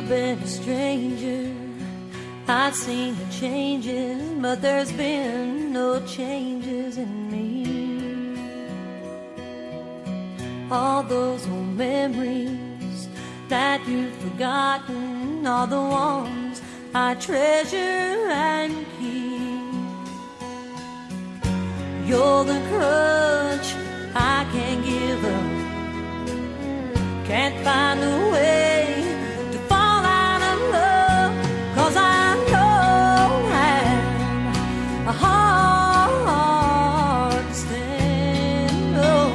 you've been a stranger. I've seen the changes, but there's been no changes in me. All those old memories that you've forgotten are the ones I treasure and keep. You're the crutch I can't give up. Can't find a way to fall out of love, 'cause I don't have a heart to stand on.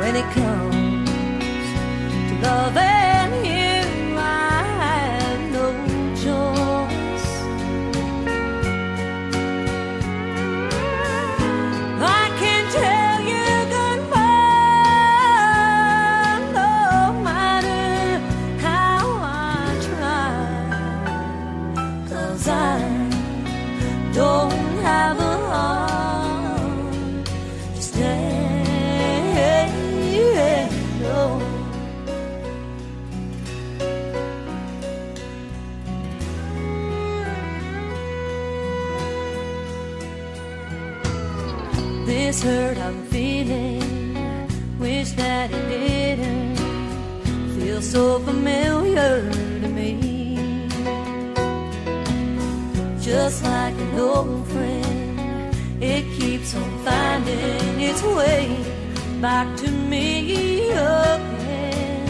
When it comes to loving you, I have no choice. I can tell you goodbye, no matter how I try, 'cause I don't have a heart to stay. No. This hurt I'm feeling, wish that it didn't feel so familiar to me. Just like an old friend, it keeps on finding its way back to me again.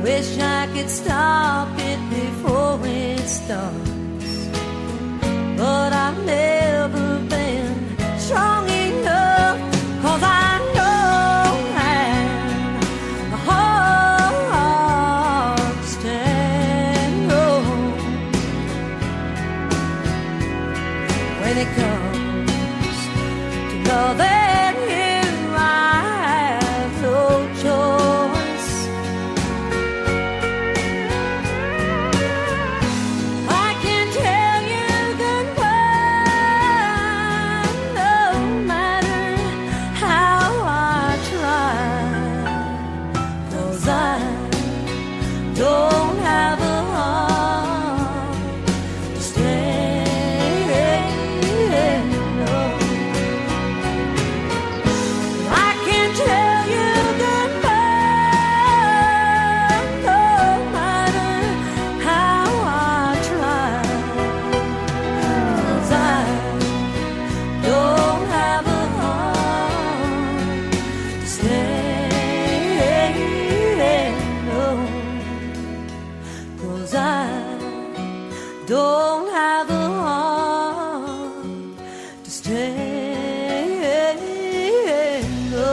Wish I could stop it before it starts, but I've never been strong enough, 'cause I don't have a heart to stand on. When it comes to loving you, I have no choice. I can tell you goodbye, no matter how I try, 'cause I don't have a heart to stay. No. I can tell you goodbye, no matter how I try, 'cause I don't have a heart to stay. No. 'Cause I don't have a heart to stay. No.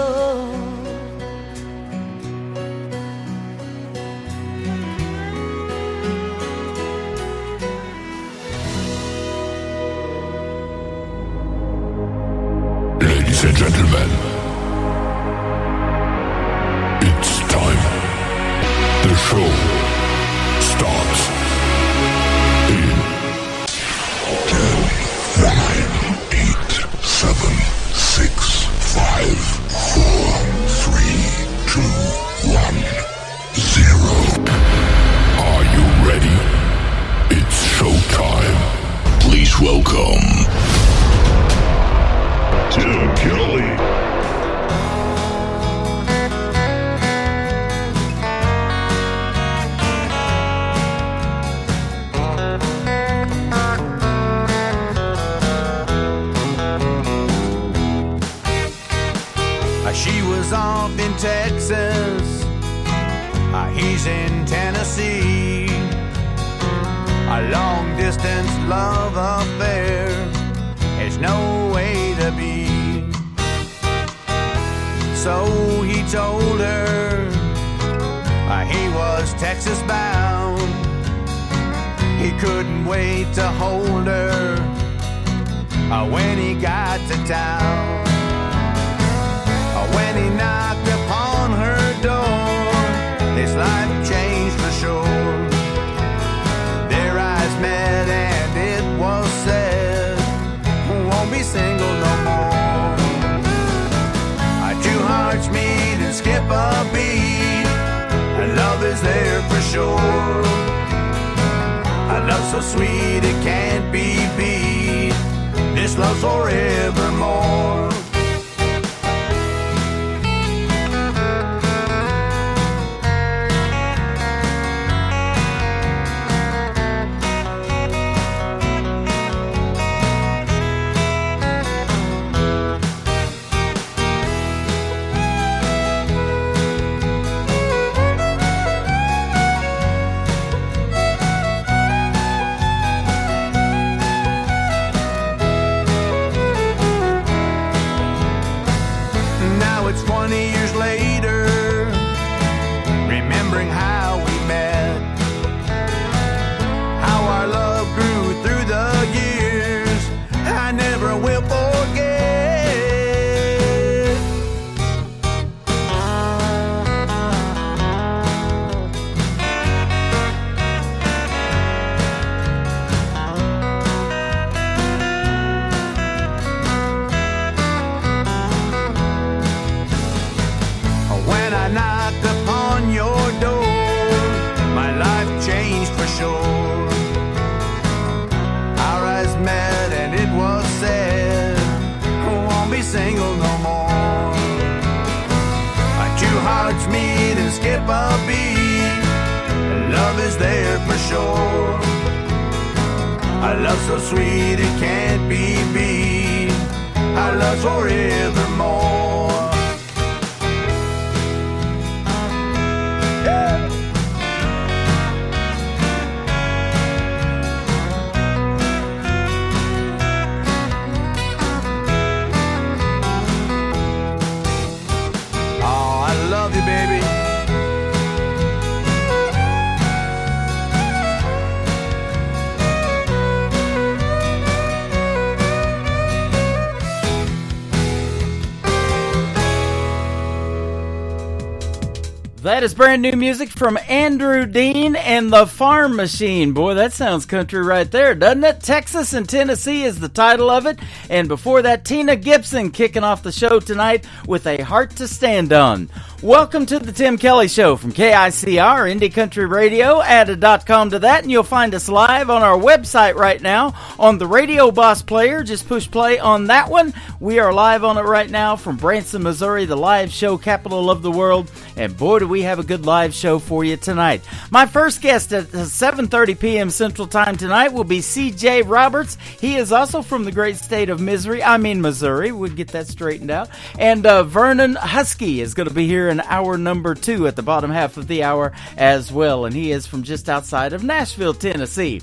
Ladies and gentlemen, it's time. The show starts in 10, 9, 8, 7, 6, 5, 4, 3, 2, 1, 0. Are you ready? It's showtime. Please welcome Tim Kelly. She was off in Texas, he's in Tennessee. A long-distance love affair, there's no way to be. So he told her he was Texas bound. He couldn't wait to hold her when he got to town. When he knocked upon her door, his life changed for sure. Their eyes met and it was said, won't be single no more. Our two hearts meet and skip a beat. love so sweet it can't be beat. This love's forevermore. It's 20 years later, remembering how we met, how our love grew through the years, I never will forget. When I knocked upon your door, my life changed for sure. Our eyes met and it was said, won't be single no more. Our two hearts meet and skip a beat, love is there for sure. Our love so sweet it can't be beat, our love's forevermore. Baby, that is brand new music from Andrew Dean and the Farm Machine. Boy, that sounds country right there, doesn't it? Texas and Tennessee is the title of it. And before that, Tina Gibson kicking off the show tonight with A Heart to Stand On. Welcome to the Tim Kelly Show from KICR, Indie Country Radio. Add a .com to that and you'll find us live on our website right now on the Radio Boss player. Just push play on that one. We are live on it right now from Branson, Missouri, the live show capital of the world. And boy, do we have a good live show for you tonight. My first guest at 7:30 p.m. Central Time tonight will be C.J. Roberts. He is also from the great state of Missouri. We'll get that straightened out. And Vernon Husky is going to be here in hour number 2 at the bottom half of the hour as well. And he is from just outside of Nashville, Tennessee.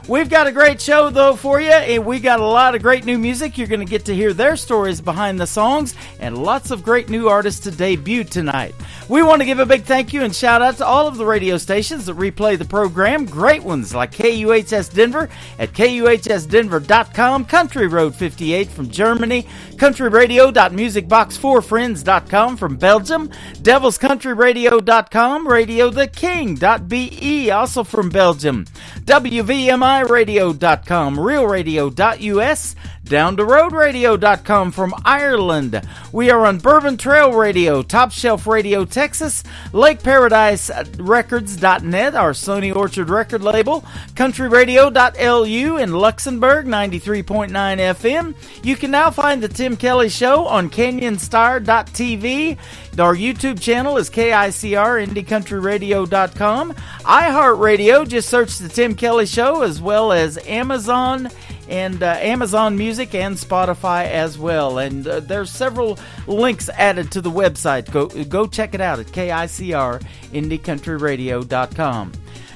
We've got a great show, though, for you, and we got a lot of great new music. You're going to get to hear their stories behind the songs, and lots of great new artists to debut tonight. We want to give a big thank you and shout out to all of the radio stations that replay the program. Great ones like KUHS Denver at KUHSdenver.com, Country Road 58 from Germany, countryradio.musicbox4friends.com from Belgium, devilscountryradio.com, radiotheking.be, also from Belgium, WVMIradio.com, realradio.us, downtheroadradio.com from Ireland. We are on Bourbon Trail Radio, Top Shelf Radio Texas, LakeParadiseRecords.net, our Sony Orchard record label, countryradio.lu in Luxembourg, 93.9 FM. You can now find the Tim Kelly Show on CanyonStar.tv. Our YouTube channel is KICR, IndieCountryRadio.com. iHeartRadio, just search the Tim Kelly Show, as well as Amazon and Amazon Music and Spotify as well. And there's several links added to the website. Go check it out at KICR, IndieCountryRadio.com.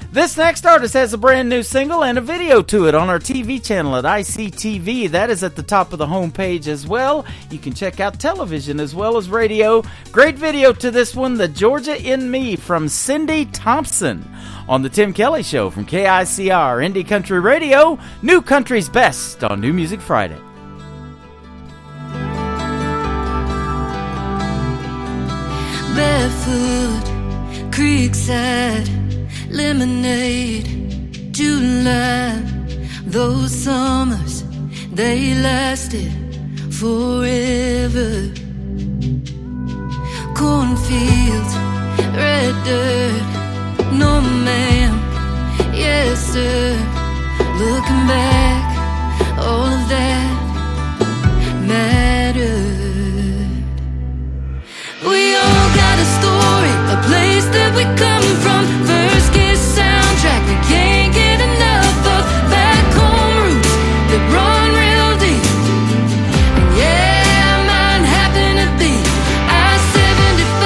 This next artist has a brand new single and a video to it on our TV channel at ICTV. That is at the top of the homepage as well. You can check out television as well as radio. Great video to this one, The Georgia in Me, from Cindy Thompson. On the Tim Kelly Show from KICR, Indie Country Radio, New Country's Best on New Music Friday. Barefoot, creekside, lemonade, July. Those summers, they lasted forever. Cornfields, red dirt, no ma'am, yes sir. Looking back, all of that mattered. We all got a story, a place that we come from. First kiss soundtrack we can't get enough of. Back home roots that run real deep. Yeah, mine happen to be I-75,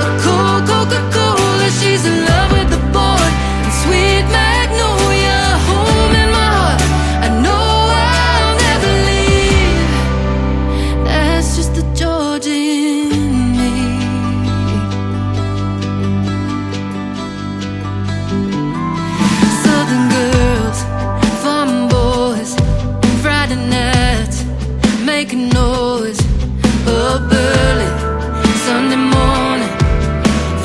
a cold Coca-Cola. She's in love with the boy, and sweet Magnolia, home in my heart. I know I'll never leave. That's just the George in me. Southern girls, farm boys, Friday nights, making noise up early Sunday morning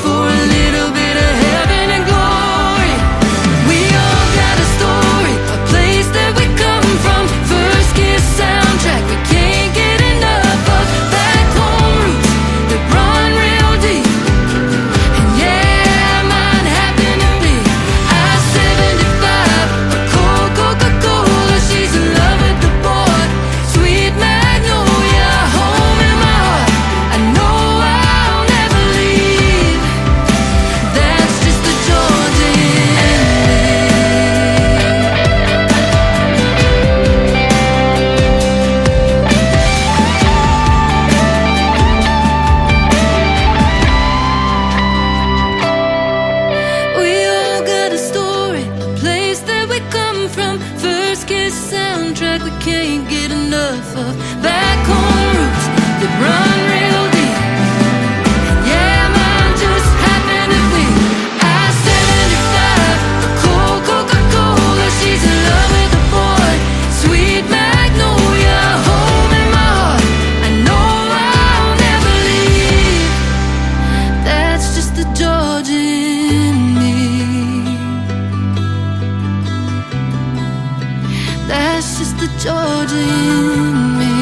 for a little bit of heaven and glory. We all got a story, a place that we come from. First kiss soundtrack we can't get enough of. Back home roots that run real deep. And yeah, mine happen to be I-75, a cold Coca-Cola. She's in love with the boy, sweet Magnolia, home in my heart. I know I'll never leave. That's just the George in me. We all got a story, a place that we come from. First kiss soundtrack we can't get enough of. Back home roots that run real deep. Yeah, mine just happen to be I-75, a cold Coca-Cola. She's in love with the boy, sweet Magnolia, home in my heart. I know I'll never leave. That's just the George in me. That's just the George in me.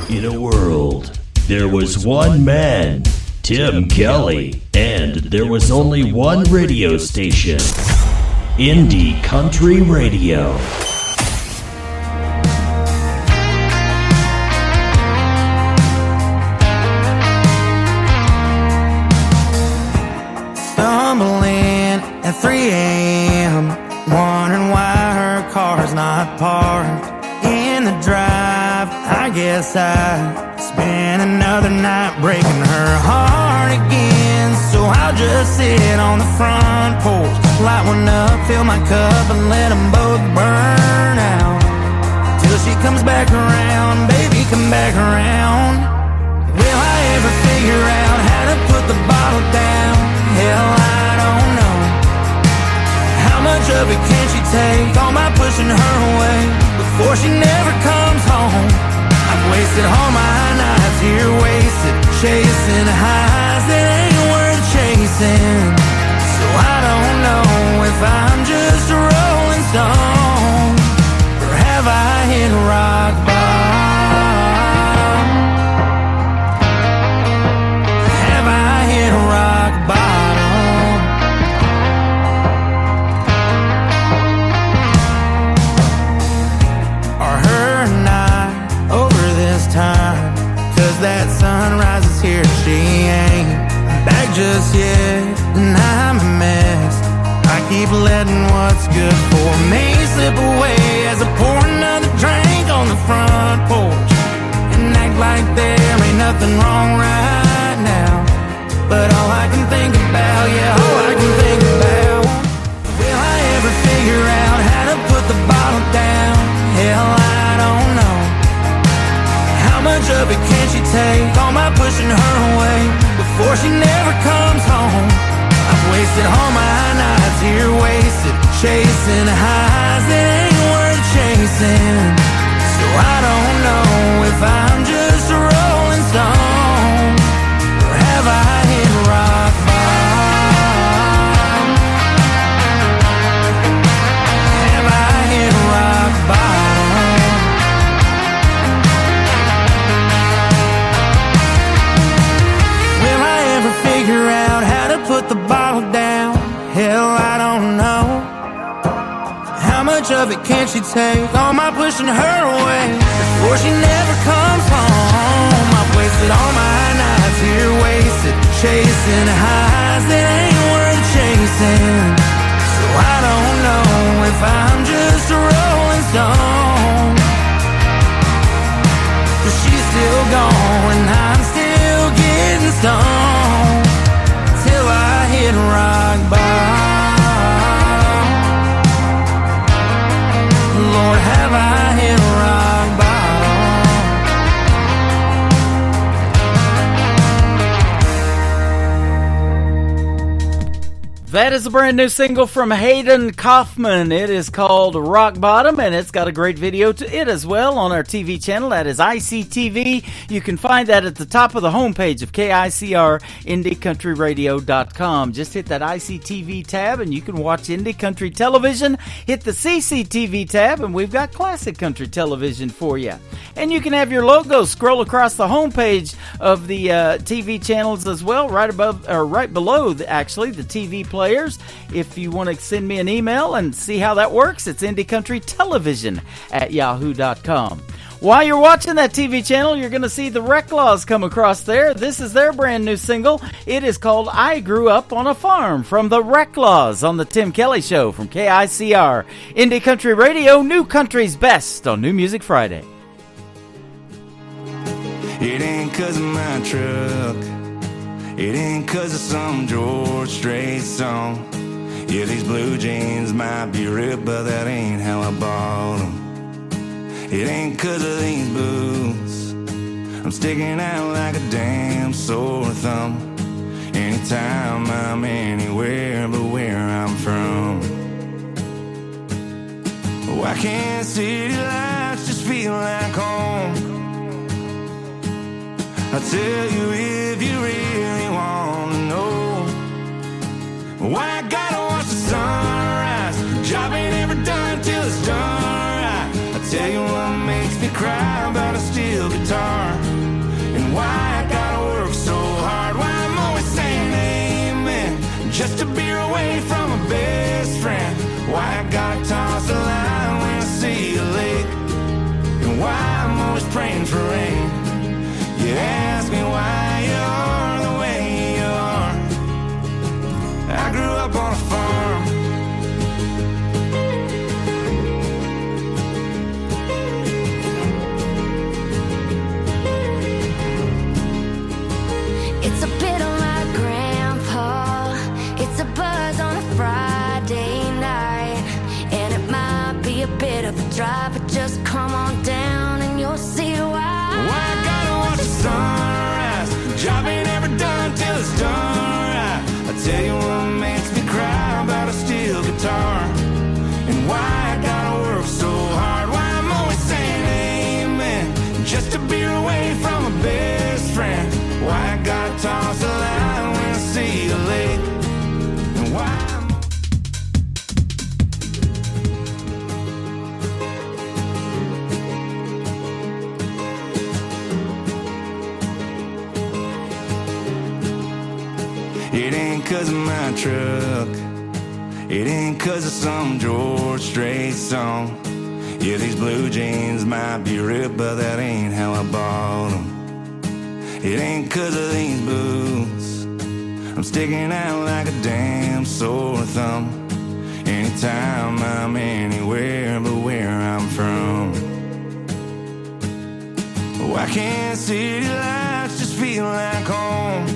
In a world, there was one man, Tim Kelly, and there was only one radio station, Indie Country Radio. Stumbling at 3 a.m., wondering why her car's not parked in the drive. I guess I spent another night breaking her heart again. So I'll just sit on the front porch, light one up, fill my cup, and let them both burn out till she comes back around. Baby, come back around. Will I ever figure out how to put the bottle down? Hell, I don't know. How much of it can she take? All my pushing her away before she never comes home. I've wasted all my nights here, wasted chasing highs that ain't worth chasing. So I don't know if I'm just a rolling stone, or have I hit rock bottom? Have I hit rock bottom? Are her and I over this time? 'Cause that sunrise is here and she ain't back just yet, and I'm a mess. I keep letting what's good for me slip away as I pour another drink on the front porch and act like there ain't nothing wrong right now. But all I can think about, yeah, all I can think about, will I ever figure out how to put the bottle down? Hell, I don't know. How much of it can she take? All my pushing her away before she never comes home. I've wasted all my nights here, wasted chasing highs that ain't worth chasing. So I don't know if I'm just a rolling stone, or have I hit rock bottom? Have I hit rock bottom? of it can she take? All my pushing her away before she never comes home. I've wasted all my nights here, wasted chasing highs that ain't worth chasing. So I don't know if I'm just a rolling stone, but she's still going, I'm still getting stoned till I hit rock bottom. Lord, have I hit rock bottom? That is a brand new single from Hayden Kaufman. It is called Rock Bottom, and it's got a great video to it as well on our TV channel. That is ICTV. You can find that at the top of the homepage of KICR, IndieCountryRadio.com. Just hit that ICTV tab, and you can watch Indie Country Television. Hit the CCTV tab, and we've got classic country television for you. And you can have your logo scroll across the homepage of the TV channels as well, right above or right below, the TV players. If you want to send me an email and see how that works, it's IndieCountryTelevision@yahoo.com. While you're watching that TV channel, you're going to see the Reclaws come across there. This is their brand new single. It is called I Grew Up on a Farm from the Reclaws on the Tim Kelly Show from KICR. Indie Country Radio, New Country's Best on New Music Friday. It ain't 'cause of my truck, it ain't 'cause of some George Strait song. Yeah, these blue jeans might be ripped, but that ain't how I bought them. It ain't 'cause of these boots, I'm sticking out like a damn sore thumb. Anytime I'm anywhere but where I'm from. Why can't city lights just feel like home? I'll tell you if you really want to know. Why I gotta watch the sunrise, job ain't ever done till it's done right. I'll tell you what makes me cry about a steel guitar, and why I gotta work so hard, why I'm always saying amen just to be away from my best friend. Why I gotta toss the line when I see a lake, and why I'm always praying for rain. You ask me why you're the way you are. I grew up on a farm. It's a bit of my grandpa. It's a buzz on a Friday night, and it might be a bit of a drive, but just come on down and you'll see why. Why I gotta watch the sunrise, job ain't ever done till it's done right. I tell you what makes me cry about a steel guitar, and why I gotta work so hard, why I'm always saying amen just to be away from my best friend. Why I gotta toss the line when I see a lake, and why it ain't 'cause of my truck, it ain't 'cause of some George Strait song. Yeah, these blue jeans might be ripped, but that ain't how I bought them. It ain't 'cause of these boots, I'm sticking out like a damn sore thumb. Anytime I'm anywhere but where I'm from. Why can't city lights just feel like home?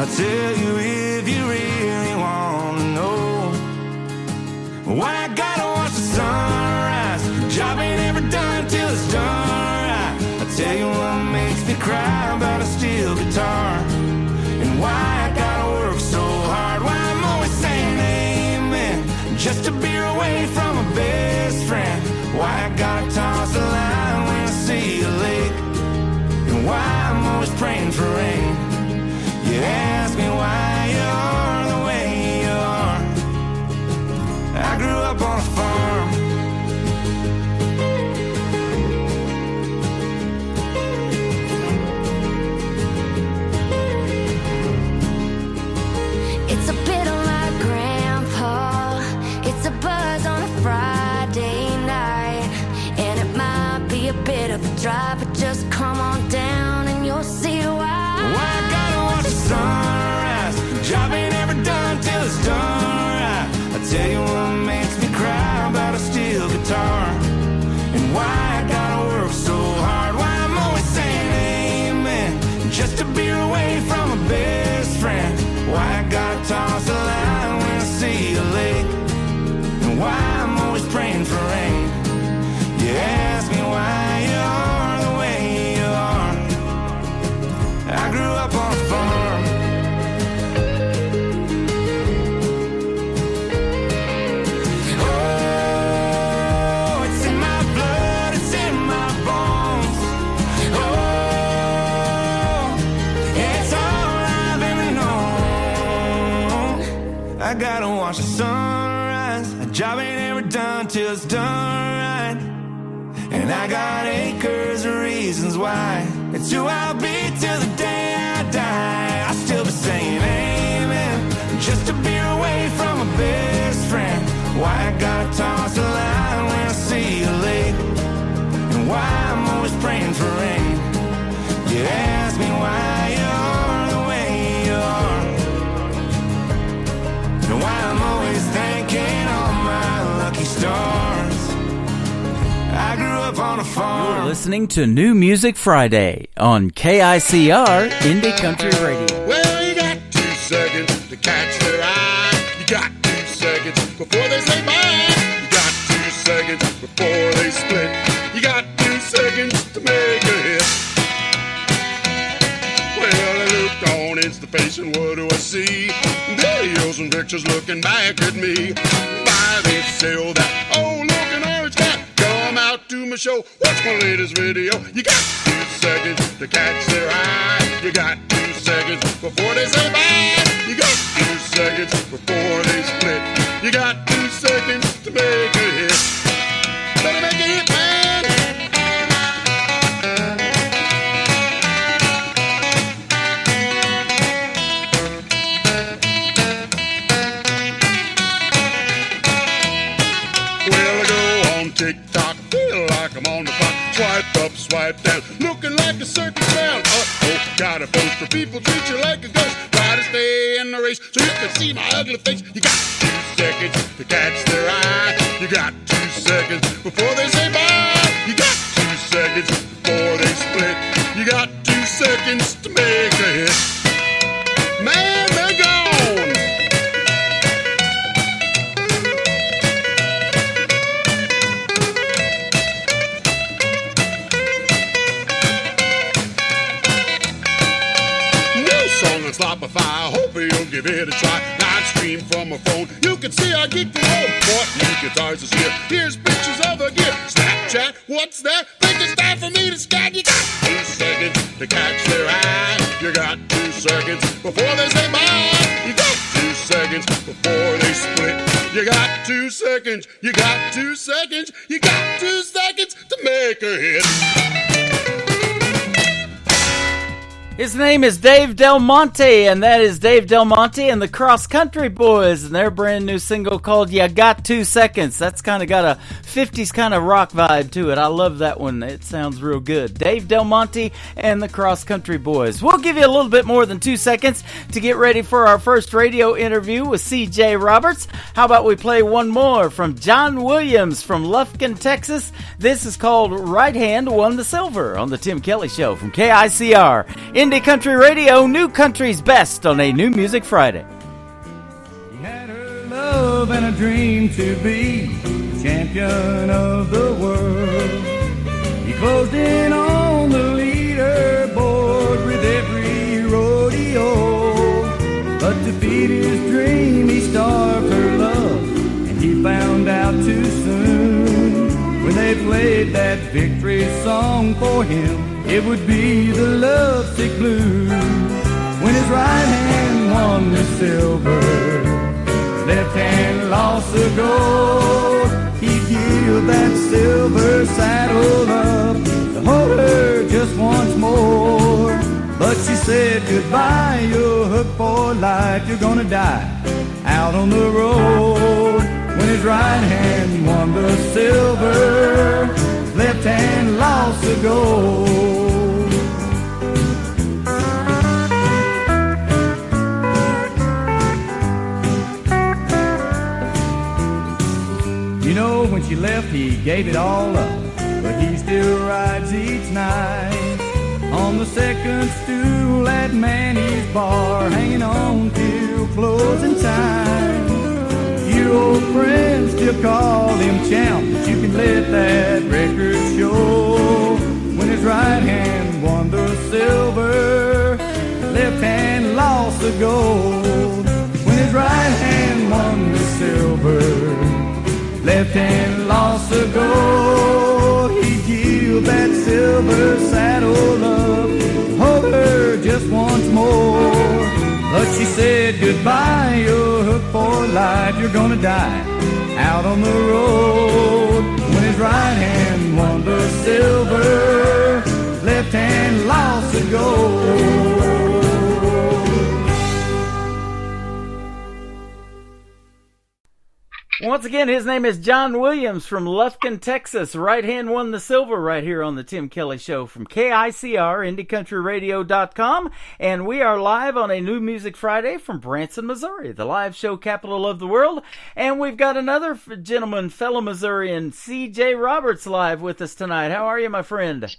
I'll tell you if you really want to know. Why I gotta watch the sunrise, job ain't ever done till it's done right. I'll tell you what makes me cry about a steel guitar, and why I gotta work so hard, why I'm always saying amen just to be away from my best friend. Why I gotta toss the line when I see a lake, and why I'm always praying for rain. You ask me why you're the way you are. I grew up on a farm. It's a bit of my grandpa. It's a buzz just come on down and you'll see why. Why I gotta watch the sunrise. Job ain't ever done till it's done right. I tell you what makes me cry about a steel guitar, and why I gotta work so hard. Why I'm always saying amen just to be away from a best friend. Why I gotta toss a line when I see a lake, and why I'm always praying for rain. You ask me why you are the way you are. I grew up on a farm. Oh, it's in my blood, it's in my bones. Oh, it's all I've ever known. I gotta watch the sunrise. A job ain't ever done till it's done right. And I got acres of reasons why. It's who I'll be till the day I die. I'll still be saying amen just to be away from a best friend. Why I gotta toss a line when I see a lake, and why I'm always praying for rain. You ask me why you are the way you are, and why I'm always thanking all my lucky stars. I grew up on a farm. You're listening to New Music Friday on KICR Indie Country Radio. Well, you got 2 seconds to catch their eye. You got 2 seconds before they say bye. You got 2 seconds before they split. You got 2 seconds to make a hit. Well, I looked on Instaface and what do I see? Videos and pictures looking back at me. Buy this, sell that, oh, look an orange cat. Come out to my show, watch my latest video. You got 2 seconds to catch their eye. You got 2 seconds before they say bye. You got 2 seconds before they split. You got 2 seconds to make a hit. Better make a hit, man. Well, I go on TikTok, feel like I'm on the clock. Swipe up, swipe down, looking like a circus clown. Uh-oh, got a post for people treat you like a ghost. Try to stay in the race so you can see my ugly face. You got 2 seconds to catch their eye. You got 2 seconds before they say bye. You got 2 seconds before they split. You got 2 seconds to make a hit. Man, they're gone. Spotify, hope you'll give it a try. Live stream from a phone, you can see our geek from home. What new guitars is here? Here's pictures of the gear. Snapchat, what's that? Think it's time for me to scan. You got 2 seconds to catch their eye. You got 2 seconds before they say bye. You got 2 seconds before they split. You got 2 seconds. You got 2 seconds. You got 2 seconds to make a hit. His name is Dave Del Monte, and that is Dave Del Monte and the Cross Country Boys and their brand new single called You Got 2 Seconds. That's kind of got a 50s kind of rock vibe to it. I love that one. It sounds real good. Dave Del Monte and the Cross Country Boys. We'll give you a little bit more than 2 seconds to get ready for our first radio interview with C.J. Roberts. How about we play one more from John Williams from Lufkin, Texas. This is called Right Hand Won the Silver on the Tim Kelly Show from KICR. Indie Country Radio, New Country's Best on a New Music Friday. He had her love and a dream to be champion of the world. He closed in on the leaderboard with every rodeo. But to feed his dream, he starved her love, and he found out too soon. When they played that victory song for him, it would be the lovesick blues. When his right hand won the silver, left hand lost the gold, he'd give that silver saddle up to hold her just once more. But she said goodbye, you're hooked for life, you're gonna die out on the road. When his right hand won the silver, left hand lost the gold. left, he gave it all up, but he still rides each night on the second stool at Manny's bar, hanging on till closing time. Your old friends still call him champ, but you can let that record show. When his right hand won the silver, left hand lost the gold. When his right hand won the silver, left hand lost the gold. He'd give that silver saddle up, hold her just once more. But she said goodbye, you're hooked for life, you're gonna die out on the road. When his right hand won the silver, left hand lost the gold. Once again, his name is John Williams from Lufkin, Texas. Right hand won the silver right here on the Tim Kelly Show from KICR, IndieCountryRadio.com. And we are live on a New Music Friday from Branson, Missouri, the live show capital of the world. And we've got another gentleman, fellow Missourian, C.J. Roberts, live with us tonight. How are you, my friend?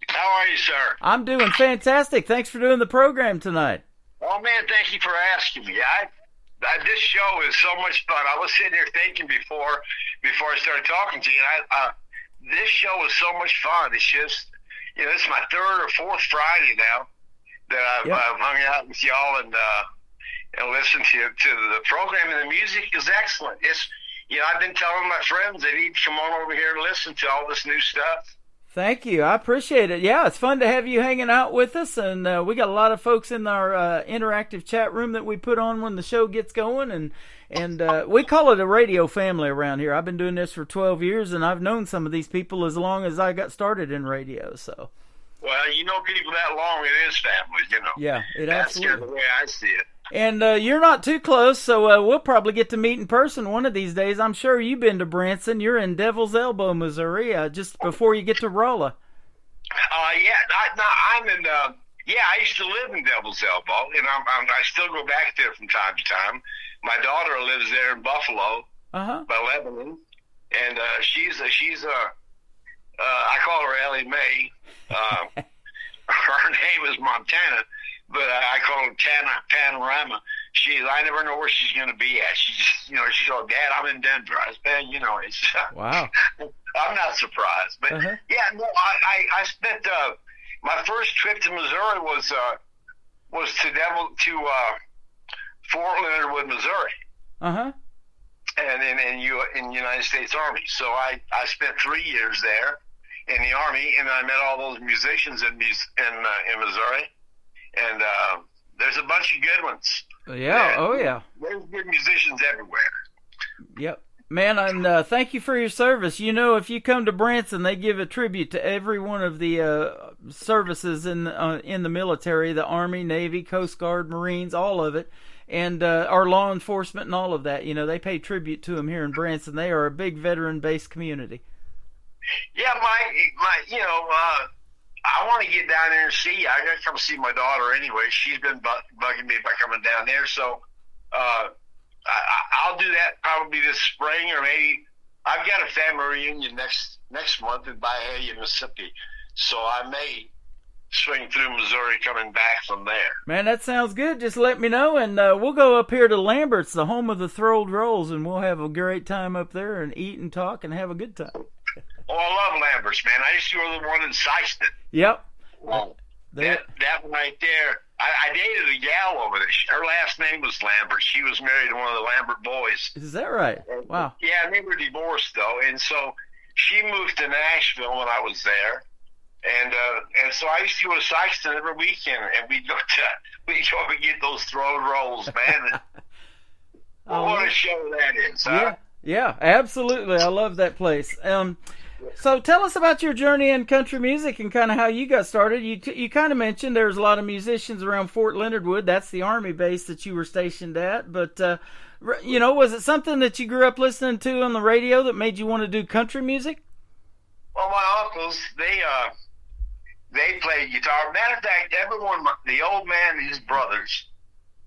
How are you, sir? I'm doing fantastic. Thanks for doing the program tonight. Oh, man, thank you for asking me. This show is so much fun. I was sitting here thinking before I started talking to you, and this show is so much fun. It's just, this is my third or fourth Friday now that I've hung out with y'all and listened to the program, and the music is excellent. It's, I've been telling my friends they need to come on over here and listen to all this new stuff. Thank you. I appreciate it. Yeah, it's fun to have you hanging out with us, and we got a lot of folks in our interactive chat room that we put on when the show gets going, and we call it a radio family around here. I've been doing this for 12 years, and I've known some of these people as long as I got started in radio. So, well, people that long, it is family, Yeah, it absolutely. That's the way I see it. And you're not too close, so we'll probably get to meet in person one of these days. I'm sure you've been to Branson. You're in Devil's Elbow, Missouri, just before you get to Rolla. I'm in. I used to live in Devil's Elbow, and I still go back there from time to time. My daughter lives there in Buffalo, by Lebanon, and she's I call her Ellie Mae. Her name is Montana. But I call her Panorama. I never know where she's going to be at. She just, she's all, Dad, I'm in Denver. I said, it's, wow. I'm not surprised. But, I spent, my first trip to Missouri was to Fort Leonard Wood, Missouri. And in United States Army. So I spent 3 years there in the Army, and I met all those musicians in Missouri. And there's a bunch of good ones. Yeah, yeah. There's good musicians everywhere. Yep. Man, and thank you for your service. If you come to Branson, they give a tribute to every one of the services in the military, the Army, Navy, Coast Guard, Marines, all of it, and our law enforcement and all of that. They pay tribute to them here in Branson. They are a big veteran-based community. Yeah, I want to get down there and see you. I got to come see my daughter anyway. She's been bugging me about coming down there. So I'll do that probably this spring, or maybe I've got a family reunion next month in Byhalia, Mississippi. So I may swing through Missouri coming back from there. Man, that sounds good. Just let me know, and we'll go up here to Lambert's, the home of the Throwed Rolls, and we'll have a great time up there and eat and talk and have a good time. Oh, I love Lambert's, man. I used to go to the one in Sykeston. Yep. Well, that one right there. I dated a gal over there. Her last name was Lambert. She was married to one of the Lambert boys. Is that right? Wow. Yeah, they were divorced, though. And so she moved to Nashville when I was there. And so I used to go to Sykeston every weekend, and we'd go and get those Throwed Rolls, man. What a show that is, huh? Yeah, absolutely. I love that place. So tell us about your journey in country music and kind of how you got started. You kind of mentioned there's a lot of musicians around Fort Leonard Wood. That's the Army base that you were stationed at. But, was it something that you grew up listening to on the radio that made you want to do country music? Well, my uncles, they played guitar. Matter of fact, everyone, the old man and his brothers,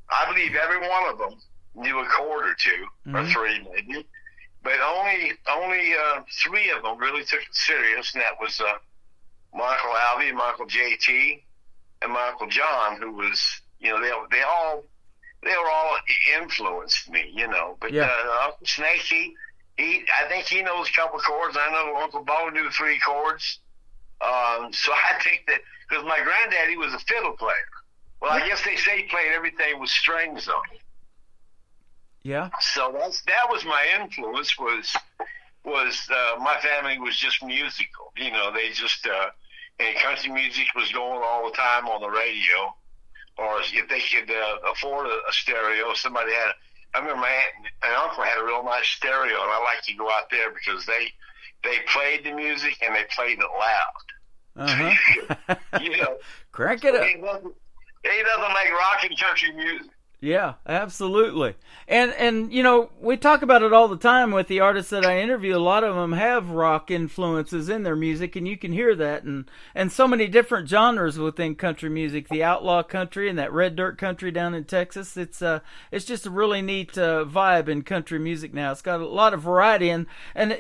I believe every one of them knew a chord or two, or three maybe. but only 3 of them really took it serious, and that was my Uncle Alvy, my Uncle JT, and my Uncle John, who was, they all influenced me, But Uncle Snake, I think he knows a couple chords. I know Uncle Bo knew 3 chords. So I think that, because my granddaddy was a fiddle player. Well, I guess they say he played everything with strings on it. Yeah. So that was my influence. Was my family was just musical. They just and country music was going all the time on the radio, or if they could afford a stereo, somebody had. I remember my aunt and uncle had a real nice stereo, and I liked to go out there because they played the music and they played it loud. Crank it up. Ain't nothing like rock and country music. Yeah, absolutely. And we talk about it all the time with the artists that I interview. A lot of them have rock influences in their music, and you can hear that. And so many different genres within country music. The outlaw country and that red dirt country down in Texas. It's just a really neat vibe in country music now. It's got a lot of variety. And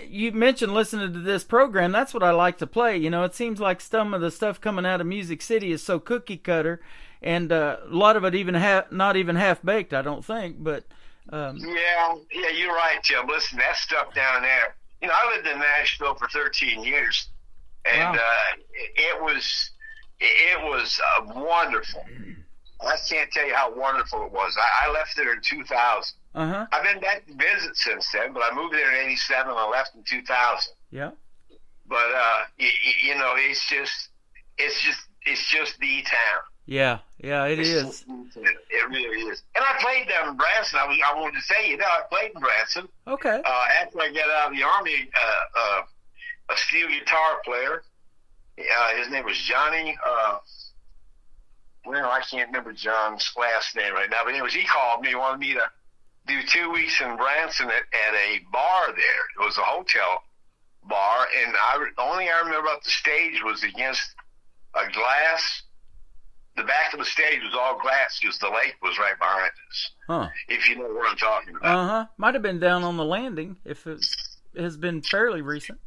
you mentioned listening to this program. That's what I like to play. It seems like some of the stuff coming out of Music City is so cookie cutter. And a lot of it not even half baked, I don't think. But yeah, you're right, Tim. Listen, that stuff down there. I lived in Nashville for 13 years, and wow. It was wonderful. I can't tell you how wonderful it was. I left there in 2000. I've been back to visit since then, but I moved there in '87 and I left in 2000. Yeah. But it's just the town. Yeah, it is. It really is. And I played down in Branson. I wanted to tell you that I played in Branson. Okay. After I got out of the Army, a steel guitar player, his name was Johnny, I can't remember John's last name right now, but anyways, he called me. He wanted me to do 2 weeks in Branson at a bar there. It was a hotel bar, and the only thing I remember about the stage was against a glass. The back of the stage was all glass because the lake was right behind us. Huh. If you know what I'm talking about. Might have been down on the landing if it has been fairly recent.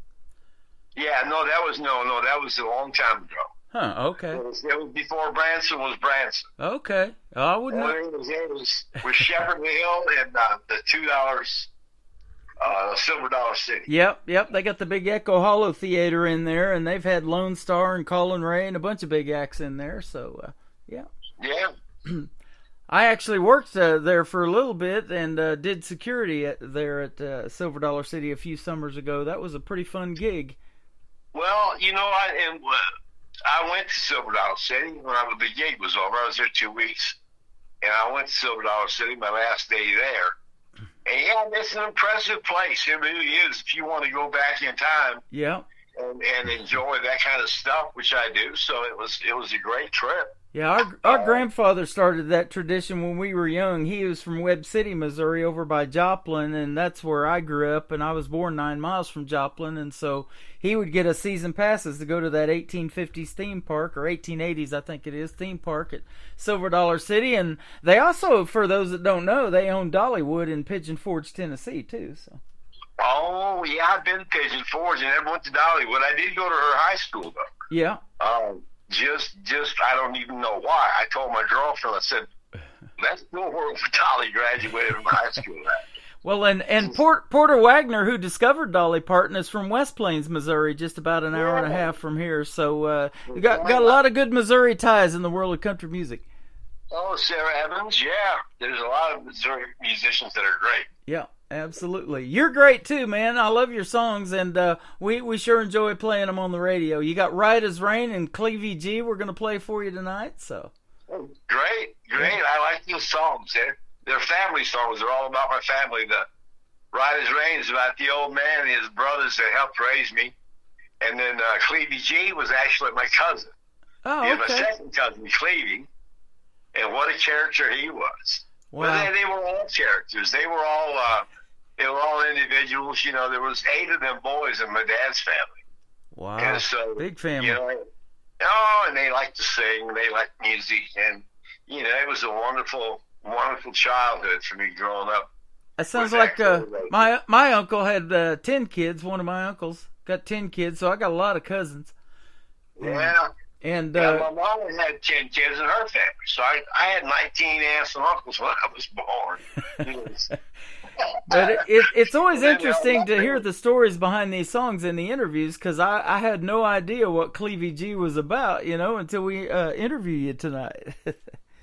Yeah, that was a long time ago. Huh, okay. It was before Branson was Branson. Okay. I wouldn't know. It was with Shepherd Hill and the $2 Silver Dollar City. Yep. They got the big Echo Hollow Theater in there, and they've had Lone Star and Colin Ray and a bunch of big acts in there. So, yeah. Yeah. I actually worked there for a little bit and did security there at Silver Dollar City a few summers ago. That was a pretty fun gig. Well, I went to Silver Dollar City when the gig was over. I was there 2 weeks, and I went to Silver Dollar City my last day there. And yeah, it's an impressive place. It really is. If you want to go back in time, yeah, and enjoy that kind of stuff, which I do. So it was a great trip. Yeah, our grandfather started that tradition when we were young. He was from Webb City, Missouri, over by Joplin, and that's where I grew up, and I was born 9 miles from Joplin, and so he would get us season passes to go to that 1850s theme park, or 1880s, I think it is, theme park at Silver Dollar City, and they also, for those that don't know, they own Dollywood in Pigeon Forge, Tennessee, too, so. Oh, yeah, I've been to Pigeon Forge and never went to Dollywood. I did go to her high school, though. Yeah. Just I don't even know why. I told my girlfriend, I said, that's no where Dolly graduated from high school at. Well, and Porter Wagner, who discovered Dolly Parton, is from West Plains, Missouri, just about an hour and a half from here. So you got a lot of good Missouri ties in the world of country music. Oh, Sarah Evans, yeah. There's a lot of Missouri musicians that are great. Yeah, absolutely. You're great too, man. I love your songs, and we sure enjoy playing them on the radio. You got Right as Rain and Clevie G we're going to play for you tonight. So Great. Yeah. I like those songs. They're family songs. They're all about my family. The Right as Rain is about the old man and his brothers that helped raise me. And then Clevie G was actually my cousin. Oh, okay. My second cousin, Clevie. And what a character he was. Wow. But they were all characters. They were all individuals. There was 8 of them boys in my dad's family. Wow. And so, big family. And they liked to sing. They liked music. And, it was a wonderful, wonderful childhood for me growing up That sounds like my uncle had 10 kids. One of my uncles got 10 kids, so I got a lot of cousins. Yeah. And my mom had 10 kids in her family, so I had 19 aunts and uncles when I was born. But it's always interesting to hear the stories behind these songs in the interviews, because I had no idea what Clevie G was about, until we interview you tonight.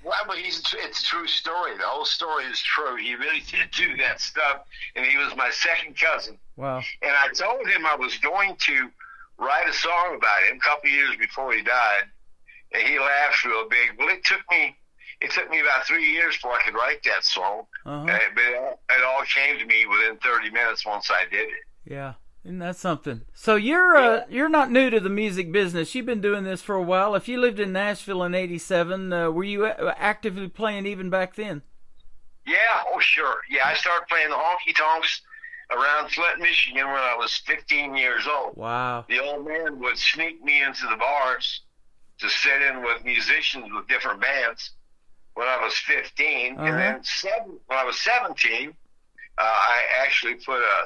Well, but it's a true story. The whole story is true. He really did do that stuff, and he was my second cousin. Wow. And I told him I was going to write a song about him a couple of years before he died, and he laughed real big. Well, it took me about 3 years before I could write that song, but it all came to me within 30 minutes once I did it. Yeah. Isn't that something? So you're not new to the music business. You've been doing this for a while. If you lived in Nashville in '87, were you actively playing even back then? Yeah, oh sure. Yeah, I started playing the honky tonks around Flint, Michigan when I was 15 years old. Wow. The old man would sneak me into the bars to sit in with musicians with different bands when I was 15. And then when I was 17, I actually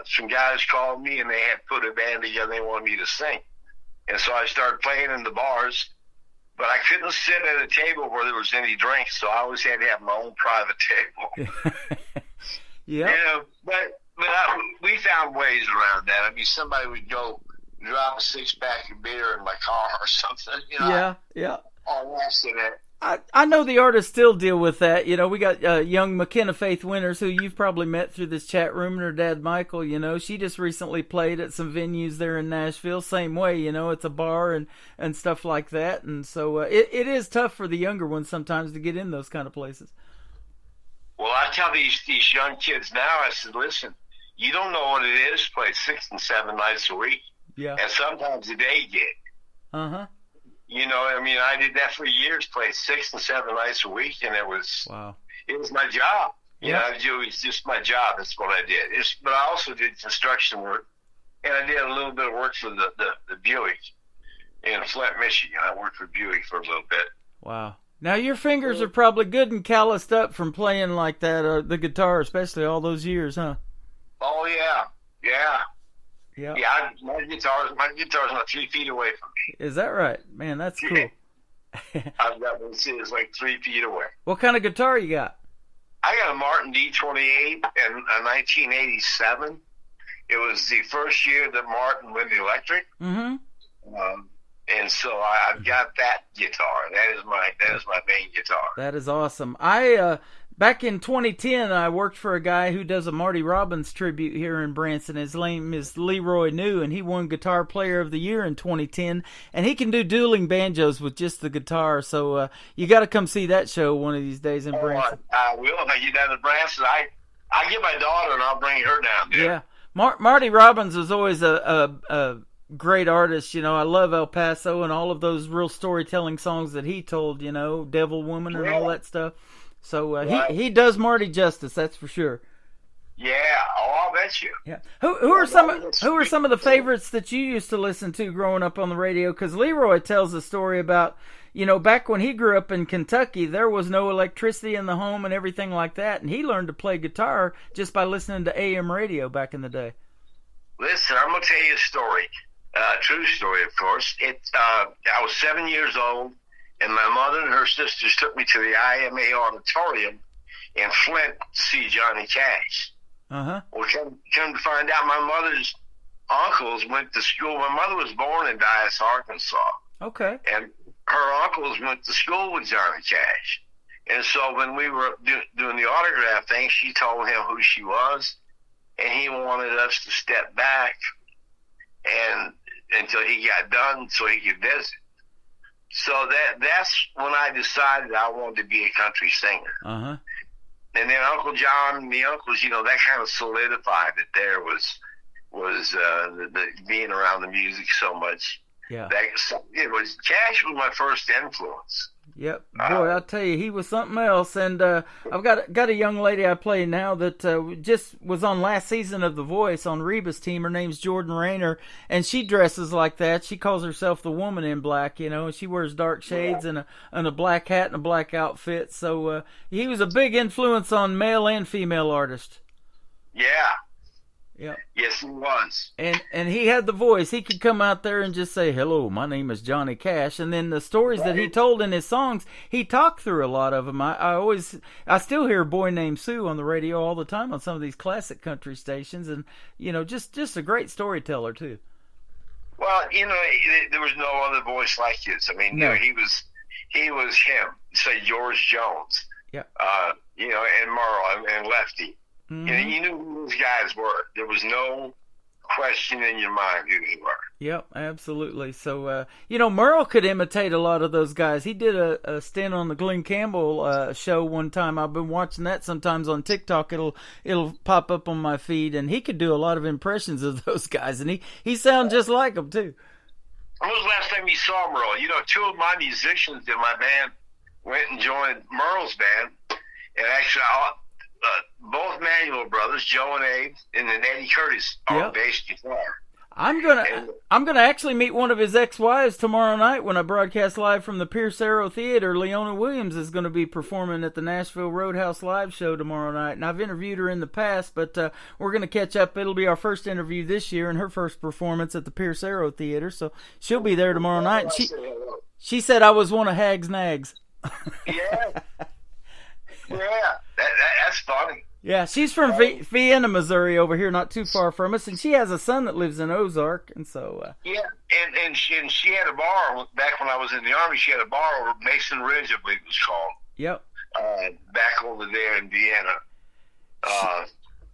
some guys called me and they had put a band together. They wanted me to sing. And so I started playing in the bars, but I couldn't sit at a table where there was any drinks, so I always had to have my own private table. Yeah. But we found ways around that. I mean, somebody would go drop a 6-pack of beer in my car or something, Yeah. All accident. I know the artists still deal with that. We got young McKenna Faith Winters, who you've probably met through this chat room, and her dad, Michael, she just recently played at some venues there in Nashville. Same way, it's a bar and stuff like that. And so it is tough for the younger ones sometimes to get in those kind of places. Well, I tell these young kids now, I said, listen, you don't know what it is to play 6 and 7 nights a week. Yeah. And sometimes a day gig. Uh-huh. I did that for years, played 6 and 7 nights a week, and it was my job. It was just my job. That's what I did. But I also did construction work, and I did a little bit of work for the Buick in Flint, Michigan. I worked for Buick for a little bit. Wow. Now, your fingers are probably good and calloused up from playing like that, the guitar, especially all those years, huh? Oh, yeah. Yeah. Yeah, my guitar's not 3 feet away from me. Is that right? Man, that's cool. I've got one that's like 3 feet away. What kind of guitar you got? I got a Martin D28 in 1987. It was the first year that Martin went electric. Mm-hmm. And so I've got that guitar. That is my main guitar. That is awesome. Back in 2010, I worked for a guy who does a Marty Robbins tribute here in Branson. His name is Leroy New, and he won Guitar Player of the Year in 2010. And he can do dueling banjos with just the guitar. So you got to come see that show one of these days in Branson. I will. If I get down to Branson, I get my daughter and I'll bring her down there. Yeah, Marty Robbins was always a great artist. I love El Paso and all of those real storytelling songs that he told. Devil Woman and all that stuff. So he does Marty justice, that's for sure. Yeah, I'll bet you. Yeah. Who are some of the favorites that you used to listen to growing up on the radio? Because Leroy tells a story about, back when he grew up in Kentucky, there was no electricity in the home and everything like that, and he learned to play guitar just by listening to AM radio back in the day. Listen, I'm gonna tell you a story, true story, of course. I was 7 years old. And my mother and her sisters took me to the IMA auditorium in Flint to see Johnny Cash. Uh-huh. Well, come to find out, my mother's uncles went to school. My mother was born in Dyess, Arkansas. Okay. And her uncles went to school with Johnny Cash. And so when we were doing the autograph thing, she told him who she was, and he wanted us to step back and until he got done so he could visit. So that's when I decided I wanted to be a country singer. Uh-huh. And then Uncle John and the uncles, that kind of solidified that there was the being around the music so much. Yeah. Cash was my first influence. Yep. Boy, I'll tell you, he was something else. And I've got a young lady I play now that just was on last season of The Voice on Reba's team. Her name's Jordan Rayner, and she dresses like that. She calls herself the woman in black, and she wears dark shades and a black hat and a black outfit. So he was a big influence on male and female artists. Yeah. Yeah. Yes, he was. And he had the voice. He could come out there and just say, "Hello, my name is Johnny Cash." And then the stories that he told in his songs, he talked through a lot of them. I still hear "Boy Named Sue" on the radio all the time on some of these classic country stations, and just a great storyteller too. Well, there was no other voice like his. I mean, No. he was him. Say George Jones. Yeah. And Merle and Lefty. Mm-hmm. You knew who these guys were. There was no question in your mind who they were. Yep, absolutely. So, Merle could imitate a lot of those guys. He did a stint on the Glenn Campbell show one time. I've been watching that sometimes on TikTok. It'll pop up on my feed, and he could do a lot of impressions of those guys, and he sounds just like them too. When was the last time you saw Merle? Two of my musicians in my band went and joined Merle's band, and actually both Manuel brothers, Joe and Abe, and then Eddie Curtis on bass guitar. I'm gonna actually meet one of his ex-wives tomorrow night when I broadcast live from the Pierce Arrow Theater. Leona Williams is going to be performing at the Nashville Roadhouse Live show tomorrow night, and I've interviewed her in the past, but we're going to catch up. It'll be our first interview this year and her first performance at the Pierce Arrow Theater, so she'll be there tomorrow night. And she said I was one of Hag's nags. Yeah. That's funny. Yeah, she's from Vienna, Missouri, over here, not too far from us, and she has a son that lives in Ozark, and so. And she had a bar back when I was in the Army. She had a bar over Mason Ridge, I believe it was called. Yep. Back over there in Vienna.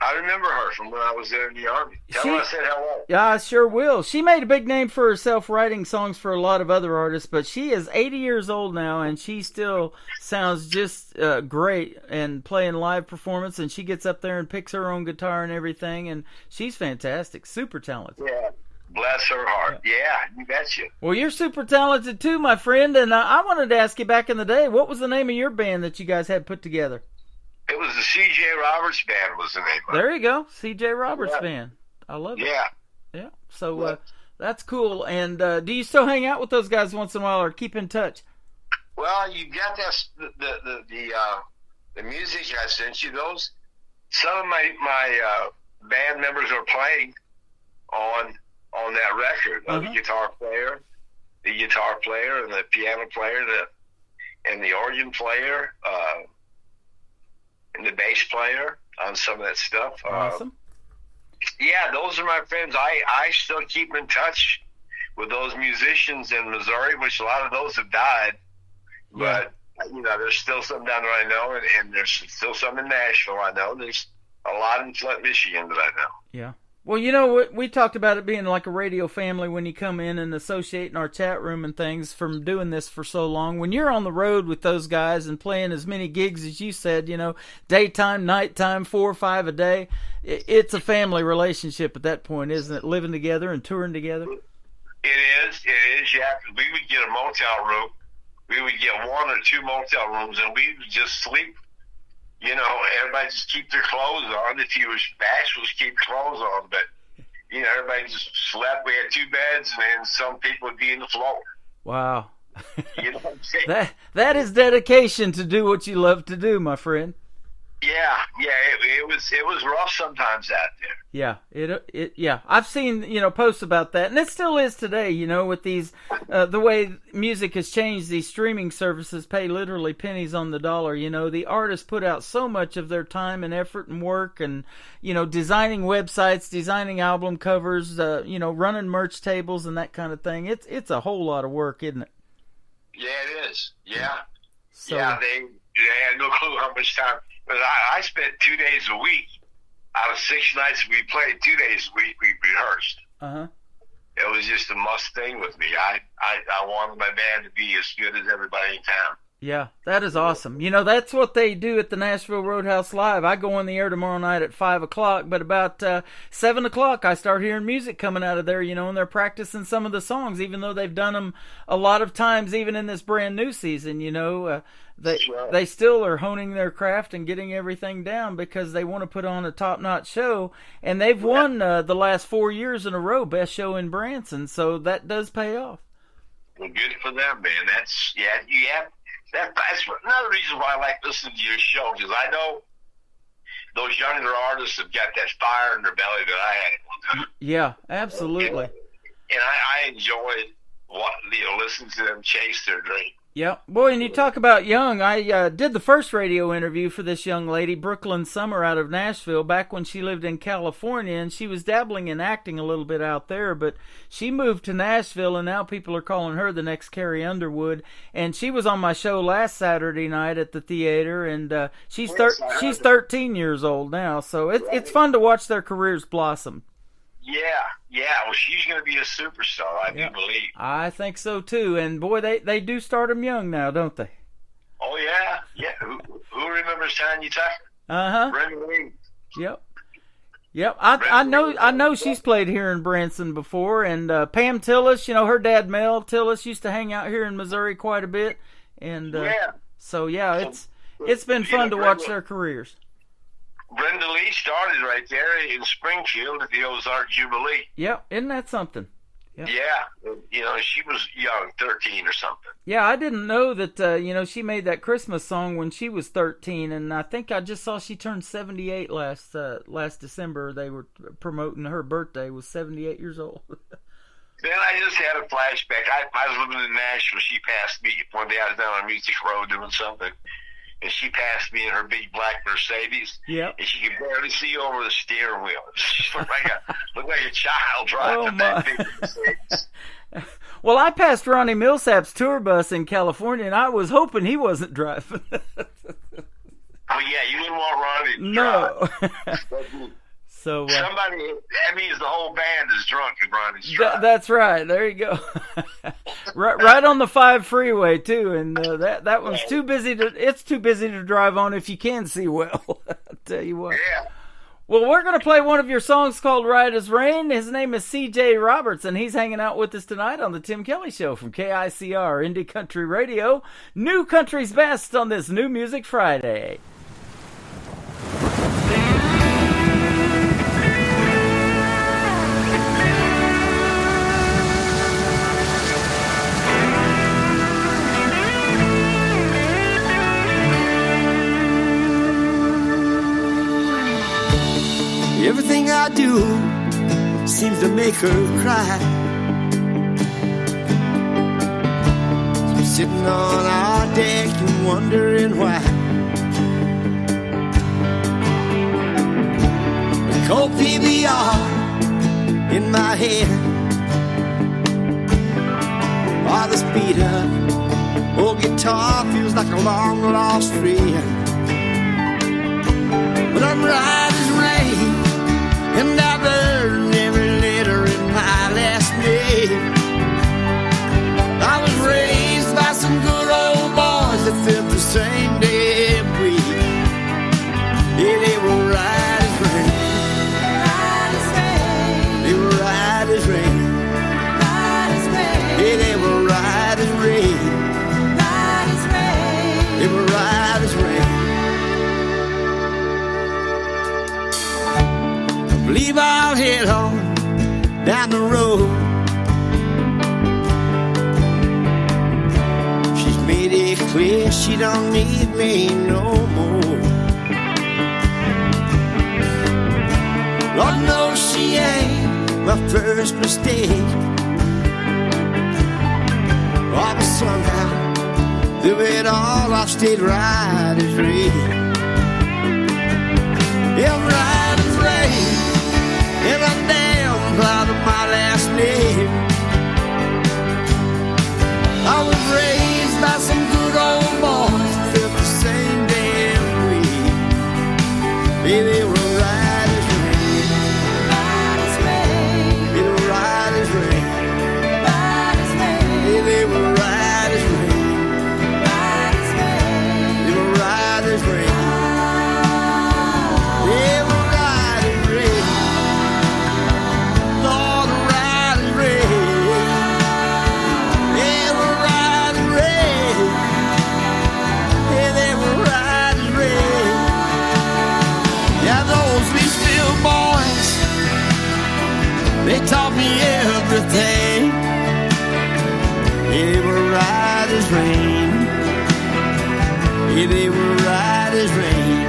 I remember her from when I was there in the Army. Tell her I said hello. Yeah, I sure will. She made a big name for herself writing songs for a lot of other artists, but she is 80 years old now, and she still sounds just great and playing live performance, and she gets up there and picks her own guitar and everything, and she's fantastic, super talented. Yeah, bless her heart. Yeah, you betcha. Well, you're super talented too, my friend, and I wanted to ask you back in the day, what was the name of your band that you guys had put together? It was the C.J. Roberts Band was the name of it. There you go, C.J. Roberts Band. I love it. Yeah. So that's cool. And do you still hang out with those guys once in a while, or keep in touch? Well, you got the music I sent you. Those some of my band members are playing on that record. The guitar player, and the piano player, and the organ player. And the bass player on some of that stuff. Awesome. Those are my friends. I still keep in touch with those musicians in Missouri, which a lot of those have died. But, there's still some down there I know, and there's still some in Nashville I know. There's a lot in Flint, Michigan that I know. Yeah. Well, we talked about it being like a radio family when you come in and associate in our chat room and things from doing this for so long. When you're on the road with those guys and playing as many gigs as you said, daytime, nighttime, 4 or 5 a day, it's a family relationship at that point, isn't it? Living together and touring together. It is, yeah. We would get a motel room. We would get 1 or 2 motel rooms, and we would just sleep. Everybody just keep their clothes on. If you was bashful, just keep clothes on. But, everybody just slept. We had 2 beds, and then some people would be in the floor. Wow. You know what I'm saying? That is dedication to do what you love to do, my friend. Yeah. It was rough sometimes out there. Yeah, I've seen posts about that, and it still is today. With these the way music has changed, these streaming services pay literally pennies on the dollar. The artists put out so much of their time and effort and work, and designing websites, designing album covers, running merch tables and that kind of thing. It's a whole lot of work, isn't it? Yeah, it is. Yeah. So, they had no clue how much time. But I spent 2 days a week. Out of 6 nights we played, 2 days a week we rehearsed. It was just a must thing with me. I wanted my band to be as good as everybody in town. Yeah, that is awesome. That's what they do at the Nashville Roadhouse Live. I go on the air tomorrow night at 5 o'clock, but about 7 o'clock I start hearing music coming out of there, and they're practicing some of the songs, even though they've done them a lot of times, even in this brand new season, They still are honing their craft and getting everything down because they want to put on a top-notch show, and they've won the last 4 years in a row, best show in Branson, so that does pay off. Well, good for them, man. That's another reason why I like listening to your show, because I know those younger artists have got that fire in their belly that I had at one time. Yeah, absolutely. And I enjoyed listening to them chase their dream. Yeah, boy, and you talk about young. I did the first radio interview for this young lady, Brooklyn Summer, out of Nashville, back when she lived in California, and she was dabbling in acting a little bit out there, but she moved to Nashville, and now people are calling her the next Carrie Underwood, and she was on my show last Saturday night at the theater, and she's 13 years old now, so it's fun to watch their careers blossom. Yeah. Well, she's going to be a superstar, I do believe. I think so, too. And, boy, they do start them young now, don't they? Oh, yeah. Yeah. Who remembers Tanya Tucker? Uh-huh. Brenda Lee. Yep. I know she's played here in Branson before. And Pam Tillis, her dad, Mel Tillis, used to hang out here in Missouri quite a bit. And so, it's been fun to watch their careers. Brenda Lee started right there in Springfield at the Ozark Jubilee. Yep, isn't that something? Yep. Yeah, she was young, 13 or something. Yeah, I didn't know that, she made that Christmas song when she was 13, and I think I just saw she turned 78 last December. They were promoting her birthday, was 78 years old. Then I just had a flashback. I was living in Nashville. She passed me one day. I was down on Music Road doing something. And she passed me in her big black Mercedes. Yep. And she could barely see over the steering wheel. She looked like a child driving that big Mercedes. Well, I passed Ronnie Millsap's tour bus in California, and I was hoping he wasn't driving. Oh, yeah, you didn't want Ronnie to drive. No. So somebody, that means the whole band is drunk and Ronnie's driving. That's right. There you go. right on the 5 freeway too, and that one's too busy to drive on if you can see well. I'll tell you what. Yeah. Well, we're going to play one of your songs called Right as Rain. His name is C.J. Roberts, and he's hanging out with us tonight on the Tim Kelly Show from KICR Indie Country Radio. New Country's Best on this New Music Friday. Everything I do seems to make her cry. So I'm sitting on our deck and wondering why. A cold PBR in my hand, while the speed up old guitar feels like a long lost friend. But I'm right as rain, and I've learned every letter in my last name. I was raised by some good old boys that felt the same damn way. Yeah, they were right as rain. They were right as rain. Yeah, they were right as rain. They were right as rain. I believe I'll head on down the road. She's made it clear she don't need me no more. Lord knows she ain't my first mistake. Oh, but somehow through it all I stayed right as rain. Yeah, right as rain. And I'm damn proud of my last name. I was raised by some good old boys who felt the same damn way. Yeah, they were right as rain. They were right as rain. Yeah, they were right as rain. They were right as rain. They were right as rain. Lord, right as rain. They were right as rain. Yeah, they were right as rain. Yeah, those Leesville boys, they taught me everything. They were right as rain. Yeah, they were right as rain.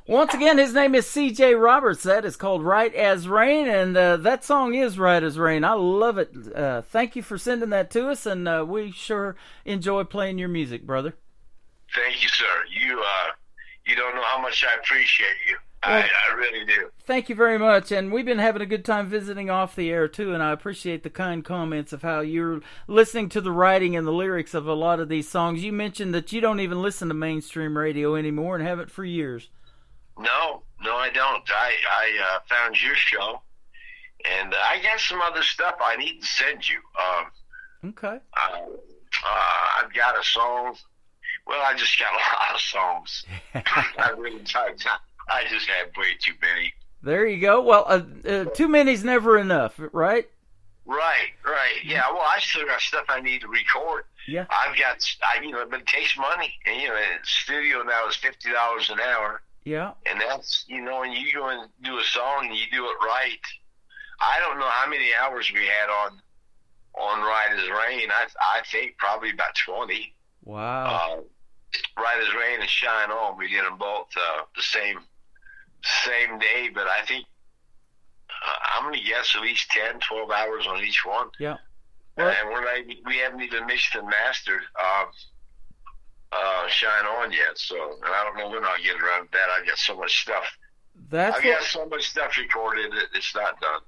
Once again, his name is C.J. Roberts. That is called Right as Rain, and that song is Right as Rain. I love it. Thank you for sending that to us, and we sure enjoy playing your music, brother. Thank you, sir. You don't know how much I appreciate you. Well, I really do. Thank you very much, and we've been having a good time visiting off the air, too, and I appreciate the kind comments of how you're listening to the writing and the lyrics of a lot of these songs. You mentioned that you don't even listen to mainstream radio anymore and haven't for years. No, I don't. I found your show, and I got some other stuff I need to send you. Okay. I've got a song. Well, I just got a lot of songs. I just have way too many. There you go. Well, too many's never enough, right? Right. Yeah. Well, I still got stuff I need to record. Yeah. But it takes money, and the studio now is $50 an hour. Yeah. And that's, when you go and do a song and you do it right. I don't know how many hours we had on Right as Rain. I think probably about 20. Wow. Right as Rain and Shine On, we did them both the same day, but I think I'm going to guess at least 10, 12 hours on each one. Yeah. Well, and we haven't even mixed and mastered Shine On yet, so and I don't know when I'll get around to that. I've got so much stuff. I've got so much stuff recorded that it's not done,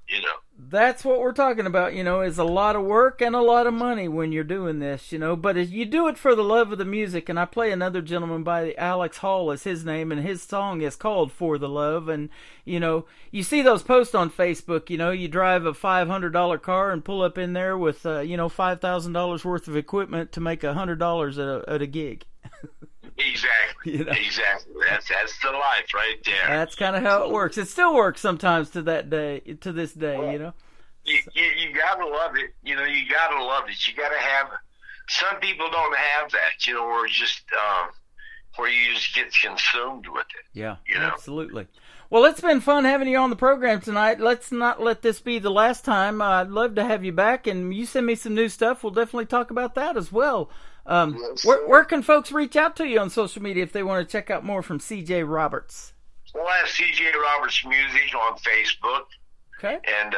That's what we're talking about, is a lot of work and a lot of money when you're doing this, but if you do it for the love of the music, and I play another gentleman by Alex Hall is his name, and his song is called For the Love, and, you see those posts on Facebook, you drive a $500 car and pull up in there with, $5,000 worth of equipment to make $100 at a gig. Exactly. Exactly. That's the life right there. That's kind of how it works. It still works sometimes to this day. Well, you gotta love it. You gotta love it. You gotta have. Some people don't have that. Where you just get consumed with it. Yeah. Absolutely. Well, it's been fun having you on the program tonight. Let's not let this be the last time. I'd love to have you back, and you send me some new stuff. We'll definitely talk about that as well. Where can folks reach out to you on social media if they want to check out more from C.J. Roberts? Well, I have C.J. Roberts Music on Facebook. Okay. And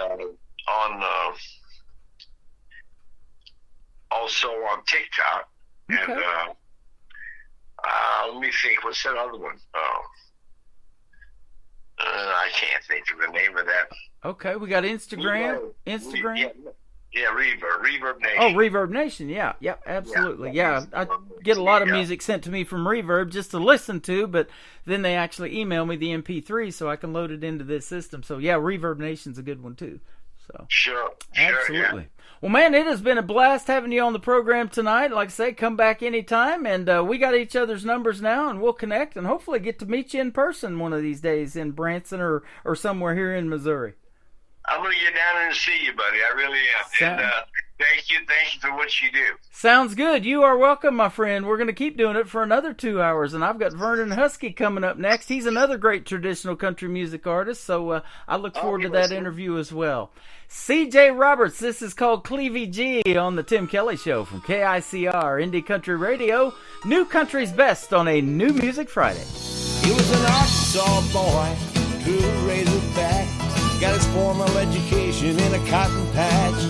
also on TikTok. Okay. And let me think. What's that other one? I can't think of the name of that. Okay, we got Instagram. Yeah, Reverb Nation. Oh, Reverb Nation, yeah, absolutely. Yeah, I get a lot of music sent to me from Reverb just to listen to, but then they actually email me the MP3 so I can load it into this system. So, yeah, Reverb Nation's a good one, too. So Sure. Absolutely. Yeah. Well, man, it has been a blast having you on the program tonight. Like I say, come back anytime, and we got each other's numbers now, and we'll connect and hopefully get to meet you in person one of these days in Branson or somewhere here in Missouri. I'm going to get down there and see you, buddy. I really am. And thank you for what you do. Sounds good. You are welcome, my friend. We're going to keep doing it for another 2 hours, and I've got Vernon Husky coming up next. He's another great traditional country music artist, so I look forward to that interview as well. C.J. Roberts, this is called Clevie G on the Tim Kelly Show from KICR, Indie Country Radio, New Country's Best on a New Music Friday. He was an Arkansas boy, true Razorback. Got his formal education in a cotton patch,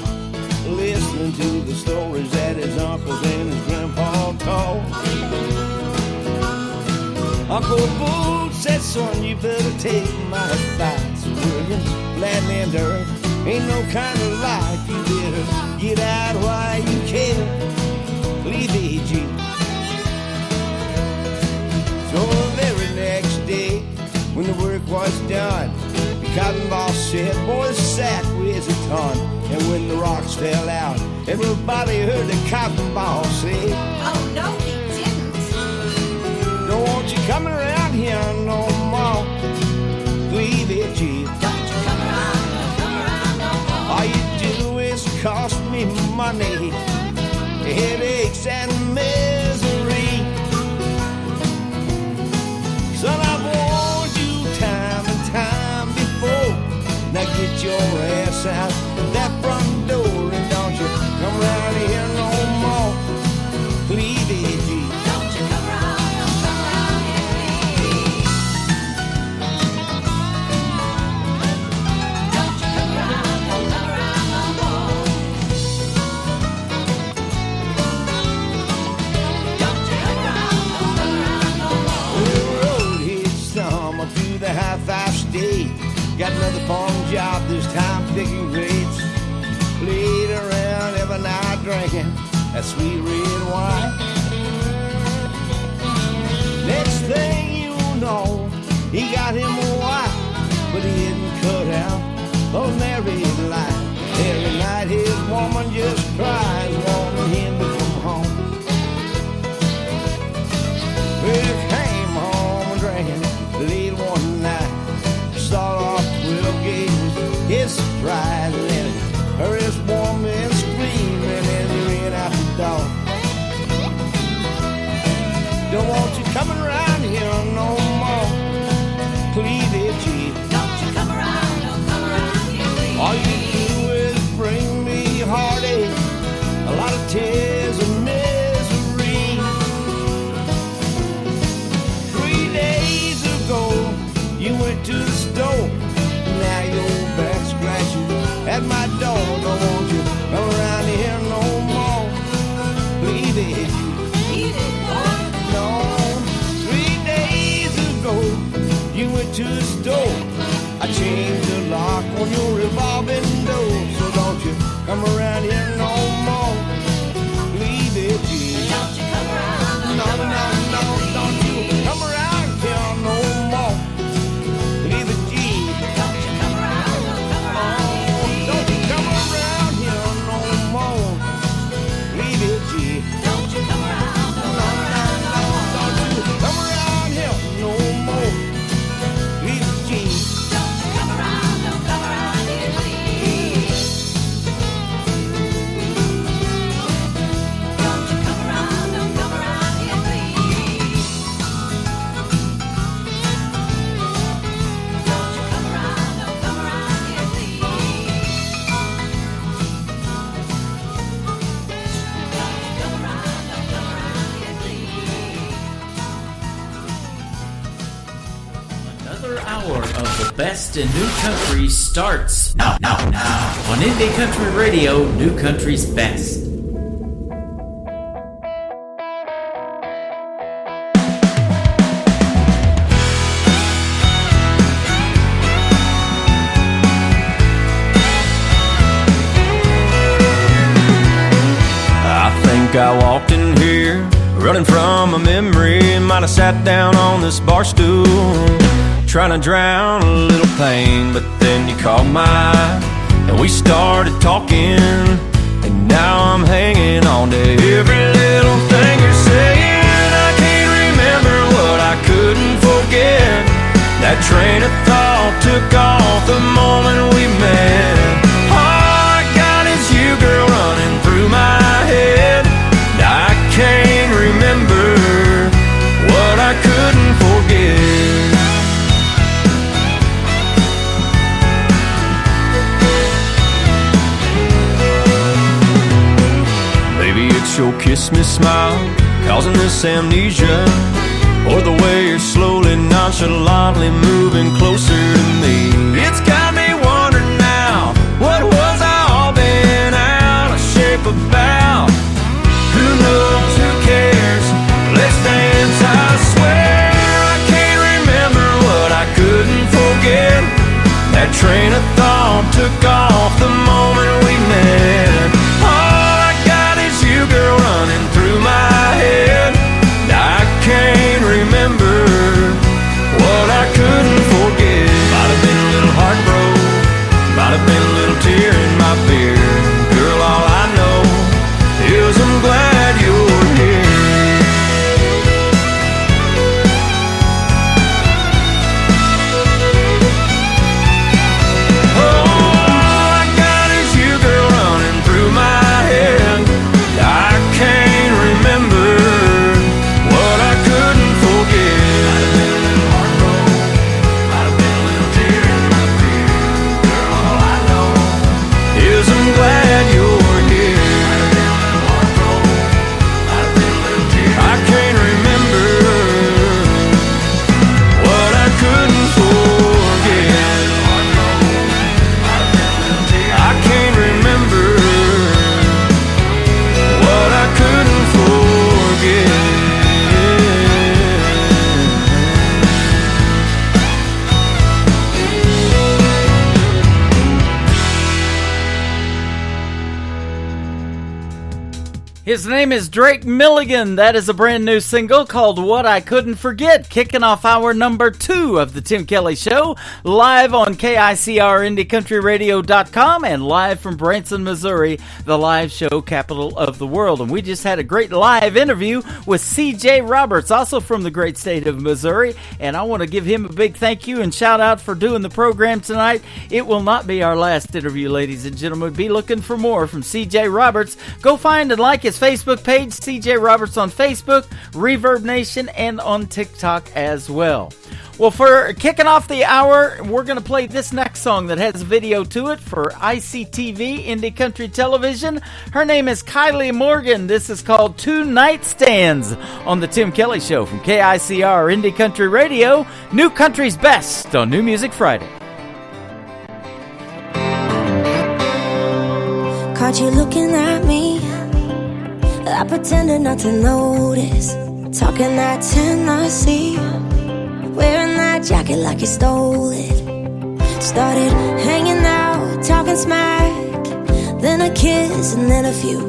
listening to the stories that his uncles and his grandpa told. Uncle Boo said, son, you better take my advice. William, land and earth ain't no kind of life. You better get out while you can. Clevie G. So the very next day, when the work was done, Cotton Boss said, boy, the sack weighs a ton. And when the rocks fell out, everybody heard the Cotton Boss say, oh, no, he didn't. Don't want you coming around here no more. Clevie G. Don't you come around no more. All you do is cost me money, headaches and misery. Son, I've warned you time and time. Now get your ass out that front door and don't you come around here no more. Clevie G. Don't you come around here, Clevie. Got another farm job, this time picking grapes. Played around every night drinking that sweet red wine. Next thing you know, he got him a wife, but he didn't cut out those married life. Every night his woman just cries, wanting him to come home. Well, he came home drinking late one night. Start off 12 gauges, his surprise, and then heard his woman screaming as he ran out the door. Don't want you coming around here no more. Pleaded G. Don't you come around, don't come around here, please. All you do is bring me heartache, a lot of tears and misery. 3 days ago, you went to the store. Now you're back scratching at my door. Don't want you come around here no more. Pleaded you. Pleaded what? No, 3 days ago, you went to the store. I changed the lock on your revolving door. So don't you come around here no more. Leave it, G. Don't you come around, No, don't come no, around no, here, don't you come around here no more. Leave it, G. Don't you come around, don't come around here, please. Don't you come around here no more. Leave it, G. Don't you come around, don't come around no more. Don't you come around here no more. Leave it, G. Don't you come around, don't come around here, please. Don't you come around, don't come around here, please. Don't you come around, don't come around here, please. Don't you come around, don't come around here, please. Another hour of the best in new country starts now on Indie Country Radio, New Country's Best. I think I walked in here running from a memory. Might have sat down on this bar stool trying to drown a little pain, but then you caught my eye and we started talking, and now I'm hanging on to every little thing you're saying. I can't remember what I couldn't forget. That train of thought took off the moment we met. All I got is you, girl, running through my head. I can't remember what I couldn't forget. Maybe it's your kiss me smile causing this amnesia, or the way you're slowly, nonchalantly moving closer to me. It's got me wondering now, what was I all been out of shape about? Who knows, who cares? Let's dance, I swear. I can't remember what I couldn't forget. That train of thought took off the moment we met. All I got is you, girl, running through my head. I can't remember what I couldn't forget. Might have been a little heartbroken, might have been a little tear in my beer. Girl, all I know is I'm glad you're here. Oh, all I got His name is Drake Milligan. That is a brand new single called What I Couldn't Forget, kicking off hour number 2 of the Tim Kelly Show, live on KICRIndieCountryRadio.com and live from Branson, Missouri, the live show capital of the world. And we just had a great live interview with C.J. Roberts, also from the great state of Missouri, and I want to give him a big thank you and shout out for doing the program tonight. It will not be our last interview, ladies and gentlemen. Be looking for more from C.J. Roberts. Go find and like his Facebook page, CJ Roberts on Facebook, Reverb Nation, and on TikTok as well. Well, for kicking off the hour, we're going to play this next song that has a video to it for ICTV, Indie Country Television. Her name is Kylie Morgan. This is called Two Nightstands on the Tim Kelly Show from KICR Indie Country Radio, New Country's Best on New Music Friday. Caught you looking at me, I pretended not to notice. Talking that Tennessee, wearing that jacket like you stole it. Started hanging out, talking smack, then a kiss and then a few.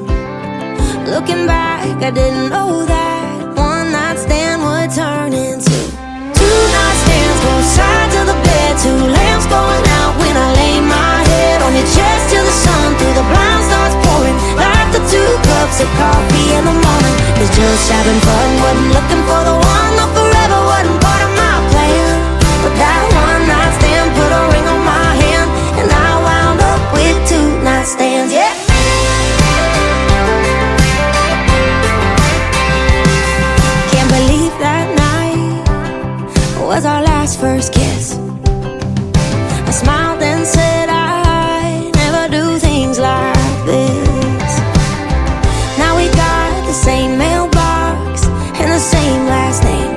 Looking back, I didn't know that one night stand would turn into two nightstands, both sides of the bed. Two lamps going out when I lay my head on your chest till the sun through the blinds starts pouring. Like the 2 cups of coffee in the morning. Was just having fun, wasn't looking for the one. No, forever wasn't part of my plan. But that one night stand put a ring on my hand, and I wound up with 2 nightstands, yeah. Can't believe that night was our last first kiss. I smiled and said I'd never do things like this. Now we got the same mailbox and the same last name.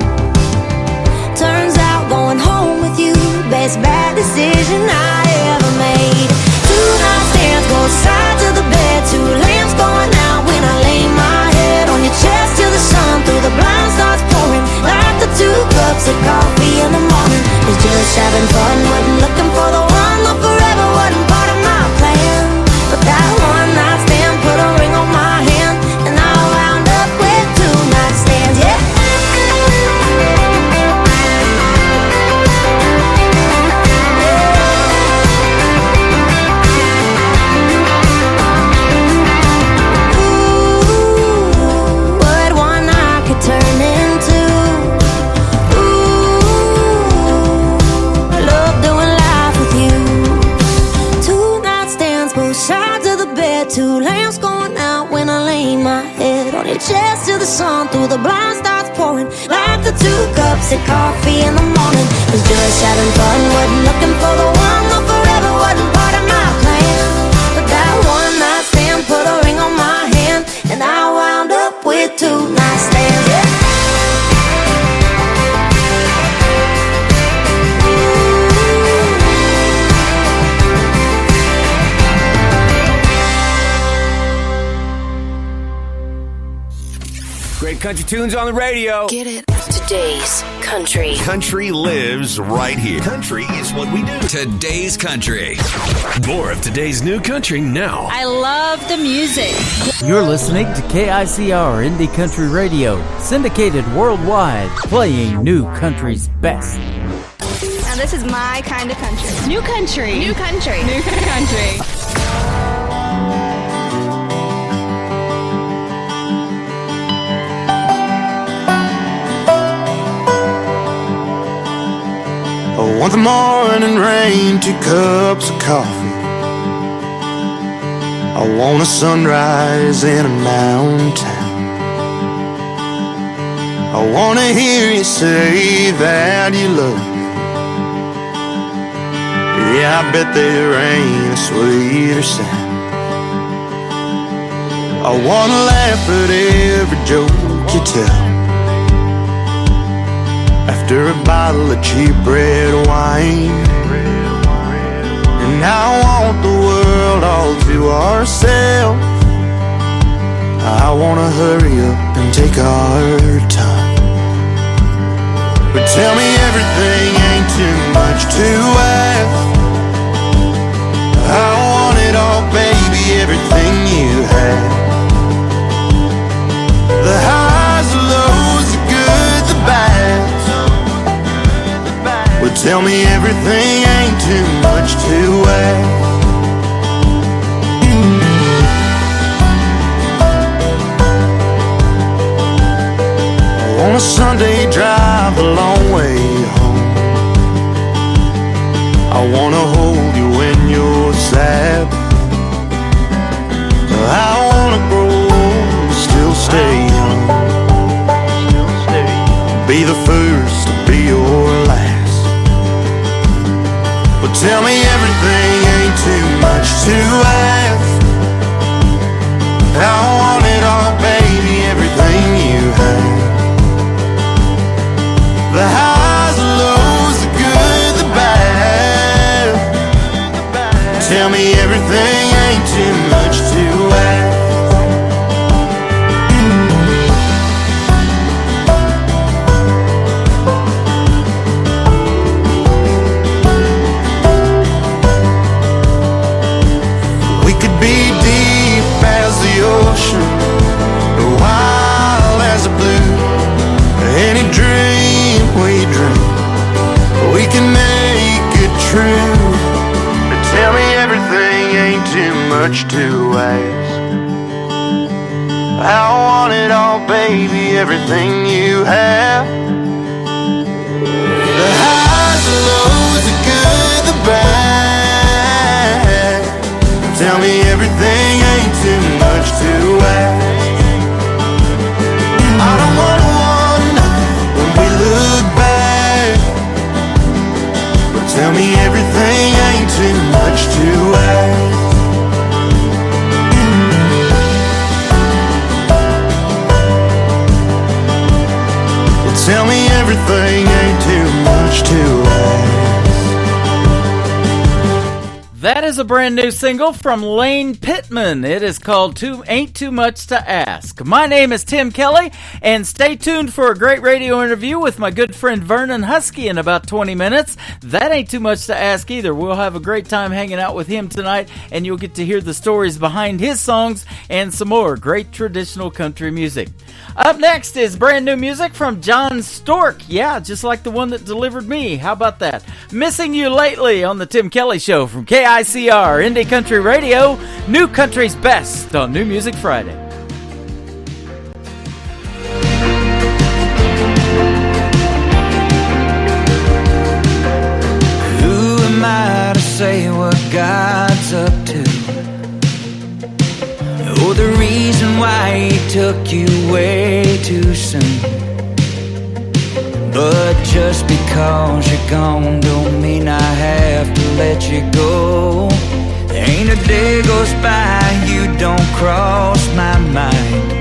Turns out going home with you, best bad decision I ever made. 2 nightstands, both sides of the bed. 2 lamps going out when I lay my head on your chest till the sun through the blinds starts pouring. Like the 2 cups of coffee in the morning. Was just having fun, wasn't looking for the one. No, forever wasn't part of my plan. But that one night stand put a ring on my hand, and I wound up with 2 nightstands, yeah. Ooh, what one night could turn into. Ooh, love doing life with you. 2 nightstands, both sides of the bed. 2 lamps going out when I lay my head on your chest till the sun through the blinds starts pouring. Like the 2 cups of coffee in the morning. Was just having fun, wasn't looking for the one. No, forever wasn't part of my plan. But that one night stand put a ring on my hand, and I wound up with 2 nightstands, yeah. Great country tunes on the radio. Get it. Today's country. Country lives right here. Country is what we do. Today's country. More of today's new country now. I love the music. You're listening to KICR Indie Country Radio, syndicated worldwide, playing New Country's best. Now this is my kind of country. New country. New country. New country. I want the morning rain, 2 cups of coffee. I want a sunrise in a mountain town. I want to hear you say that you love me. Yeah, I bet there ain't a sweeter sound. I want to laugh at every joke you tell. After a bottle of cheap red wine. And I want the world all to ourselves. I want to hurry up and take our time. But tell me everything ain't too much to ask. I want it all, baby, everything you have. Tell me everything ain't too much to ask. On a Sunday drive a long way home, I wanna hold you when you're sad. I wanna grow, still stay young, be the first to be your last. But tell me everything ain't too much to ask. I want it all, baby, everything you have. The highs, the lows, the good, the bad. Tell me everything ain't too much to ask. We could be deep as the ocean, wild as a blue. Any dream we dream, we can make it true. But tell me everything ain't too much to ask. I want it all, baby, everything you have. The highs, the lows, the good, the bad. Tell me everything ain't too much to ask. I don't want look back, but tell me everything ain't too much to ask. Well, tell me everything ain't too much to ask. That is a brand new single from Lane Pittman. It is called Ain't Too Much to Ask. My name is Tim Kelly, and stay tuned for a great radio interview with my good friend Vernon Husky in about 20 minutes. That ain't too much to ask either. We'll have a great time hanging out with him tonight, and you'll get to hear the stories behind his songs and some more great traditional country music. Up next is brand new music from John Stork. Yeah, just like the one that delivered me. How about that? Missing You Lately on the Tim Kelly Show from KICR, Indie Country Radio, New Country's Best on New Music Friday. Who am I to say what God's up to? Oh, the reason why he took you way too soon. But just because you're gone don't mean I have to let you go. There ain't a day goes by you don't cross my mind.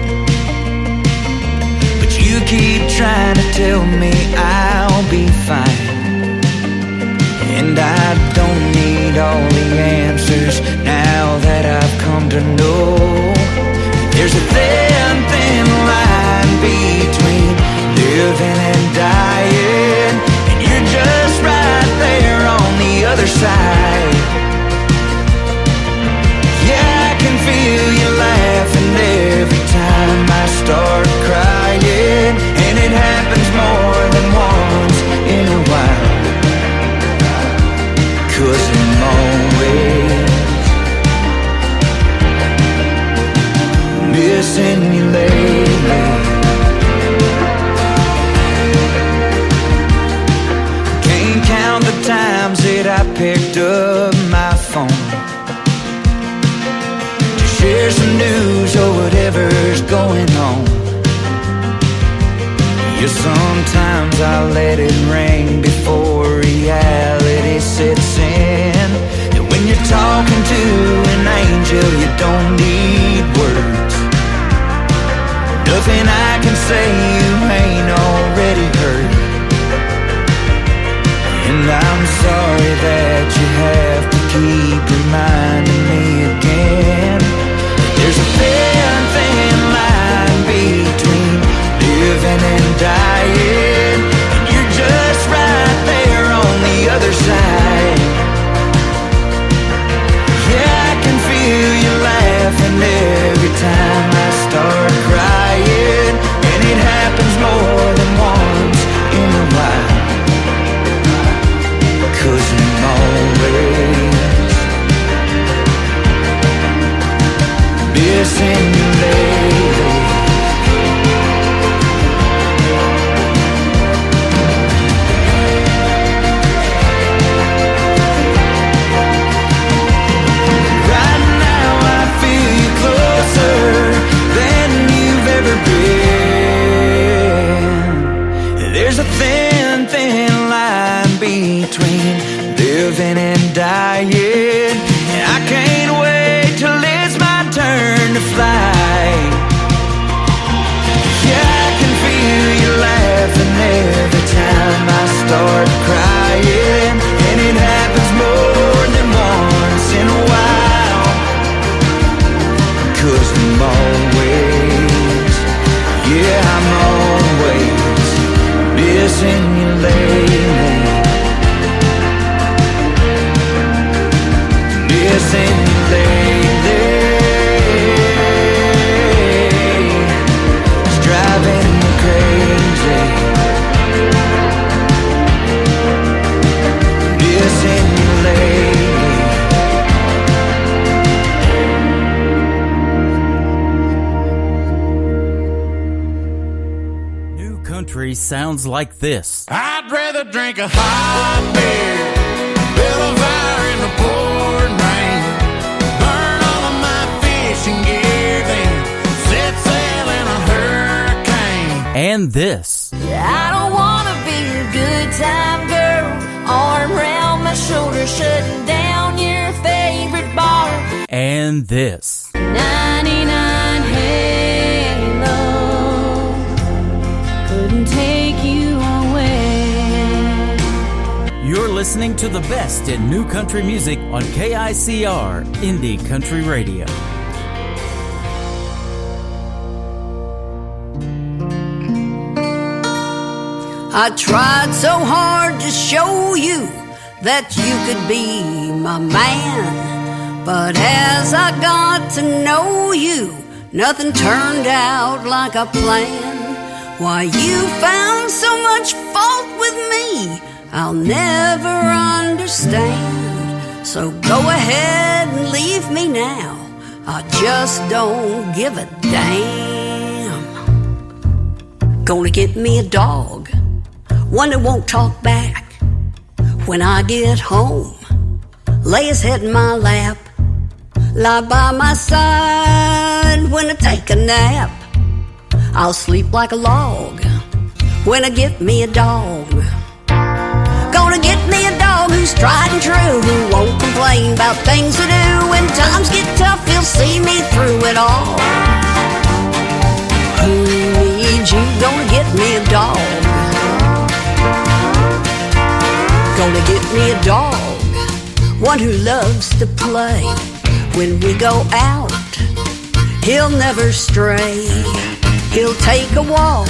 But you keep trying to tell me I'll be fine. And I don't need all the answers now that I've come to know. There's a thin, thin line between living and dying, and you're just right there on the other side. Yeah, I can feel you laughing every time I start crying, and it happens more than once in a while. 'Cause I'm always missing you lately. Can't count the times that I picked up my phone to share some news or whatever's going on. Yeah, sometimes I let it ring before reality sets in. And when you're talking to an angel, you don't need words. Nothing I can say you ain't already heard. And I'm sorry that you have to keep reminding me again. There's a thin, thin line between living and dying, and you're just right there on the other side. Yeah, I can feel you laughing every time I start crying, and it happens There's a thin, thin line between living and dying, and I can't wait till it's my turn to fly. Yeah, I can feel you laughing every time I start crying, and it happens more than once in a while. 'Cause I'm always, yeah, I'm always missing you lately. Missing you lately. It's driving me crazy. Missing you lately. New country sounds like this. I'd rather drink a hot beer, build a fire in the pouring rain, burn all of my fishing gear, then set sail in a hurricane. And this. I don't wanna be a good time girl, arm around my shoulder, shutting down your favorite bar. And this. 99 Halo couldn't take you away. You're listening to the best in new country music on KICR Indie Country Radio. I tried so hard to show you that you could be my man, but as I got to know you, nothing turned out like I planned. Why you found so much fault with me, I'll never understand. So go ahead and leave me now, I just don't give a damn. Gonna get me a dog, one that won't talk back when I get home. Lay his head in my lap, lie by my side when I take a nap. I'll sleep like a log when I get me a dog. Gonna get me a dog who's tried and true, who won't complain about things to do. When times get tough, he'll see me through it all. Who needs you? Gonna get me a dog. Gonna get me a dog, one who loves to play. When we go out, he'll never stray. He'll take a walk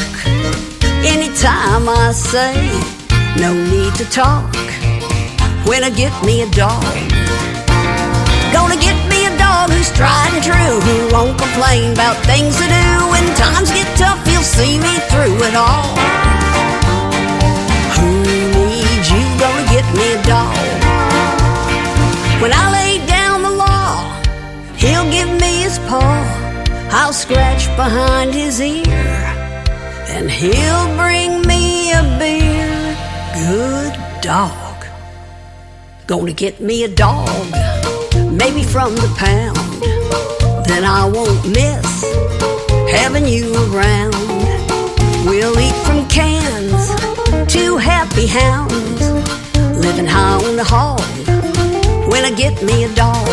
anytime I say, no need to talk when I get me a dog. Gonna get me a dog who's tried and true, who won't complain about things to do. When times get tough, he'll see me through it all. Who needs you? Gonna get me a dog. When I lay down the law, he'll give me his paw. I'll scratch behind his ear, and he'll bring me a beer. Good dog. Gonna get me a dog, maybe from the pound. Then I won't miss having you around. We'll eat from cans, two happy hounds, living high on the hog when I get me a dog.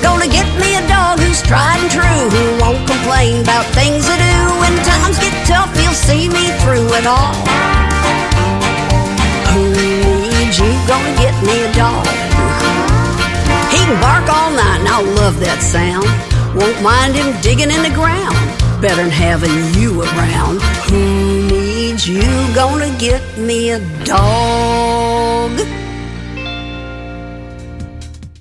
Gonna get me a dog who's tried and true, who won't complain about things to do. When times get tough, he'll see me through it all. Who needs you? Gonna get me a dog. He can bark all night and I'll love that sound. Won't mind him digging in the ground, better than having you around. Who needs you? Gonna get me a dog.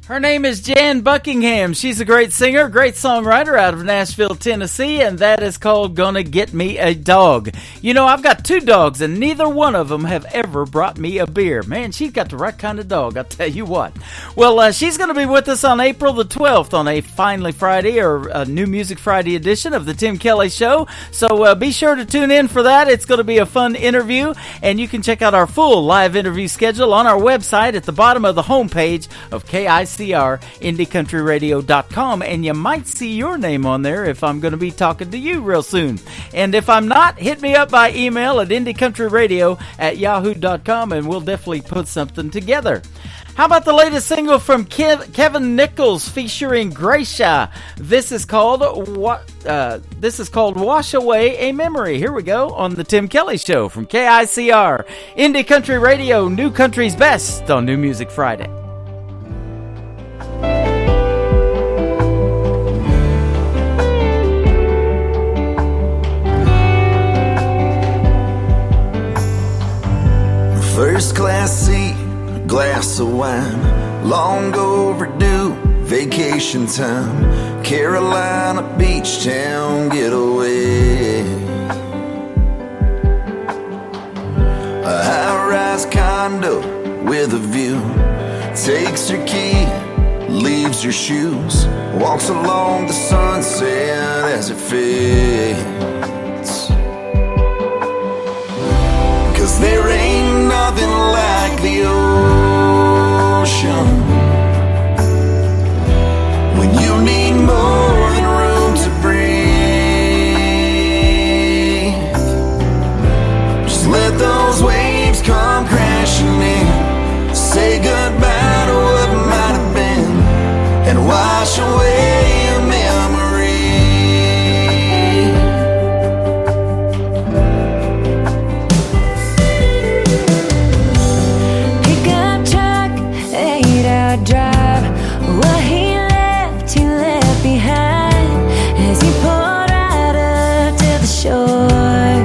Her name is Jan Buckingham. She's a great singer, great songwriter out of Nashville, Tennessee, and that is called Gonna Get Me a Dog. You know, I've got 2 dogs, and neither one of them have ever brought me a beer. Man, she's got the right kind of dog, I'll tell you what. Well, she's going to be with us on April the 12th on a Finally Friday, or a New Music Friday edition of the Tim Kelly Show. So be sure to tune in for that. It's going to be a fun interview, and you can check out our full live interview schedule on our website at the bottom of the homepage of KICR. KICR, IndieCountryRadio.com, and you might see your name on there if I'm going to be talking to you real soon. And if I'm not, hit me up by email at IndieCountryRadio@yahoo.com, and we'll definitely put something together. How about the latest single from Kevin Nichols featuring Gracia? This is called Wash Away a Memory. Here we go on the Tim Kelly Show from KICR, Indie Country Radio, New Country's Best on New Music Friday. First class seat, glass of wine, long overdue vacation time, Carolina beach town getaway. A high-rise condo with a view, takes her key, leaves her shoes, walks along the sunset as it fades. 'Cause there ain't nothing like the ocean when you need more than room to breathe. Just let those waves come crashing in, say goodbye to what might have been, and wash away a memory. Drive what he left behind as he pulled right up to the shore.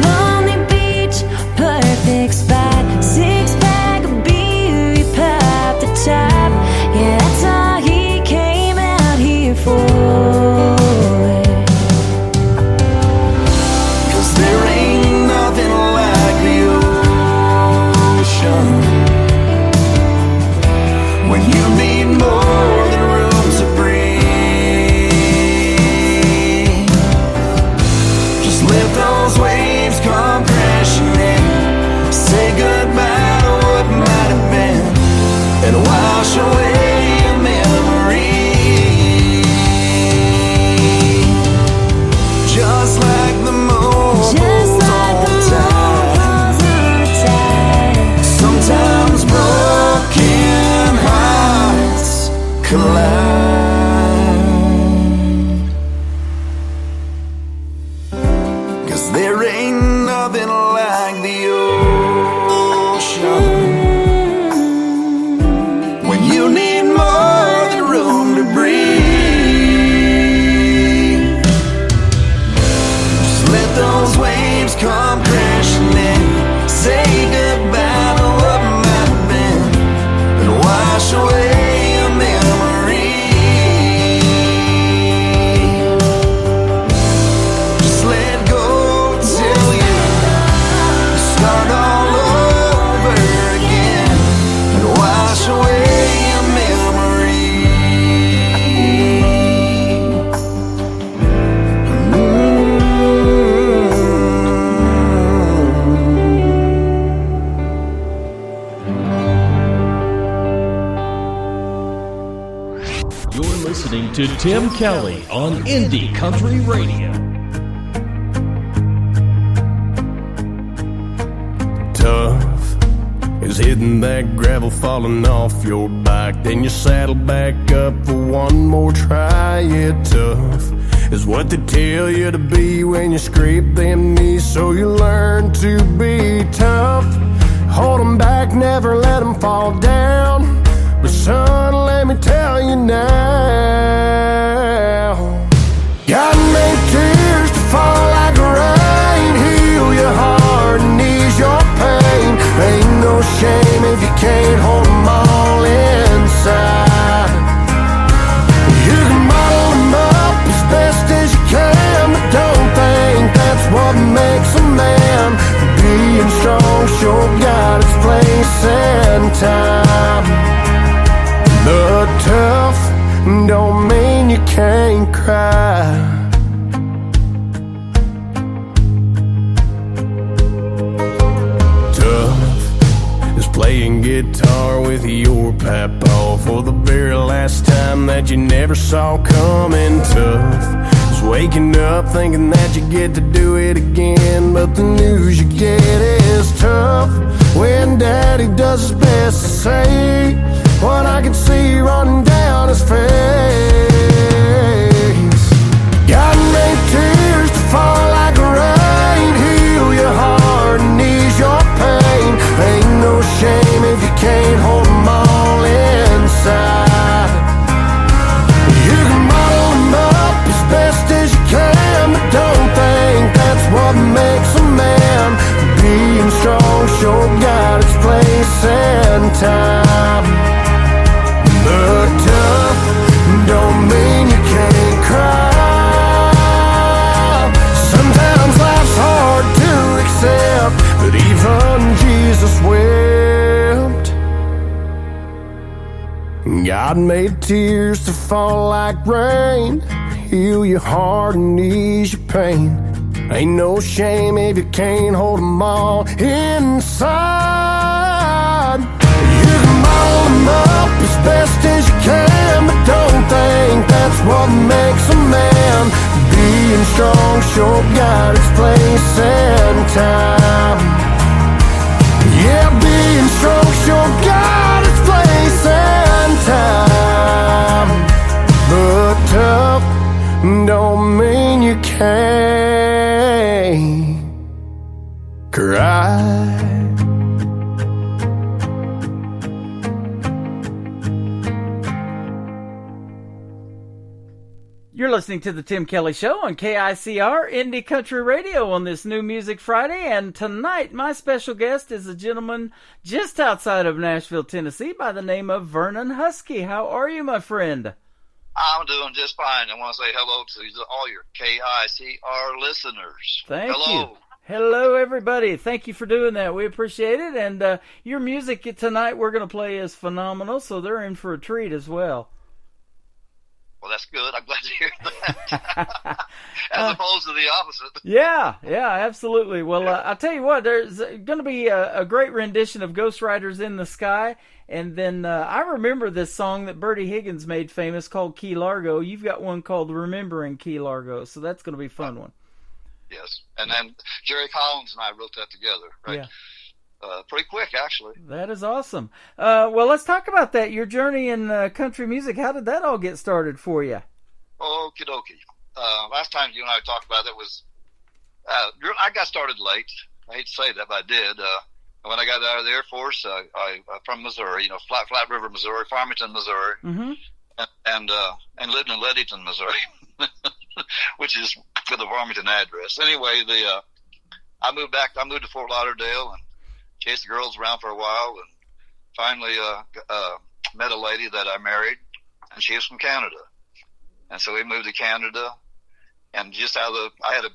Lonely beach, perfect spot, 6-pack of beer, he popped the top. Yeah, that's all he came out here for. 'Cause there ain't nothing like the when you need more than room to breathe. Just let those waves come crashing in, say goodbye to what might have been, and wash away a memory. Just like the moon, just like the tide. Sometimes broken hearts collide. 'Cause there ain't nothing like the ocean when you need more than room to breathe. Just let those waves come crashing in, say goodbye to what might have been, and wash away a memory. Just let go till you start all over again, and wash away a memory. You're listening to Tim Kelly on Indie Country Radio. Tough is hitting that gravel, falling off your bike, then you saddle back up for one more try. Yeah, tough is what they tell you to be when you scrape them knees, so you learn to be tough. Hold them back, never let them fall down. But son, let me tell you now, God made tears to fall like rain, heal your heart and ease your pain. Ain't no shame if you can't hold them all inside. You can bottle them up as best as you can, but don't think that's what makes a man. Being strong sure got its place and time. The tough don't mean you can't cry. Tough is playing with your papa for the very last time that you never saw coming tough. Just waking up thinking that you get to do it again, but the news you get is tough. When daddy does his best to say what I can see running down his face. God made tears to fall like rain, heal your heart and ease your pain. Ain't no shame if you can't hold them all inside. You can bottle them up as best as you can, but don't think that's what makes a man. Being strong sure got its place and time, but tough don't mean you can't cry. Sometimes life's hard to accept, but even Jesus wept. God made tears to fall like rain, heal your heart and ease your pain. Ain't no shame if you can't hold them all inside. You can bottle them up as best as you can, but don't think that's what makes a man. Being strong sure got its place and time. Yeah, being strong sure got its place and time, but tough don't mean you can't cry. You're listening to the Tim Kelly Show on KICR Indie Country Radio on this New Music Friday, and tonight my special guest is a gentleman just outside of Nashville, Tennessee by the name of Vernon Husky. How are you, my friend? I'm doing just fine. I want to say hello to all your KICR listeners. Thank you. Hello, everybody. Thank you for doing that. We appreciate it. And your music tonight we're going to play is phenomenal, so they're in for a treat as well. Well, that's good. I'm glad to hear that. As opposed to the opposite. Yeah, absolutely. Well, I'll tell you what, there's going to be a great rendition of Ghost Riders in the Sky. And then I remember this song that Bertie Higgins made famous called Key Largo. You've got one called Remembering Key Largo, so that's going to be a fun one. Yes, and then Jerry Collins and I wrote that together, right? Yeah. Pretty quick, actually. That is awesome. Well, let's talk about that. Your journey in country music, how did that all get started for you? Okie dokie. Last time you and I talked about it was, I got started late. I hate to say that, but I did. When I got out of the Air Force, I from Missouri, Flat River, Missouri, Farmington, Missouri, and lived in Leadington, Missouri, which is for the Farmington address. Anyway, I moved back. I moved to Fort Lauderdale and chased the girls around for a while, and finally met a lady that I married, and she was from Canada, and so we moved to Canada, and I had a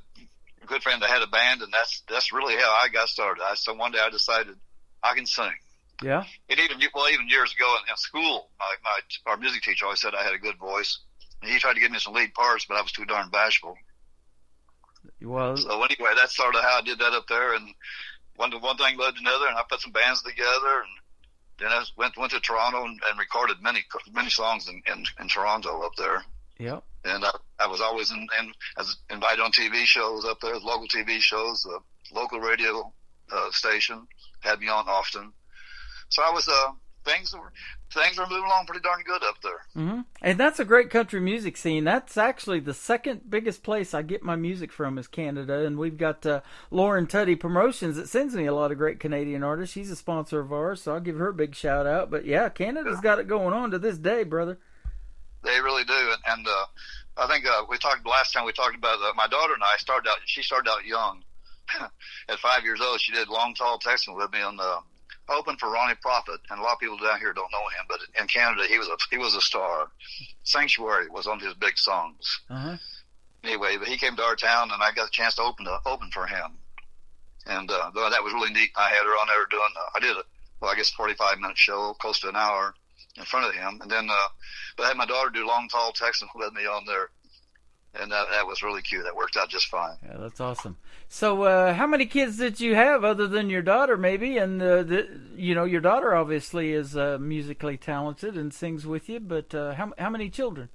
good friend that had a band, and that's really how I got started. So one day I decided I can sing. Yeah. And even years ago in school, our music teacher always said I had a good voice, and he tried to give me some lead parts, but I was too darn bashful. Well, so anyway, that's sort of how I did that up there, and one thing led to another, and I put some bands together, and then I went to Toronto and recorded many songs in Toronto up there. Yep. And I was always as invited on TV shows up there, local TV shows, the local radio station had me on often. So I was things were moving along pretty darn good up there. Mm-hmm. And that's a great country music scene. That's actually the second biggest place I get my music from is Canada, and we've got Lauren Tuddy Promotions that sends me a lot of great Canadian artists. She's a sponsor of ours, so I'll give her a big shout out. But yeah, Canada's got it going on to this day, brother. They really do, and I think last time we talked about my daughter and I she started out young. At 5 years old, she did Long Tall Texan with me on the open for Ronnie Prophet, and a lot of people down here don't know him, but in Canada he was a star. Sanctuary was one of his big songs. Uh-huh. Anyway, but he came to our town, and I got a chance to open for him, and that was really neat. I had her on there doing I did a 45-minute show, close to an hour, in front of him, and then but I had my daughter do Long Tall Texan with me on there. And that was really cute. That worked out just fine. Yeah, that's awesome. So, how many kids did you have other than your daughter, maybe? And, your daughter obviously is musically talented and sings with you, but how many children?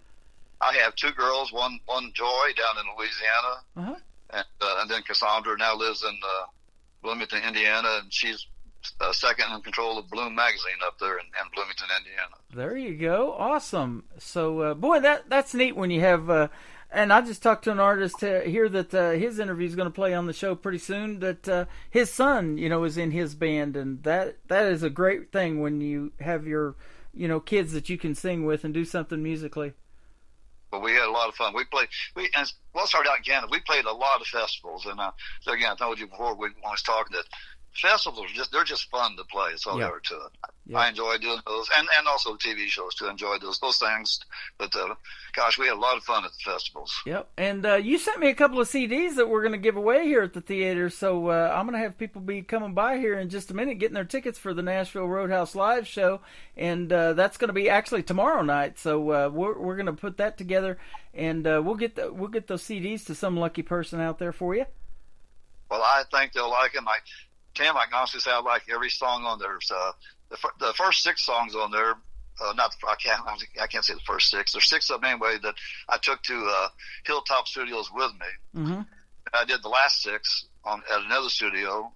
I have 2 girls, one Joy down in Louisiana, and then Cassandra now lives in Bloomington, Indiana, and she's second in control of Bloom Magazine up there in Bloomington, Indiana. There you go. Awesome. So, boy, that's neat when you have... and I just talked to an artist here that his interview is going to play on the show pretty soon, that his son, is in his band, and that is a great thing when you have your, kids that you can sing with and do something musically. But we had a lot of fun. And we'll start out in Canada. We played a lot of festivals, and so again, I told you before when I was talking that festivals they're just fun to play. That's all there are to it. Yeah. I enjoy doing those, and also TV shows too. Enjoy those things. But gosh, we had a lot of fun at the festivals. Yep. And you sent me a couple of CDs that we're going to give away here at the theater. So I'm going to have people be coming by here in just a minute, getting their tickets for the Nashville Roadhouse Live show, and that's going to be actually tomorrow night. So we're going to put that together, and we'll get those CDs to some lucky person out there for you. Well, I think they'll like them. Tim, I can honestly say I like every song on there. So the first 6 songs on there, I can't say the first 6. There's 6 of them anyway that I took to Hilltop Studios with me. Mm-hmm. I did the last 6 at another studio,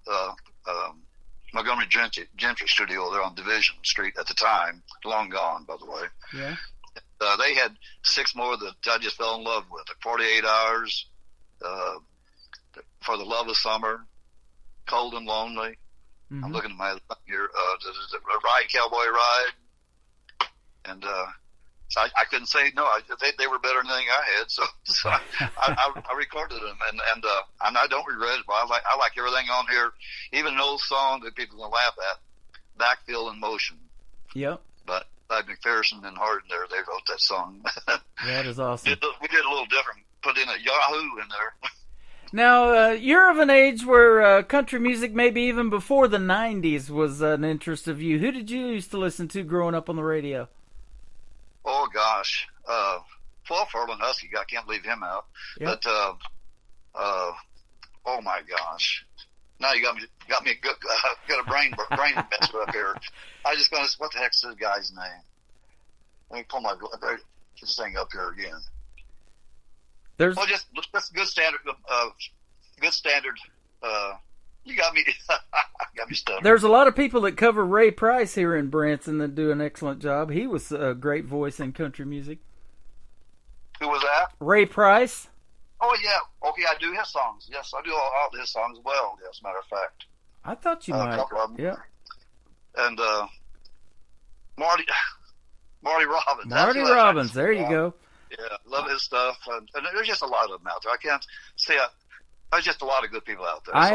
Montgomery Gentry Studio there on Division Street at the time. Long gone, by the way. Yeah. They had 6 more that I just fell in love with. 48 Hours, For the Love of Summer, Cold and Lonely. Mm-hmm. I'm looking at my here. The Ride Cowboy Ride, and so I couldn't say no. They were better than anything I had, so I recorded them, and I don't regret it. But I like everything on here, even an old song that people can laugh at, Backfield in Motion. Yep. But McPherson and Hardin there, they wrote that song. That is awesome. We did a little different. Put in a Yahoo in there. Now, you're of an age where country music, maybe even before the 90s, was an interest of you. Who did you used to listen to growing up on the radio? Oh, gosh. 12 Furlong Husky, I can't leave him out. Yep. But, oh, my gosh. Now you got me got a brain mess up here. I just going to, what the heck's this guy's name? Let me pull this thing up here again. Just good standard. You got me. Got me stuck. There's a lot of people that cover Ray Price here in Branson that do an excellent job. He was a great voice in country music. Who was that? Ray Price. Oh yeah. Okay, I do his songs. Yes, I do all his songs well. Yes, as a matter of fact. I thought you might. A couple of them. Yeah. And Marty Robbins. Marty Robbins. There you go. Yeah, love his stuff, and there's just a lot of them out there. I can't say there's just a lot of good people out there. I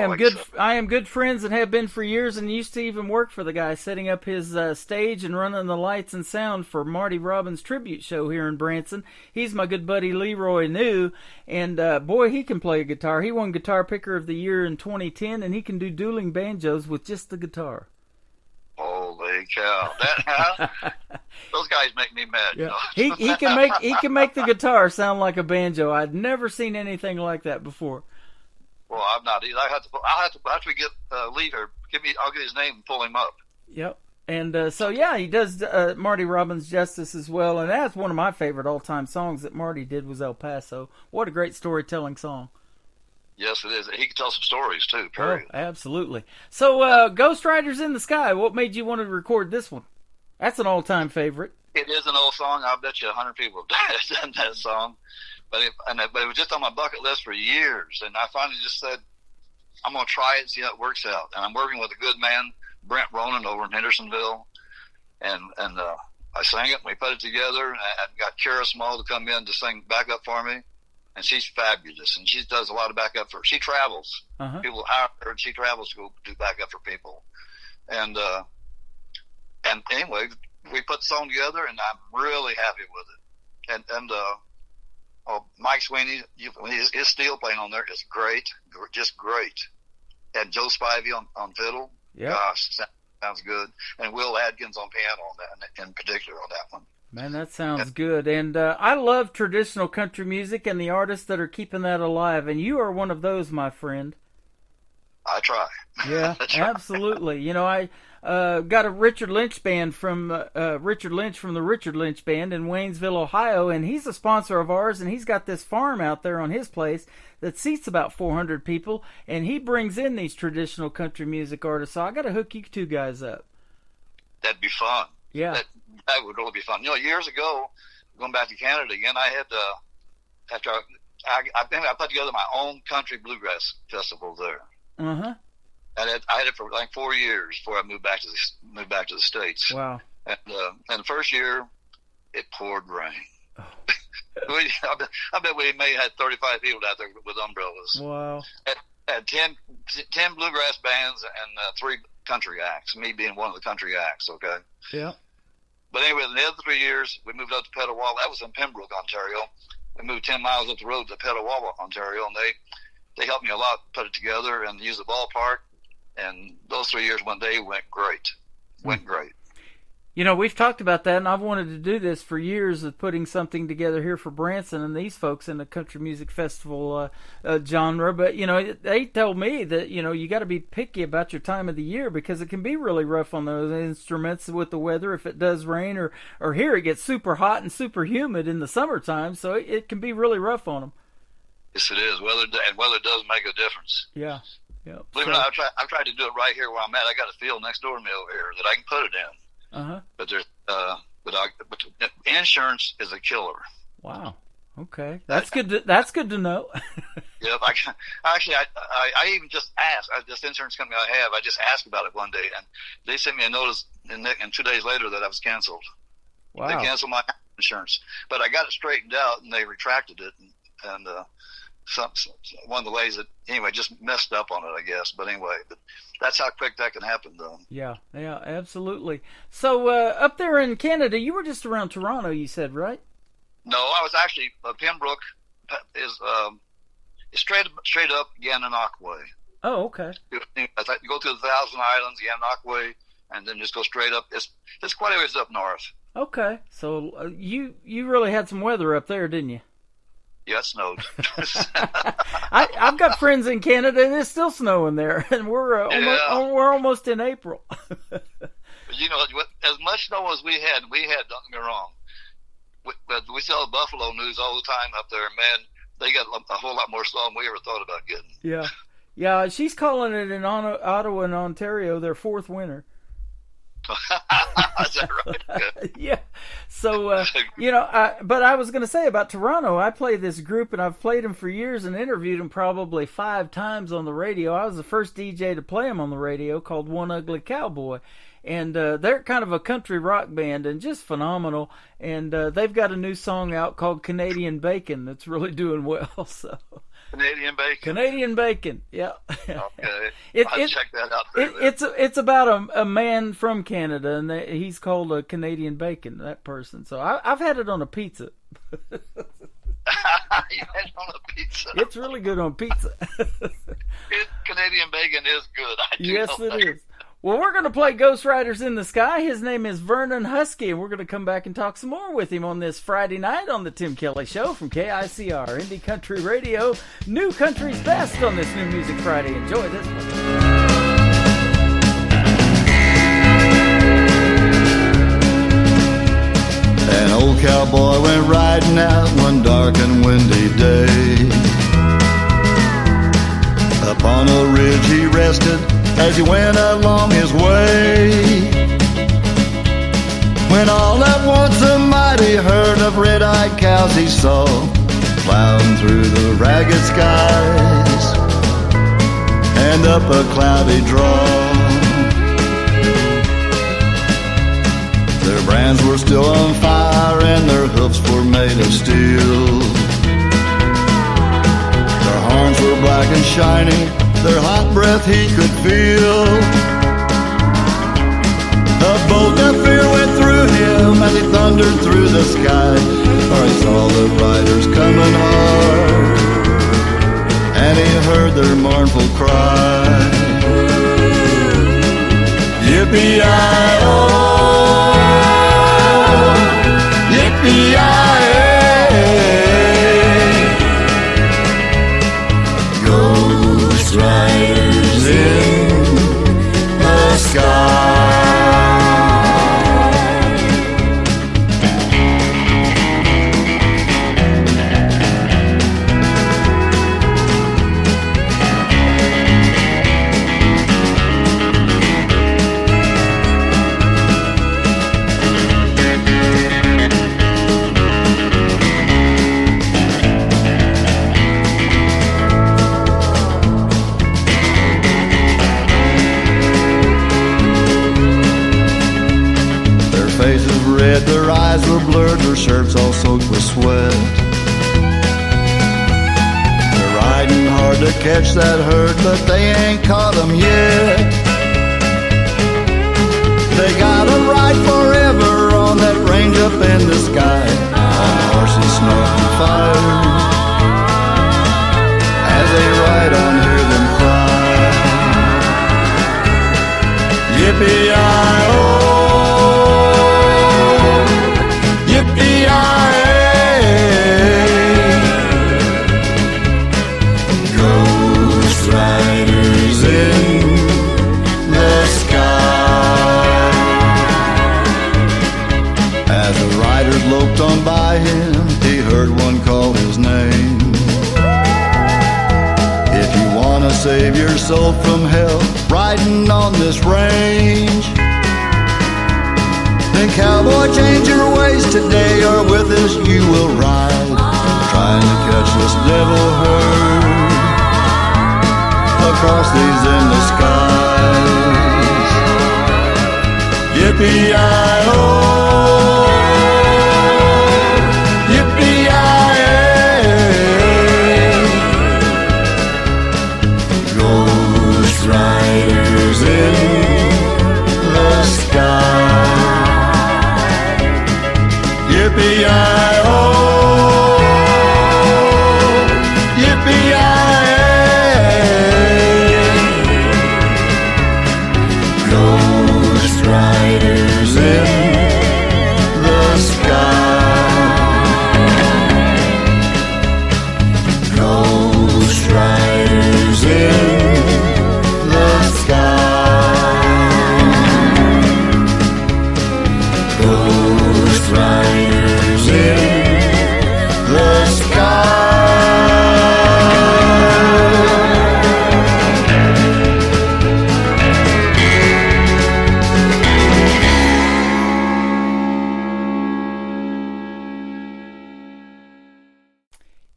am good friends and have been for years, and used to even work for the guy setting up his stage and running the lights and sound for Marty Robbins' tribute show here in Branson. He's my good buddy Leroy New, and boy, he can play a guitar. He won Guitar Picker of the Year in 2010, and he can do dueling banjos with just the guitar. Holy cow! Those guys make me mad. Yeah. You know? he can make the guitar sound like a banjo. I'd never seen anything like that before. Well, I'm not either. I'll have to after we get leave here. I'll get his name and pull him up. Yep. And so he does Marty Robbins justice as well. And that's one of my favorite all-time songs that Marty did was El Paso. What a great storytelling song. Yes, it is. He can tell some stories, too, period. Oh, absolutely. So, Ghost Riders in the Sky, what made you want to record this one? That's an all-time favorite. It is an old song. I bet you 100 people have done that song. But it was just on my bucket list for years. And I finally just said, I'm going to try it and see how it works out. And I'm working with a good man, Brent Ronan, over in Hendersonville. And I sang it, and we put it together, and I got Kara Small to come in to sing backup for me. And she's fabulous, and she does a lot of backup for. She travels. Uh-huh. People hire her, and she travels to go do backup for people. And anyway, we put the song together, and I'm really happy with it. And Mike Sweeney, his steel playing on there is great, just great. And Joe Spivey on fiddle. Yeah. Gosh, sounds good. And Will Adkins on piano on that, in particular on that one. Man, that sounds good. And I love traditional country music and the artists that are keeping that alive. And you are one of those, my friend. I try. Yeah, absolutely. You know, I got a Richard Lynch band from Richard Lynch from the Richard Lynch Band in Waynesville, Ohio, and he's a sponsor of ours, and he's got this farm out there on his place that seats about 400 people, and he brings in these traditional country music artists. So I got to hook you two guys up. That'd be fun. Yeah. That would really be fun. You know, years ago, going back to Canada again, I had after I put together my own country bluegrass festival there. Uh-huh. And I had it for like 4 years before I moved back to the States. Wow. And the first year, it poured rain. Oh. I bet we may have had 35 people out there with umbrellas. Wow. Had 10 bluegrass bands and 3 country acts, me being one of the country acts, okay? Yeah. But anyway, in the other 3 years, we moved up to Petawawa. That was in Pembroke, Ontario. We moved 10 miles up the road to Petawawa, Ontario, and they helped me a lot put it together and use the ballpark. And those 3 years, went great. Went great. You know, we've talked about that, and I've wanted to do this for years of putting something together here for Branson and these folks in the country music festival genre. But, you know, they told me that, you know, you got to be picky about your time of the year because it can be really rough on those instruments with the weather if it does rain or here it gets super hot and super humid in the summertime. So it can be really rough on them. Yes, it is. Weather does make a difference. Yeah. Yeah. Believe it or not, I've tried to do it right here where I'm at. I got a field next door to me over here that I can put it in. Uh-huh. But there's but insurance is a killer. Wow. Okay. That's good. That's good to know. Yep. I even just asked this insurance company I just asked about it one day, and they sent me a notice and 2 days later that I was canceled. Wow. They canceled my insurance, but I got it straightened out and they retracted it, and one of the ladies that anyway just messed up on it, I guess. But anyway, that's how quick that can happen, though. Yeah, absolutely. So up there in Canada, you were just around Toronto, you said, right? No, I was actually Pembroke is straight up Gananoque Way. Oh, okay. You go through the Thousand Islands, Gananoque Way, and then just go straight up. It's quite a ways up north. Okay, so you really had some weather up there, didn't you? Yeah, it snowed. I've got friends in Canada, and it's still snowing there, and we're almost in April. You know, as much snow as we had, don't get me wrong. We saw the Buffalo News all the time up there, man. They got a whole lot more snow than we ever thought about getting. Yeah. She's calling it in Ottawa and Ontario their fourth winter. Is that right? Yeah. So, you know, but I was going to say about Toronto, I play this group and I've played them for years and interviewed them probably 5 times on the radio. I was the first DJ to play them on the radio, called One Ugly Cowboy. And they're kind of a country rock band and just phenomenal. And they've got a new song out called Canadian Bacon that's really doing well. So Canadian Bacon, yeah. Okay, I'll check that out. It's about a man from Canada, and he's called a Canadian Bacon, that person. So I've had it on a pizza. You had it on a pizza? It's really good on pizza. Canadian Bacon is good. Yes, it is. Well, we're going to play Ghost Riders in the Sky. His name is Vernon Husky, and we're going to come back and talk some more with him on this Friday night on the Tim Kelly Show from KICR, Indie Country Radio, New Country's Best on this New Music Friday. Enjoy this one. An old cowboy went riding out one dark and windy day. Upon a ridge he rested as he went along his way, when all at once a mighty herd of red-eyed cows he saw plowing through the ragged skies and up a cloudy draw. Their brands were still on fire and their hoofs were made of steel. Their horns were black and shiny, their hot breath he could feel. A bolt of fear went through him as he thundered through the sky, for he saw the riders coming hard, and he heard their mournful cry. Yippee-i-oh, their shirts all soaked with sweat. They're riding hard to catch that herd, but they ain't caught 'em yet. They gotta ride forever on that range up in the sky, on horses snorting fire. As they ride on, hear them cry, yippee-i-oh, yippee-i-ay. Ghost riders in the sky. As the riders loped on by him, he heard one call his name. If you wanna save your soul from hell, riding on this range, then cowboy, change your ways today, or with us you will ride, trying to catch this devil herd across these endless skies. Yippee-i-oh, riders in the sky. Yippee-i-oh, yippee-i-ay. Ghost riders in the sky. Ghost riders in the sky. Ghost riders in the sky.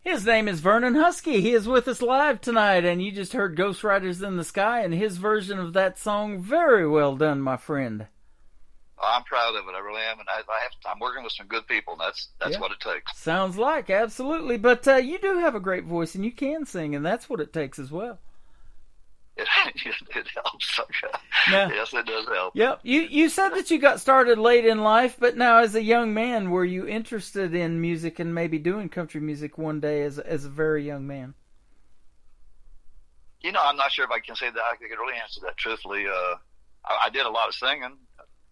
His name is Vernon Husky. He is with us live tonight, and you just heard Ghost Riders in the Sky and his version of that song. Very well done, my friend. I'm proud of it. I really am, and I'm working with some good people, and that's Yeah. what it takes. Sounds like, absolutely. But you do have a great voice, and you can sing, and that's what it takes as well. It helps. Now- Yes, it does help. Yep. You said that you got started late in life, but now as a young man, were you interested in music and maybe doing country music one day as a very young man? You know, I'm not sure if I can say that I could really answer that truthfully. I did a lot of singing.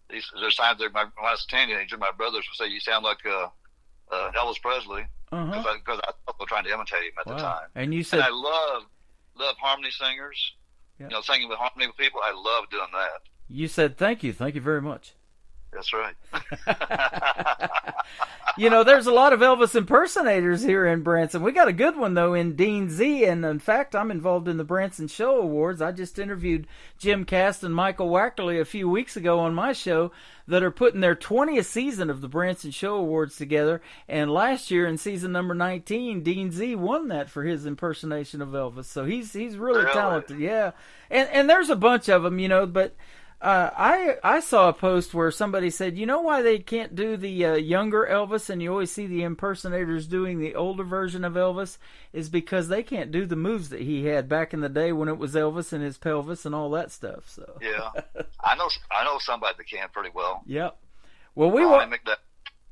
There's times that when I was a teenager, my brothers would say, "You sound like Elvis Presley," because I was trying to imitate him at the time. And you said, and I love harmony singers. Yeah. You know, singing with harmony with people. I love doing that. you said, thank you very much. That's right. You know, there's a lot of Elvis impersonators here in Branson. We got a good one, though, in Dean Z. And, in fact, I'm involved in the Branson Show Awards. I just interviewed Jim Cast and Michael Wackerly a few weeks ago on my show that are putting their 20th season of the Branson Show Awards together. And last year, in season number 19, Dean Z won that for his impersonation of Elvis. So he's really talented. Yeah. And there's a bunch of them, you know, but... I saw a post where somebody said, you know why they can't do the younger Elvis and you always see the impersonators doing the older version of Elvis is because they can't do the moves that he had back in the day when it was Elvis and his pelvis and all that stuff. So yeah, I know somebody that can pretty well. Yep. Well, Ronnie McDowell.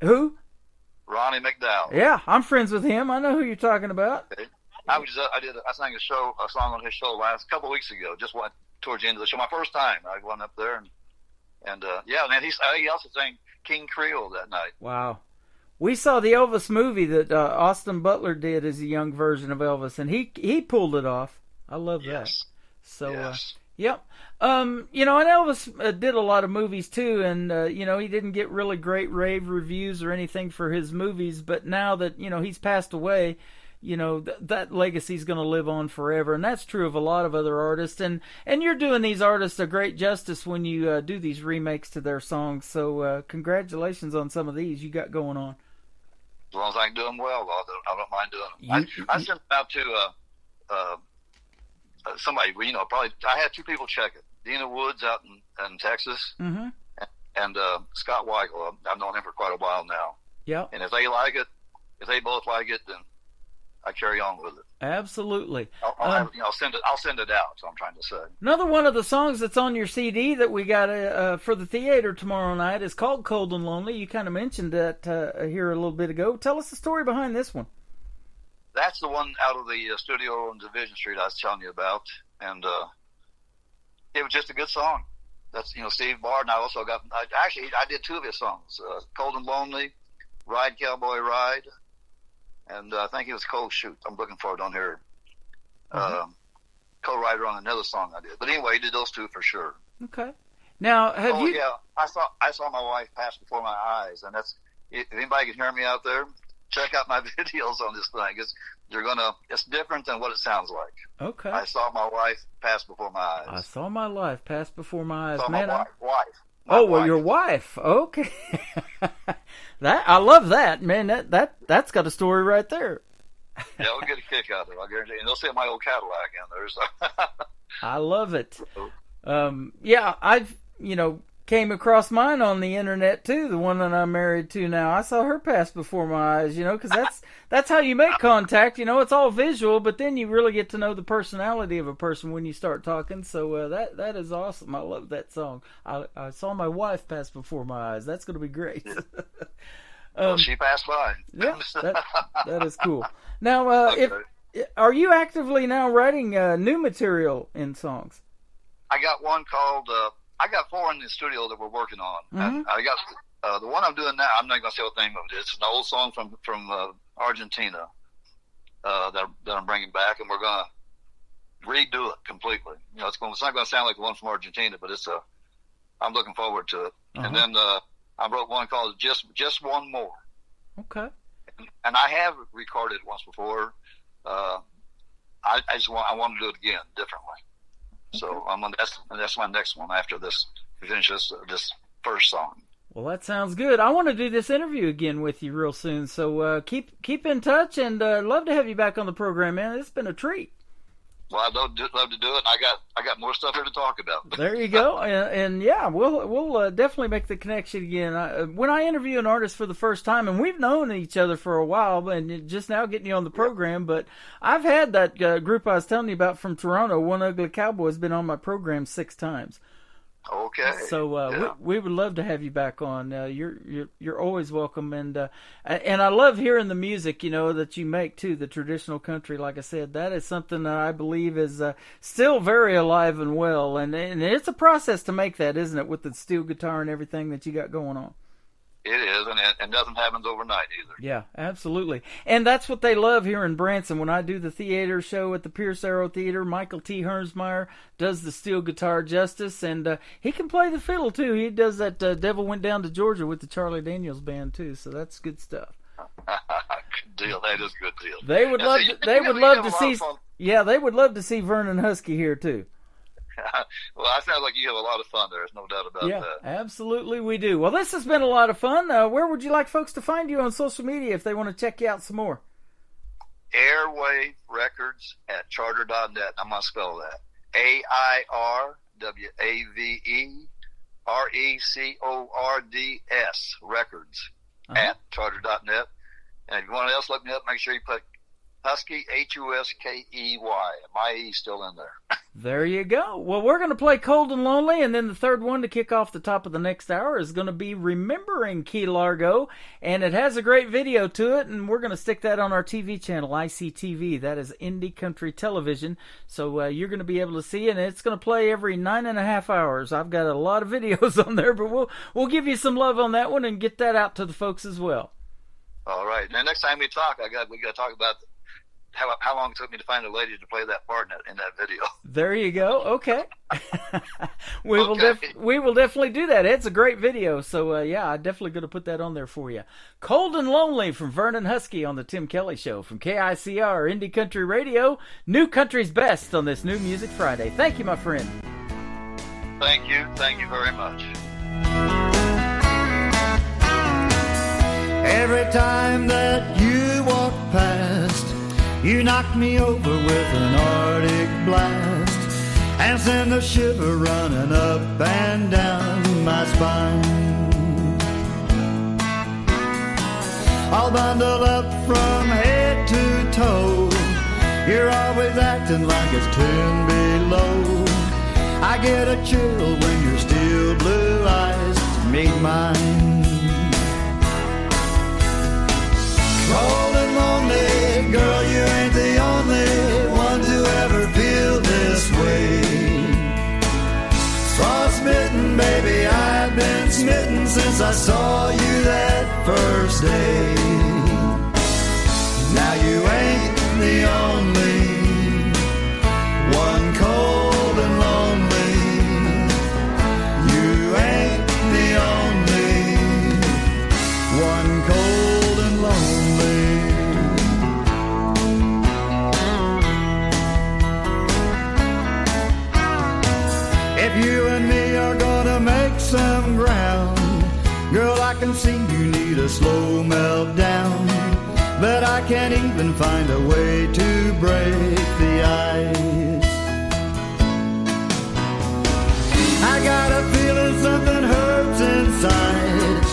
Who? Ronnie McDowell. Yeah, I'm friends with him. I know who you're talking about. Okay. I sang a song on his show a couple of weeks ago. Just went towards the end of the show, my first time. I went up there and yeah, man, he also sang King Creole that night. Wow. We saw the Elvis movie that Austin Butler did as a young version of Elvis, and he pulled it off. I love that. So, yes. Yep. You know, and Elvis did a lot of movies too, and you know, he didn't get really great rave reviews or anything for his movies, but now that, you know, he's passed away, you know, that legacy's going to live on forever, and that's true of a lot of other artists. And you're doing these artists a great justice when you do these remakes to their songs. So congratulations on some of these you got going on. As long as I can do them well, I don't mind doing them. I sent them out to somebody. You know, probably I had two people check it. Dina Woods out in Texas, mm-hmm. and Scott Weigel. I've known him for quite a while now. Yeah. And if they like it, if they both like it, then I carry on with it. Absolutely. I'll send it out. So I'm trying to say. Another one of the songs that's on your CD that we got for the theater tomorrow night is called "Cold and Lonely." You kind of mentioned that here a little bit ago. Tell us the story behind this one. That's the one out of the studio on Division Street I was telling you about, and it was just a good song. That's Steve Barr, and I did two of his songs, "Cold and Lonely," "Ride Cowboy Ride," and I think it was "Cold Shoot." I'm looking for it on here. Co-writer on another song I did, but anyway, he did those two for sure. Okay. Now, have you? Yeah, I saw my wife pass before my eyes, and that's if anybody can hear me out there, check out my videos on this thing. It's different than what it sounds like. Okay. I saw my wife pass before my eyes. I saw my life pass before my eyes. Saw Man, my wife. Well, your wife. Okay. I love that, man. That's got a story right there. Yeah, we'll get a kick out of it, I guarantee you. And they'll see my old Cadillac in there. So. I love it. Yeah, I've, came across mine on the internet too, the one that I'm married to now. I saw her pass before my eyes, because that's how you make contact. It's all visual, but then you really get to know the personality of a person when you start talking. So that is awesome. I love that song. I saw my wife pass before my eyes. That's going to be great. Well, she passed by. Yeah, that is cool. Now, are you actively now writing new material in songs? I got one called. I got 4 in the studio that we're working on. Mm-hmm. I got the one I'm doing now. I'm not going to say what the name of it is. It's an old song from Argentina that I'm bringing back, and we're going to redo it completely. It's not going to sound like the one from Argentina, but I'm looking forward to it. Uh-huh. And then I wrote one called Just One More. Okay. And I have recorded it once before. I want to do it again differently. So that's my next one after this. Finish this first song. Well, that sounds good. I want to do this interview again with you real soon. So keep in touch, and love to have you back on the program, man. It's been a treat. Well, I'd love to do it. And I got more stuff here to talk about. There you go. And yeah, we'll definitely make the connection again. When I interview an artist for the first time, and we've known each other for a while, and just now getting you on the program, but I've had that group I was telling you about from Toronto, One Ugly Cowboy, has been on my program 6 times. Okay. So we would love to have you back on. You're always welcome, and I love hearing the music that you make too. The traditional country, like I said, that is something that I believe is still very alive and well, and it's a process to make that, isn't it? With the steel guitar and everything that you got going on. It is, and nothing happens overnight either. Yeah, absolutely. And that's what they love here in Branson. When I do the theater show at the Pierce Arrow Theater, Michael T. Hermsmeyer does the steel guitar justice, and he can play the fiddle, too. He does that Devil Went Down to Georgia with the Charlie Daniels Band, too, so that's good stuff. Good deal. That is a good deal. They would love to see Vernon Husky here, too. Well, I sound like you have a lot of fun there. There's no doubt about that. Yeah, absolutely we do. Well, this has been a lot of fun. Where would you like folks to find you on social media if they want to check you out some more? Airwave Records at charter.net. I'm going to spell that. AIRWAVERECORDS Records at charter.net. And if you want else look me up, make sure you put Husky, Huskey. My E's still in there. There you go. Well, we're going to play Cold and Lonely, and then the third one to kick off the top of the next hour is going to be Remembering Key Largo, and it has a great video to it, and we're going to stick that on our TV channel, ICTV. That is Indie Country Television, so you're going to be able to see it, and it's going to play every 9.5 hours. I've got a lot of videos on there, but we'll give you some love on that one and get that out to the folks as well. All right. Now, next time we talk, we got to talk about how long it took me to find a lady to play that part in that video. There you go. Okay. We will definitely do that. It's a great video. So, yeah, I'm definitely going to put that on there for you. Cold and Lonely from Vernon Husky on the Tim Kelly Show from KICR Indie Country Radio. New Country's Best on this New Music Friday. Thank you, my friend. Thank you. Thank you very much. Every time that you walk past, you knock me over with an Arctic blast and send a shiver running up and down my spine. all bundled up from head to toe. You're always acting like it's 10 below. I get a chill when your steel blue eyes meet mine. Cold and lonely, girl, you ain't the only one to ever feel this way. Frostbitten, baby, I've been smitten since I saw you that first day. Now you ain't the only one cold and lonely. You ain't the only one cold and lonely. If you and me are gonna make some ground, girl, I can see you need a slow meltdown, but I can't even find a way to break the ice. I got a feeling something hurts inside.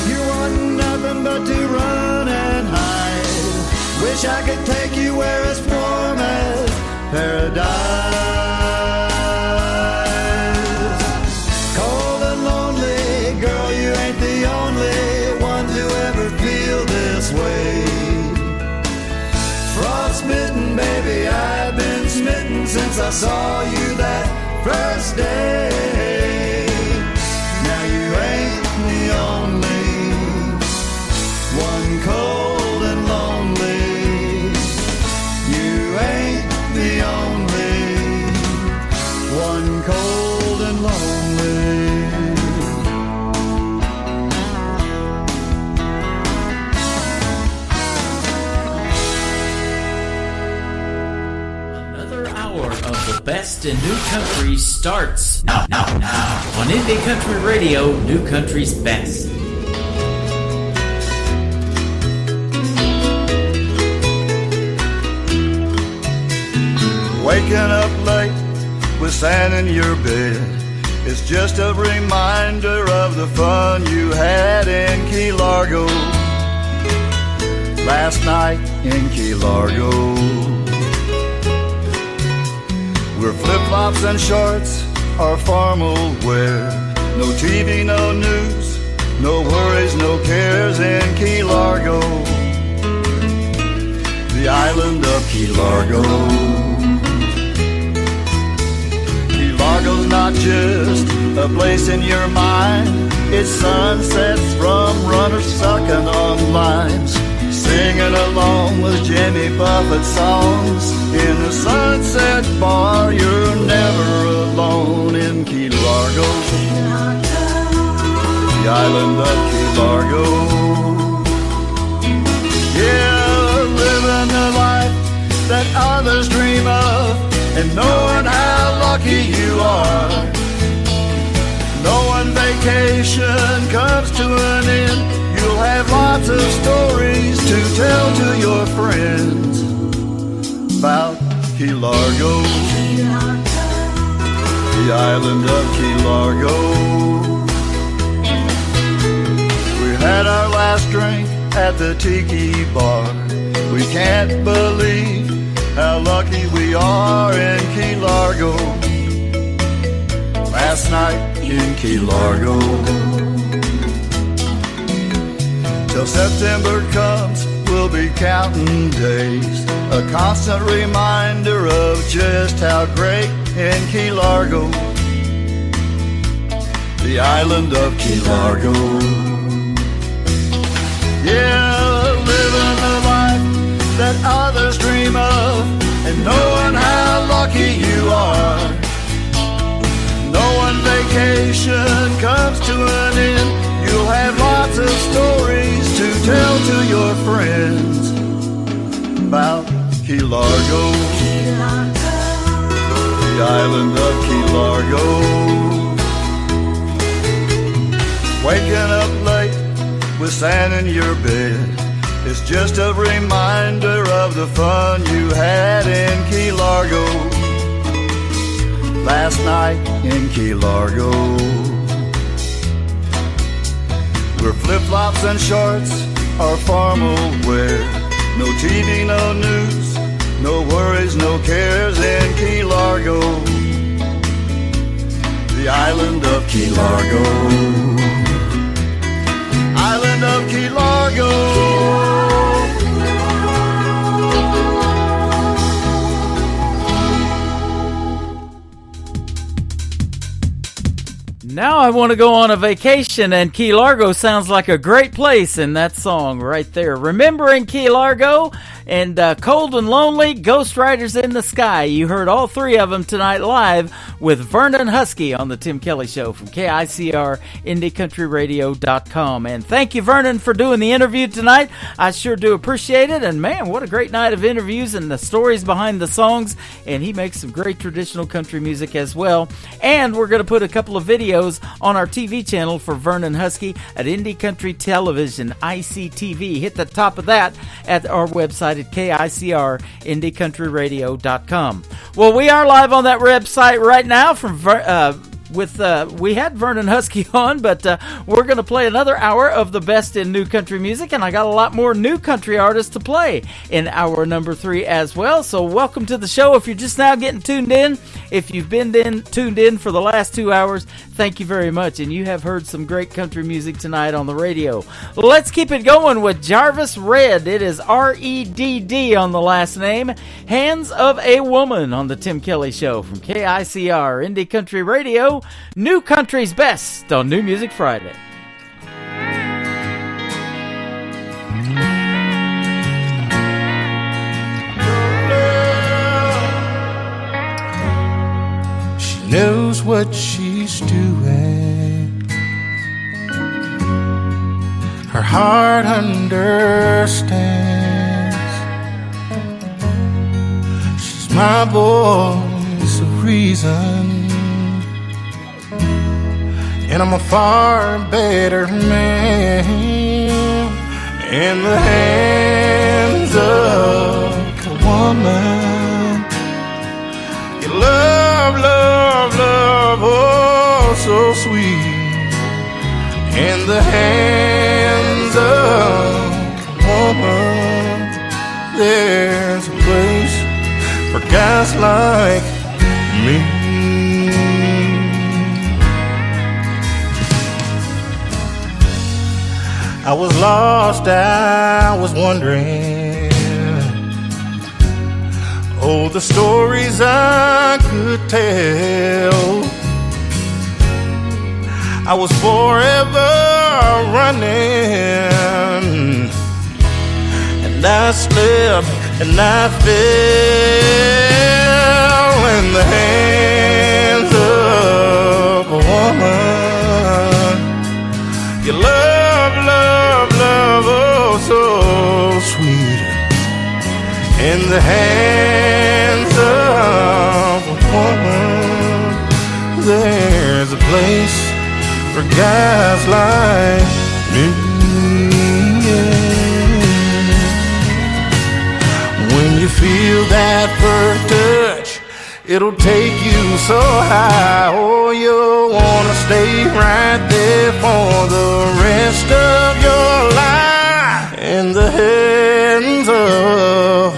You want nothing but to run and hide. Wish I could take you where it's warm as paradise. Cold and lonely, girl, you ain't the only one to ever feel this way. Frostbitten, baby, I've been smitten since I saw you that first day. Now you ain't the only one cold and lonely. You ain't the only one cold and lonely. Of the best in new country starts now on Indie Country Radio, New Country's Best. Waking up late with sand in your bed, it's just a reminder of the fun you had in Key Largo last night in Key Largo. Where flip-flops and shorts are formal wear. No TV, no news, no worries, no cares in Key Largo, the island of Key Largo. Key Largo's not just a place in your mind. It's sunsets from runners sucking on limes, singing along with Jimmy Buffett songs. In the Sunset Bar, you're never alone in Key Largo, the island of Key Largo. Yeah, living the life that others dream of, and knowing how lucky you are. Knowing vacation comes to an end, you'll have lots of stories to tell to your friends about Key Largo, the island of Key Largo. We had our last drink at the Tiki Bar. We can't believe how lucky we are in Key Largo. Last night in Key Largo. Till September comes, we'll be counting days, a constant reminder of just how great in Key Largo, the island of Key Largo. Yeah, living the life that others dream of, and knowing how lucky you are. Knowing vacation comes to an end, you'll have lots of stories to tell to your friends about Key Largo, the island of Key Largo. Waking up late with sand in your bed, it's just a reminder of the fun you had in Key Largo last night in Key Largo. Where flip-flops and shorts our farm old wear. No TV, no news, no worries, no cares in Key Largo, the island of Key Largo, island of Key Largo. Now I want to go on a vacation, and Key Largo sounds like a great place in that song right there. Remembering Key Largo and Cold and Lonely, Ghost Riders in the Sky. You heard all three of them tonight live with Vernon Husky on the Tim Kelly Show from KICR, IndieCountryRadio.com. And thank you, Vernon, for doing the interview tonight. I sure do appreciate it. And man, what a great night of interviews and the stories behind the songs. And he makes some great traditional country music as well. And we're going to put a couple of videos on our TV channel for Vernon Husky at Indie Country Television, ICTV. Hit the top of that at our website at KICR, IndieCountryRadio.com. Well, we are live on that website right now from we had Vernon Husky on, but we're going to play another hour of the best in new country music, and I got a lot more new country artists to play in hour number 3 as well. So welcome to the show. If you're just now getting tuned in, if you've been tuned in for the last 2 hours, thank you very much, and you have heard some great country music tonight on the radio. Let's keep it going with Jarvis Redd. It is R-E-D-D on the last name. Hands of a Woman on the Tim Kelly Show from KICR, Indie Country Radio. New Country's best on New Music Friday. She knows what she's doing. Her heart understands. She's my voice of reason, and I'm a far better man in the hands of a woman. You love, love, love, oh, so sweet. In the hands of a woman, there's a place for guys like me. I was lost, I was wondering, oh, the stories I could tell. I was forever running, and I slipped and I fell in the hands of a woman. You love, love, love, oh, so sweet. In the hands of a woman, there's a place for guys like me. When you feel that first touch, it'll take you so high. Oh, you'll wanna stay right there for the rest of your life. In the hands of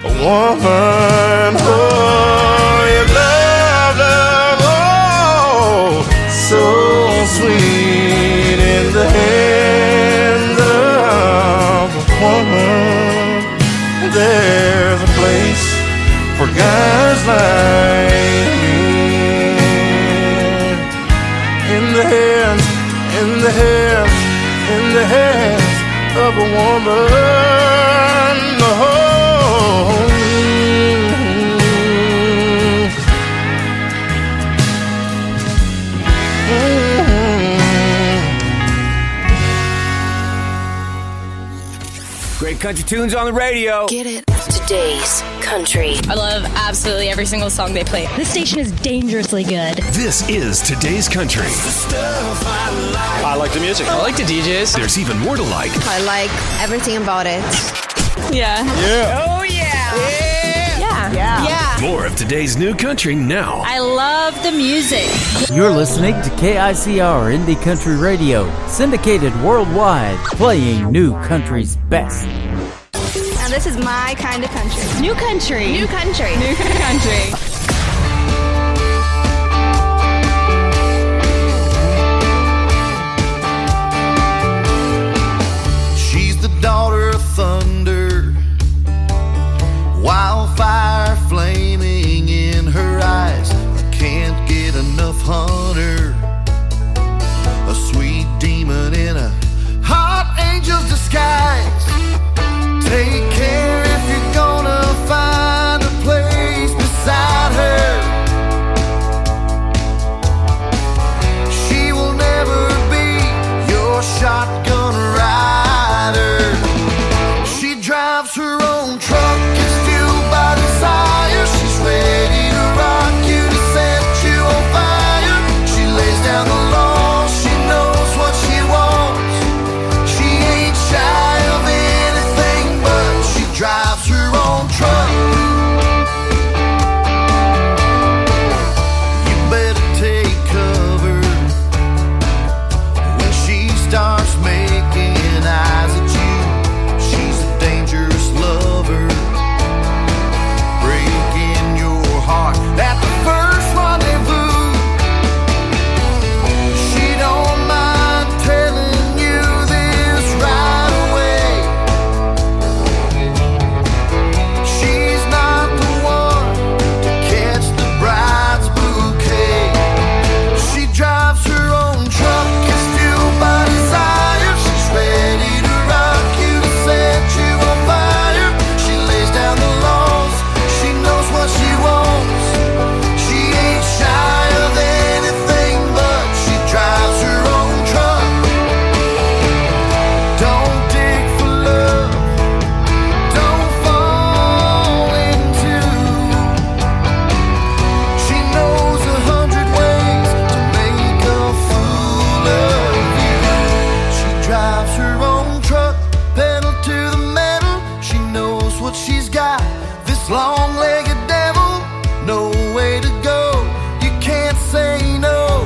a woman, oh, you love, love, oh, so sweet. In the hands of a woman, there's a place for guys like me. In the hands, in the hands, in the hands of a woman. Oh. Great country tunes on the radio. Get it. Today's country. I love absolutely every single song they play. This station is dangerously good. This is Today's Country. I like the music. I like the DJs. There's even more to like. I like everything about it. Yeah. Yeah. Oh, yeah. Yeah. Yeah. More of today's new country now. I love the music. You're listening to KICR Indie Country Radio, syndicated worldwide, playing new country's best. Now this is my kind of country. New country. New country. New country. She's the daughter of thunder, wildfire flaming in her eyes. I can't get enough hunter, a sweet demon in a hot angel's disguise. Take care if you're gonna find a place beside her. She will never be your shotgun rider. She drives her own truck, is fueled by desire. She's ready to rock you, to set you on fire. She lays down the law, she knows what she wants. She ain't shy of anything, but she drives her own truck. You better take cover when she starts making eyes at you. She's a dangerous lover, breaking your heart at the first rendezvous. She don't mind telling you this right away. She's not the one to catch the bride's bouquet. She drives her own truck, is fueled by desire. She's ready to rock you, to set you on fire. She lays down the laws, she knows what she wants. She ain't shy of anything, but she drives her own truck. Don't dig for love, don't fall into. She knows 100 ways to make a fool of you. She drives her own truck, pedal to the metal. She knows what she's got, this long-legged devil. No way to go, you can't say no.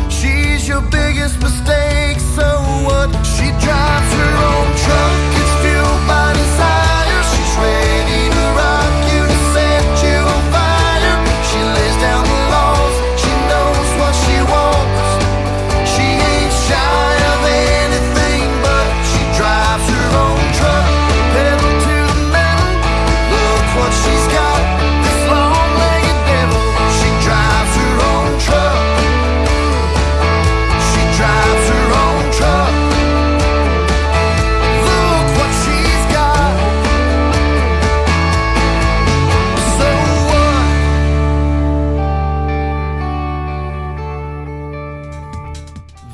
She's your biggest mistake, so what? She drives her own truck, it's fueled by desire. She's ready to rock you, to set you on fire. She lays down the laws, she knows what she wants. She ain't shy of anything, but she drives her own truck, pedal to the metal. Look what she's got, this long-legged devil. She drives her own truck. She drives her own truck. Look what she's got. So what?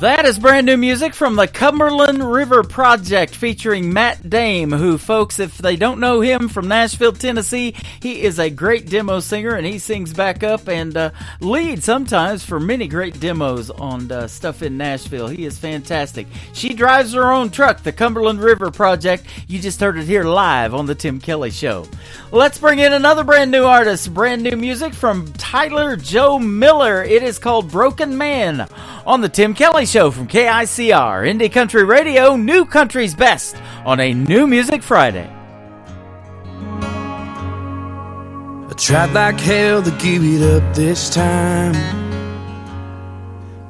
That is brand new music from the Cumberland River Project featuring Matt Dame, who, folks, if they don't know him from Nashville, Tennessee, he is a great demo singer, and he sings back up and leads sometimes for many great demos on stuff in Nashville. He is fantastic. She drives her own truck, the Cumberland River Project. You just heard it here live on the Tim Kelly Show. Let's bring in another brand new artist, brand new music from Tyler Joe Miller. It is called Broken Man on the Tim Kelly Show from KICR Indie Country Radio, New Country's Best on a New Music Friday. I tried like hell to give it up this time.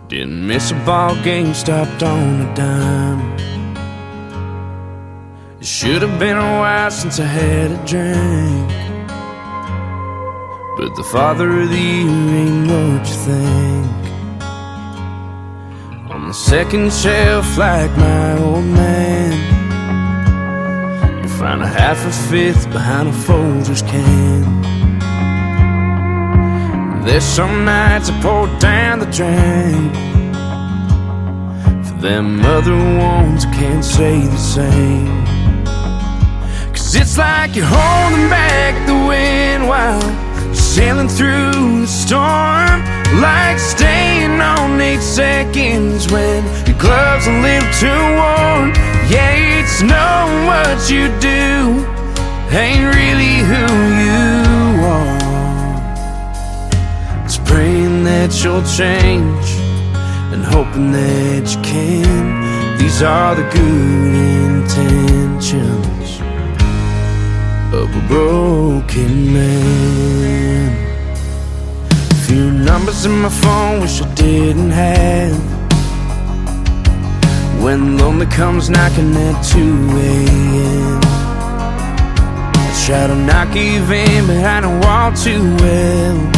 Didn't miss a ball game, stopped on a dime. It should have been a while since I had a drink, but the father of the year ain't what you think. On the second shelf like my old man, you find a half a fifth behind a Folgers can. There's some nights I pour down the drain. For them other ones I can't say the same. 'Cause it's like you're holding back the wind while sailing through the storm. Like staying on 8 seconds when your glove's a little too warm. Yeah, it's knowing what you do ain't really who you that you'll change and hoping that you can. These are the good intentions of a broken man. Few numbers in my phone wish I didn't have. When lonely comes knocking at 2 a.m., I try to not give in, but I know all too well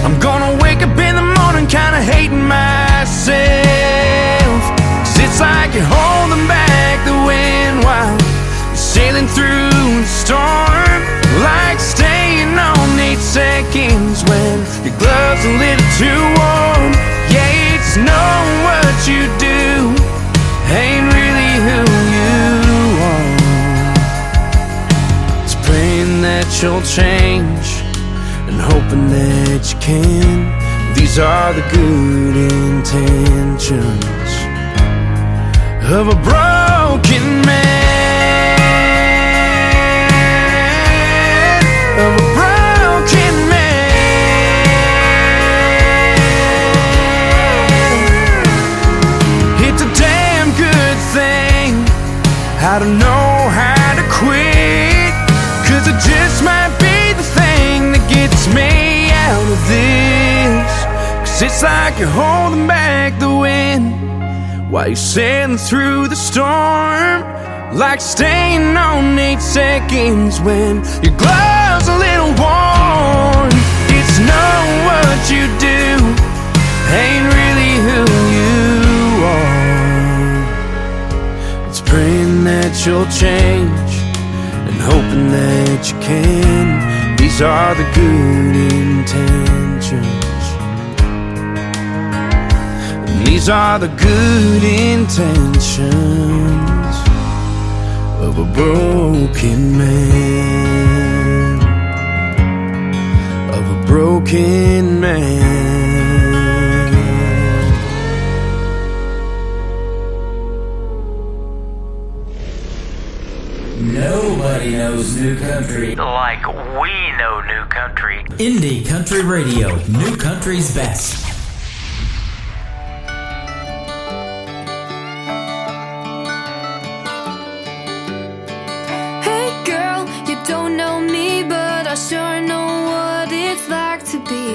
I'm gonna wake up in the morning kinda hating myself. 'Cause it's like you're holding back the wind while you're sailing through the storm. Like staying on 8 seconds when your gloves a little too warm. Yeah, it's knowing what you do ain't really who you are. It's praying that you'll change and hoping that you can. These are the good intentions of a broken man, of a broken man. It's a damn good thing I don't know how to quit, 'cause it just might be the thing that gets me out of this. 'Cause it's like you're holding back the wind while you're sailing through the storm. Like staying on 8 seconds when your gloves a little warm. It's knowing what you do ain't really who you are. It's praying that you'll change and hoping that you can. These are the good intentions, and these are the good intentions of a broken man, of a broken man. Nobody knows new country like we know new country. Indie Country Radio, new country's best. Hey girl, you don't know me, but I sure know what it's like to be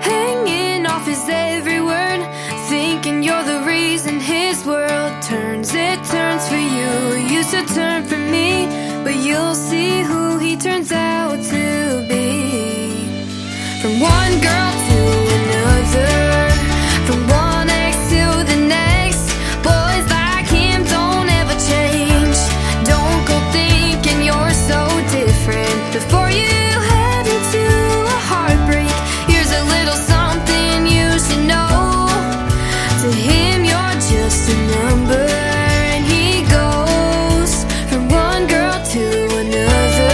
hanging off his every word, thinking you're the reason his world turns. It turns for you, used to turn for me, but you'll see who he turns out to be. From one girl to another, from one ex to the next, boys like him don't ever change. Don't go thinking you're so different before you head into a heartbreak. Here's a little something you should know. To him you're just a number, and he goes from one girl to another.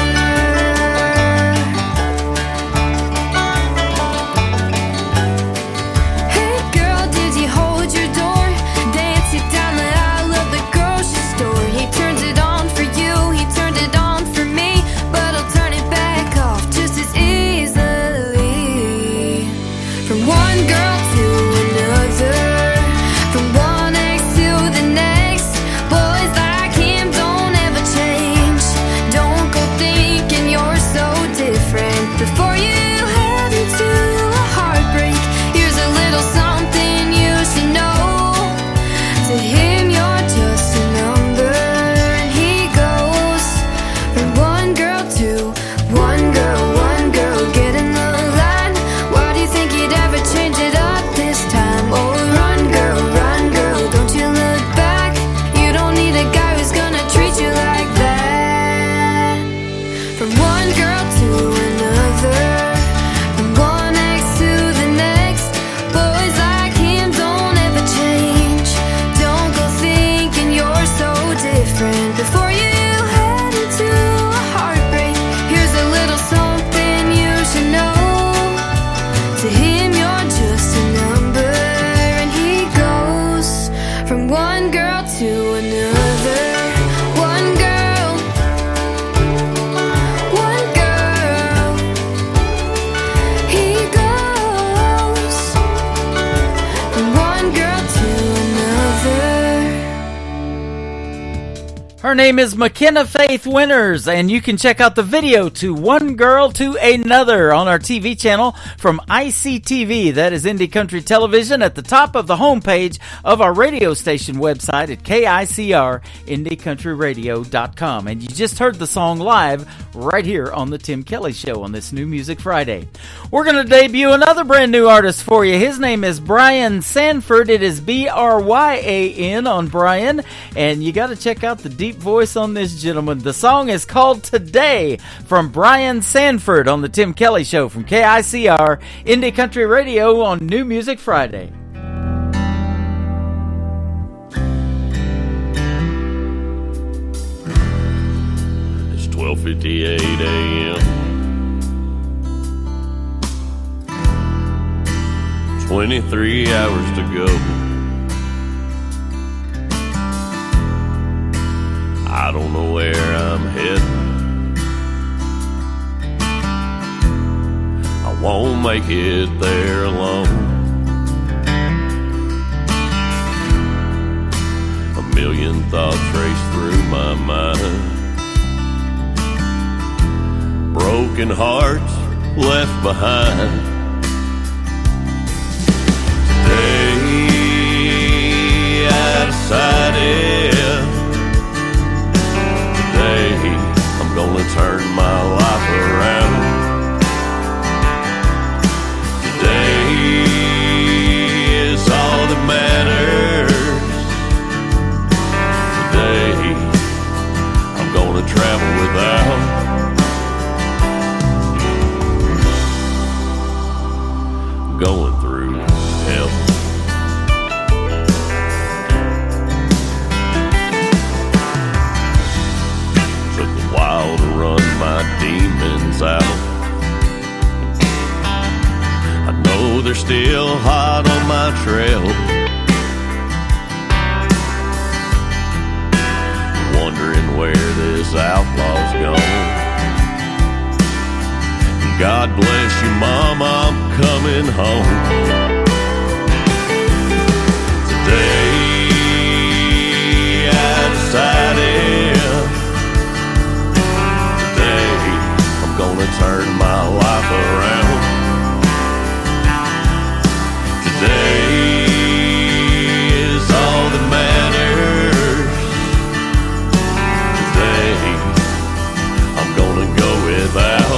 Her name is McKenna Faith Winters, and you can check out the video to One Girl to Another on our TV channel from ICTV. That is Indie Country Television at the top of the homepage of our radio station website at KICR, IndieCountryRadio.com. And you just heard the song live right here on the Tim Kelly Show on this New Music Friday. We're going to debut another brand new artist for you. His name is Bryan Sanford. It is Bryan on Bryan, and you got to check out the deep voice on this gentleman. The song is called Today from Bryan Sanford on the Tim Kelly Show from KICR, Indie Country Radio on New Music Friday. It's 12:58 a.m. 23 hours to go. I don't know where I'm heading. I won't make it there alone. A million thoughts race through my mind. Broken hearts left behind. Today I decided I'm gonna turn my life around. Today is all that matters. Today I'm gonna travel without. Going through hell. To run my demons out. I know they're still hot on my trail. Wondering where this outlaw's gone. God bless you, Mom, I'm coming home. Today I decided gonna turn my life around. Today is all that matters. Today I'm gonna go without.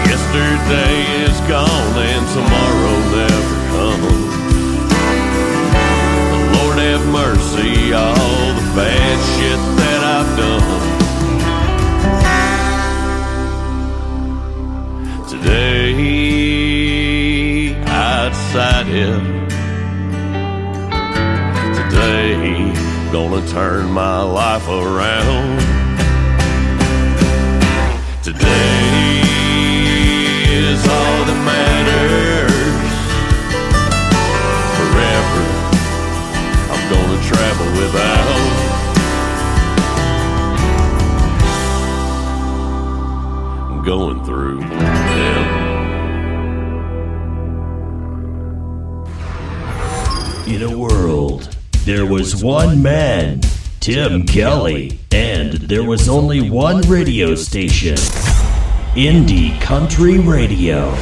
Yesterday is gone and tomorrow never comes. Lord have mercy, all the bad shit that I've done. Today I decided. Today gonna turn my life around. Today is all that matters. Forever I'm gonna travel without. I'm going through hell. In a world, there was one man, Tim Kelly, and there was only one radio station. Indie Country Radio.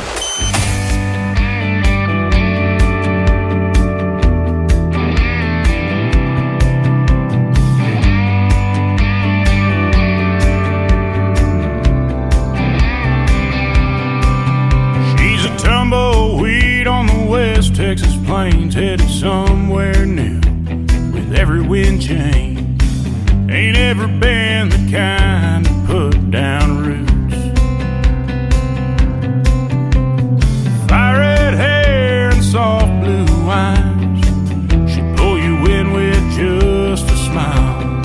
She's a tumbleweed on the West Texas plains, headed somewhere new with every wind change. Ain't ever been the kind to put down roots. Soft blue eyes, she'll pull you in with just a smile.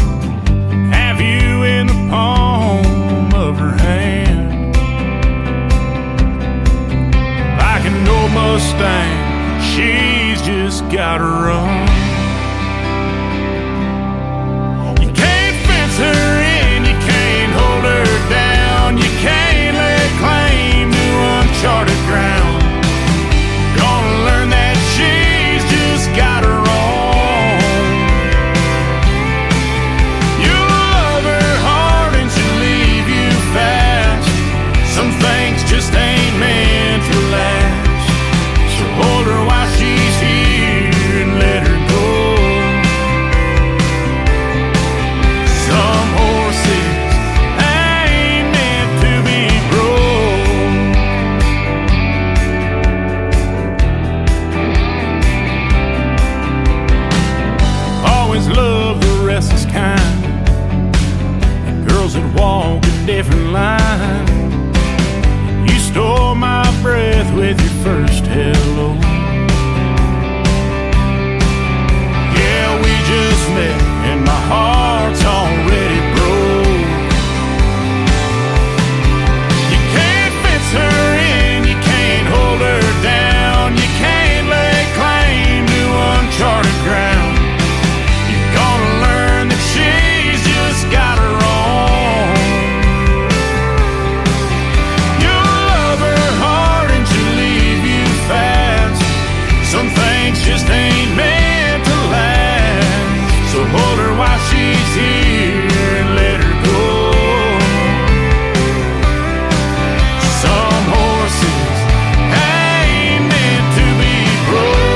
Have you in the palm of her hand. Like an old Mustang, she's just gotta run. different line. You stole my breath with your first hello. Yeah, we just met and my heart's already broke. You can't fence her in, you can't hold her down, you can't lay claim to uncharted ground. You're gonna learn that she's just got her own. You'll love her hard and she'll leave you fast. Some things just ain't meant to last. So hold her while she's here and let her go. Some horses ain't meant to be broke.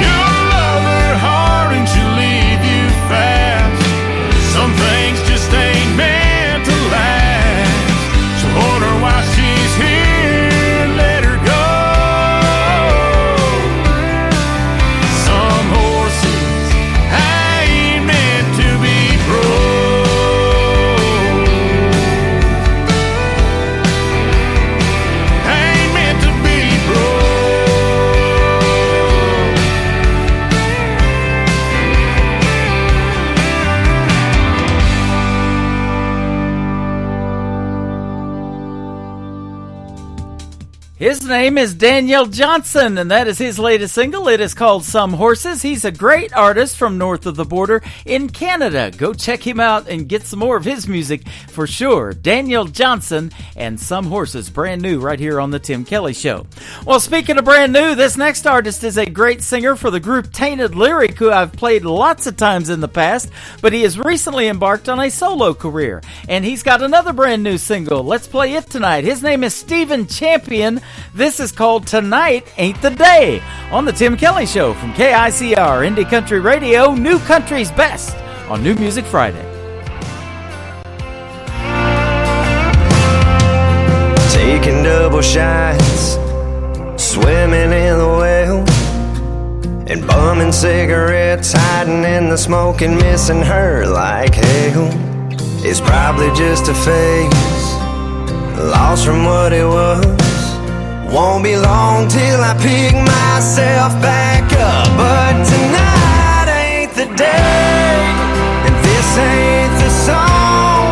You'll love her hard and she'll leave you fast. Some things just ain't meant to last. So hold her while she's here and let her go. Some horses ain't meant to be broke. Ain't meant to be broke. His name is Daniel Johnson, and that is his latest single. It is called Some Horses. He's a great artist from north of the border in Canada. Go check him out and get some more of his music for sure. Daniel Johnson and Some Horses, brand new right here on The Tim Kelly Show. Well, speaking of brand new, this next artist is a great singer for the group Tainted Lyric, who I've played lots of times in the past, but he has recently embarked on a solo career, and he's got another brand new single. Let's play it tonight. His name is Stephen Champion. This is called Tonight Ain't the Day on The Tim Kelly Show from KICR Indie Country Radio, New Country's Best on New Music Friday. Taking double shots, swimming in the well, and bumming cigarettes, hiding in the smoke and missing her like hell. It's probably just a phase, lost from what it was. Won't be long till I pick myself back up. But tonight ain't the day, and this ain't the song.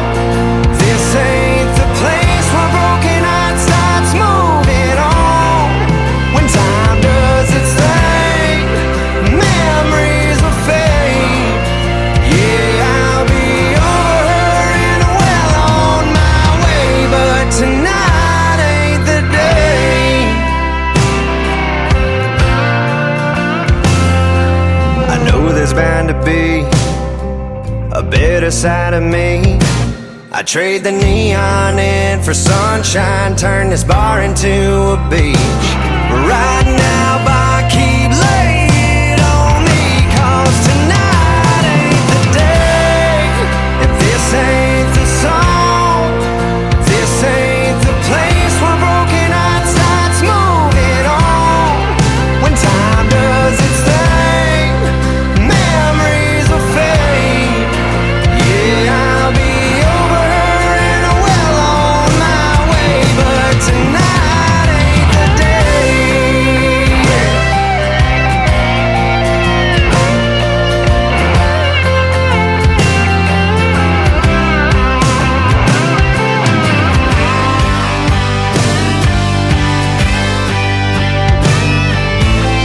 This ain't the place where broken heart starts moving on. When time does its thing, memories will fade. Yeah, I'll be over her and well on my way. But tonight ain't the day. There's bound to be a better side of me. I trade the neon in for sunshine, turn this bar into a beach. Right now, by keep laying on me, 'cause tonight ain't the day, and this ain't the song. This ain't the place where broken heart starts moving on. When time does its thing, tonight ain't the day.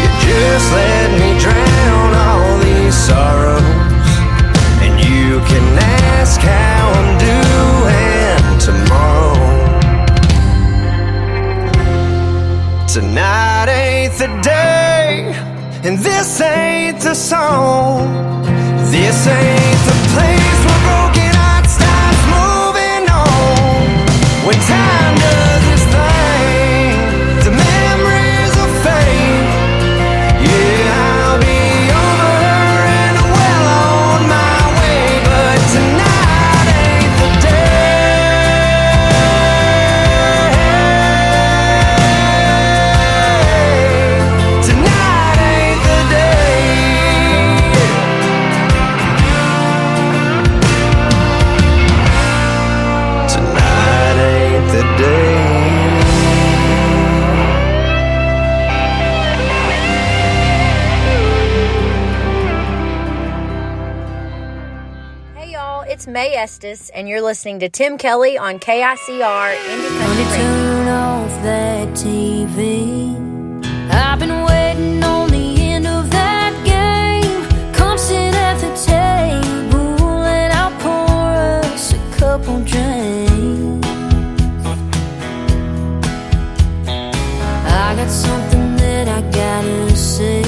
You just let me drown all these sorrows, and you can ask how I'm doing tomorrow. Tonight ain't the day, and this ain't the song. This ain't the place where broken heart starts moving on. When time does its thing, the memories will fade. Yeah, I'll be over her and well on my way. But tonight ain't the day. May Estes, and you're listening to Tim Kelly on KICR Indie Country Radio. Turn off that TV. I've been waiting on the end of that game. Come sit at the table and I'll pour us a couple drinks. I got something that I gotta say.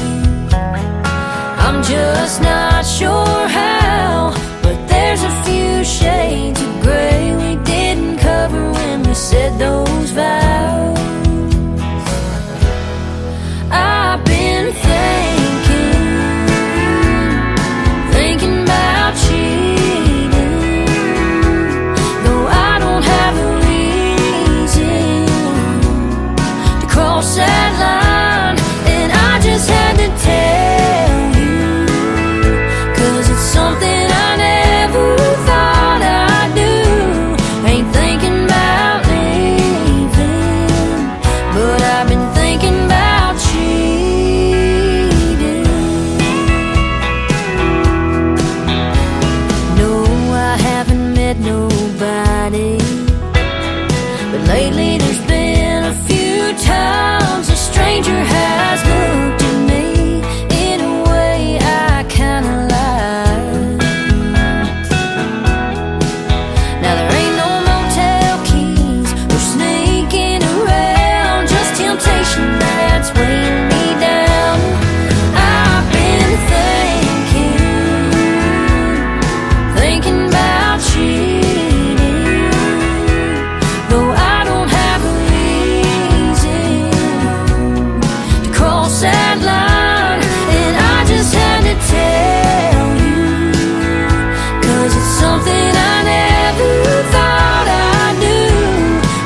I'm just not sure how, but there's a few shades of gray we didn't cover when we said those vows. I've been thinking about cheating, though I don't have a reason to cross that line, and I just had to tell you, 'cause it's something I never thought I'd do. Ain't thinking about leaving, but I've been thinking about cheating. No, I haven't met nobody, but lately there's been a few times a stranger has looked at me in a way I kinda like. Now there ain't no motel keys or sneaking around, just temptation that's weighing me down. I've been thinking about cheating, though I don't have a reason to cross that line, and I just had to tell you, 'cause it's something I never thought I'd do.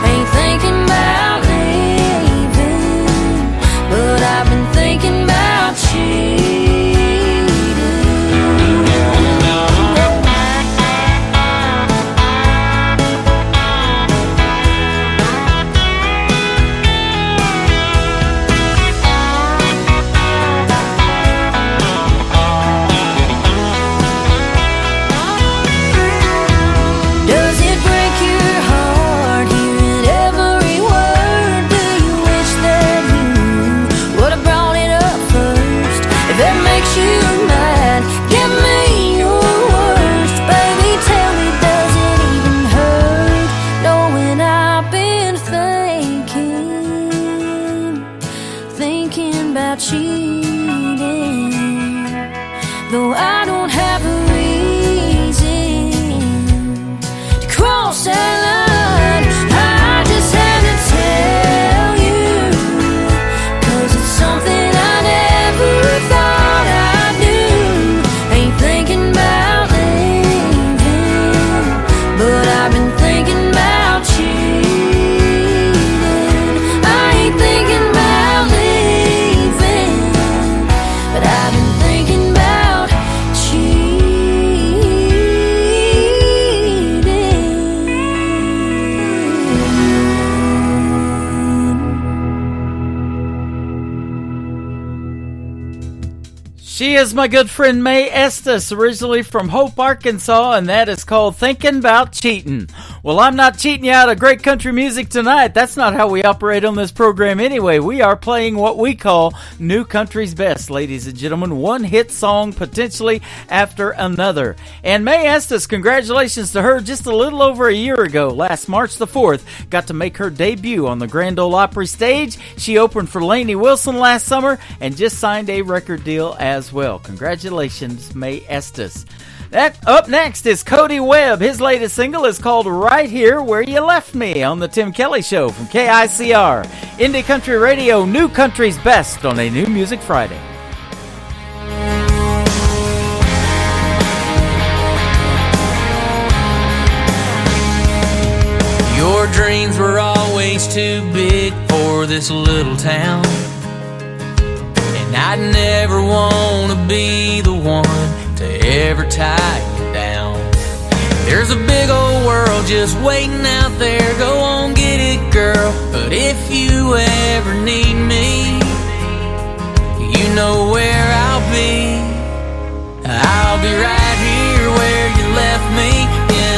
Ain't thinking about leaving, but I've been thinking about cheating. Does it break your heart hearing every word? Do you wish that you would have brought it up first? If it makes you mad, give me your worst. Baby, tell me, does it even hurt knowing I've been thinking about cheating, though I don't have a reason to cross that line. I just had to tell you, 'cause it's something I never thought I'd do. Ain't thinking about leaving, but I've been thinking about cheating. I ain't thinking about leaving, but I've been thinking about She is my good friend May Estes, originally from Hope, Arkansas, and that is called Thinking About Cheating. Well, I'm not cheating you out of great country music tonight. That's not how we operate on this program anyway. We are playing what we call New Country's Best, ladies and gentlemen. One hit song potentially after another. And May Estes, congratulations to her, just a little over a year ago, last March the 4th, got to make her debut on the Grand Ole Opry stage. She opened for Lainey Wilson last summer and just signed a record deal as well. Congratulations, May Estes. Up next is Cody Webb. His latest single is called Right Here Where You Left Me on the Tim Kelly Show from KICR. Indie Country Radio, New Country's Best on a New Music Friday. Your dreams were always too big for this little town, and I'd never want to be the one to ever tie you down. There's a big old world just waiting out there. Go on, get it, girl. But if you ever need me, you know where I'll be. I'll be right here where you left me. In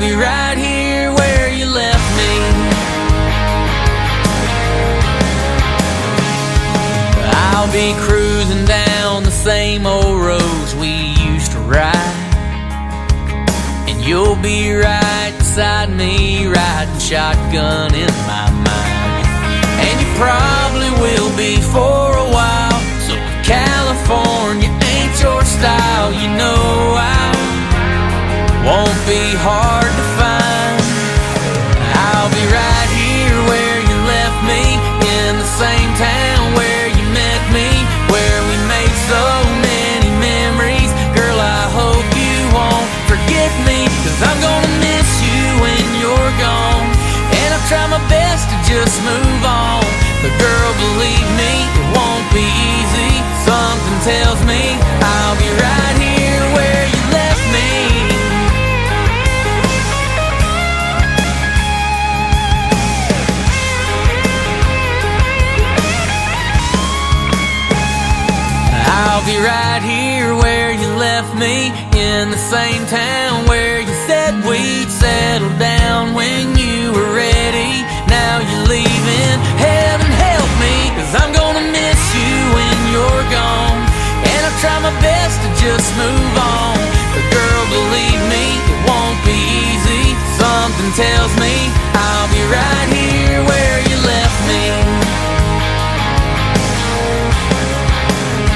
be right here where you left me. I'll be cruising down the same old roads we used to ride, and you'll be right beside me, riding shotgun in my mind. And you probably will be for a while, so if California ain't your style, you know I won't be hard to find. I'll be right here where you left me, in the same town where you met me, where we made so many memories. Girl, I hope you won't forget me, 'cause I'm gonna miss you when you're gone. And I'll try my best to just move on, but girl, believe me, it won't be easy. Something tells me I'll be right here where you left me. I'll be right here where you left me, in the same town where you said we'd settle down when you were ready. Now you're leaving, heaven help me, 'cause I'm gonna miss you when you're gone. And I'll try my best to just move on, but girl, believe me, it won't be easy. Something tells me I'll be right here where you left me.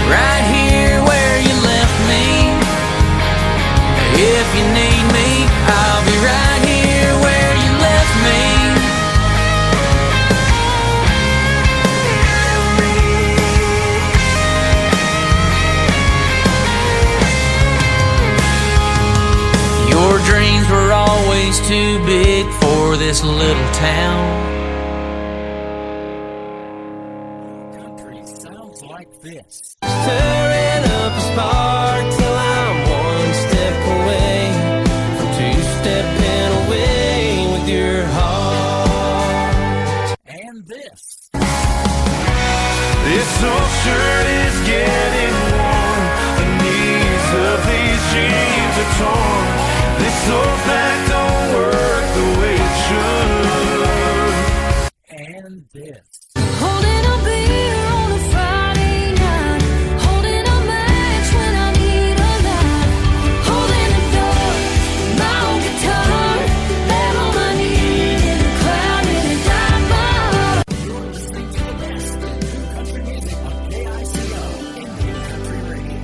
Right here where you left me. If you need me, I'll be right here where you left me. Your dreams were always too big for this little town. Country sounds like this. Stirring up a spark till I'm one step away from two-stepping away with your heart. And this. This old shirt is getting worn, the knees of these jeans are torn. This old back don't work the way it should. And this. Holding a beer on a Friday night, holding a match when I need a light, holding a door, my own guitar, and on my knees in a cloud in a dive bar. You're listening to the best in new country music on KICO, Indian Country Radio.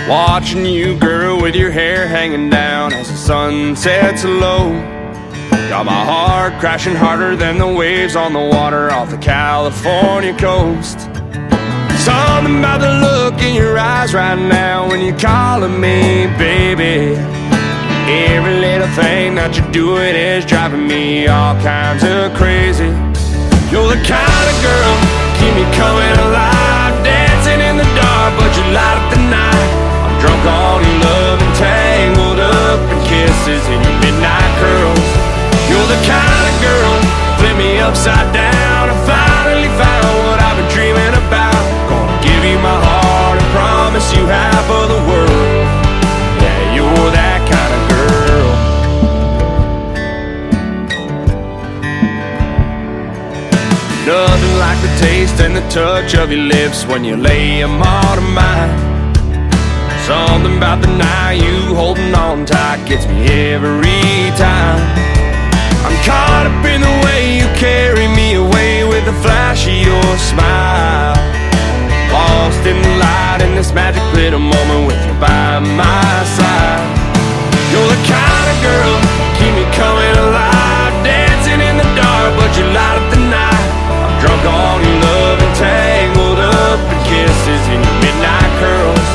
Watching you, girl, with your hair hanging down as the sun sets low. Got my heart crashing harder than the waves on the water off the California coast. Something about the look in your eyes right now when you're calling me, baby. Every little thing that you're doing is driving me all kinds of crazy. You're the kind of girl keep me coming alive, dancing in the dark, but you light up the night. I'm drunk on your love and tangled up in kisses in your midnight curls. You're the kind of girl flip me upside down. I finally found what I've been dreaming about. Gonna give you my heart and promise you half of the world. Yeah, you're that kind of girl. Nothing like the taste and the touch of your lips when you lay them on to mine. Something about the night you holding on tight gets me every time. I'm caught up in the way you carry me away with the flash of your smile. Lost in the light in this magic little moment with you by my side. You're the kind of girl keep me coming alive, dancing in the dark, but you light up the night. I'm drunk on your love and tangled up in kisses in your midnight curls.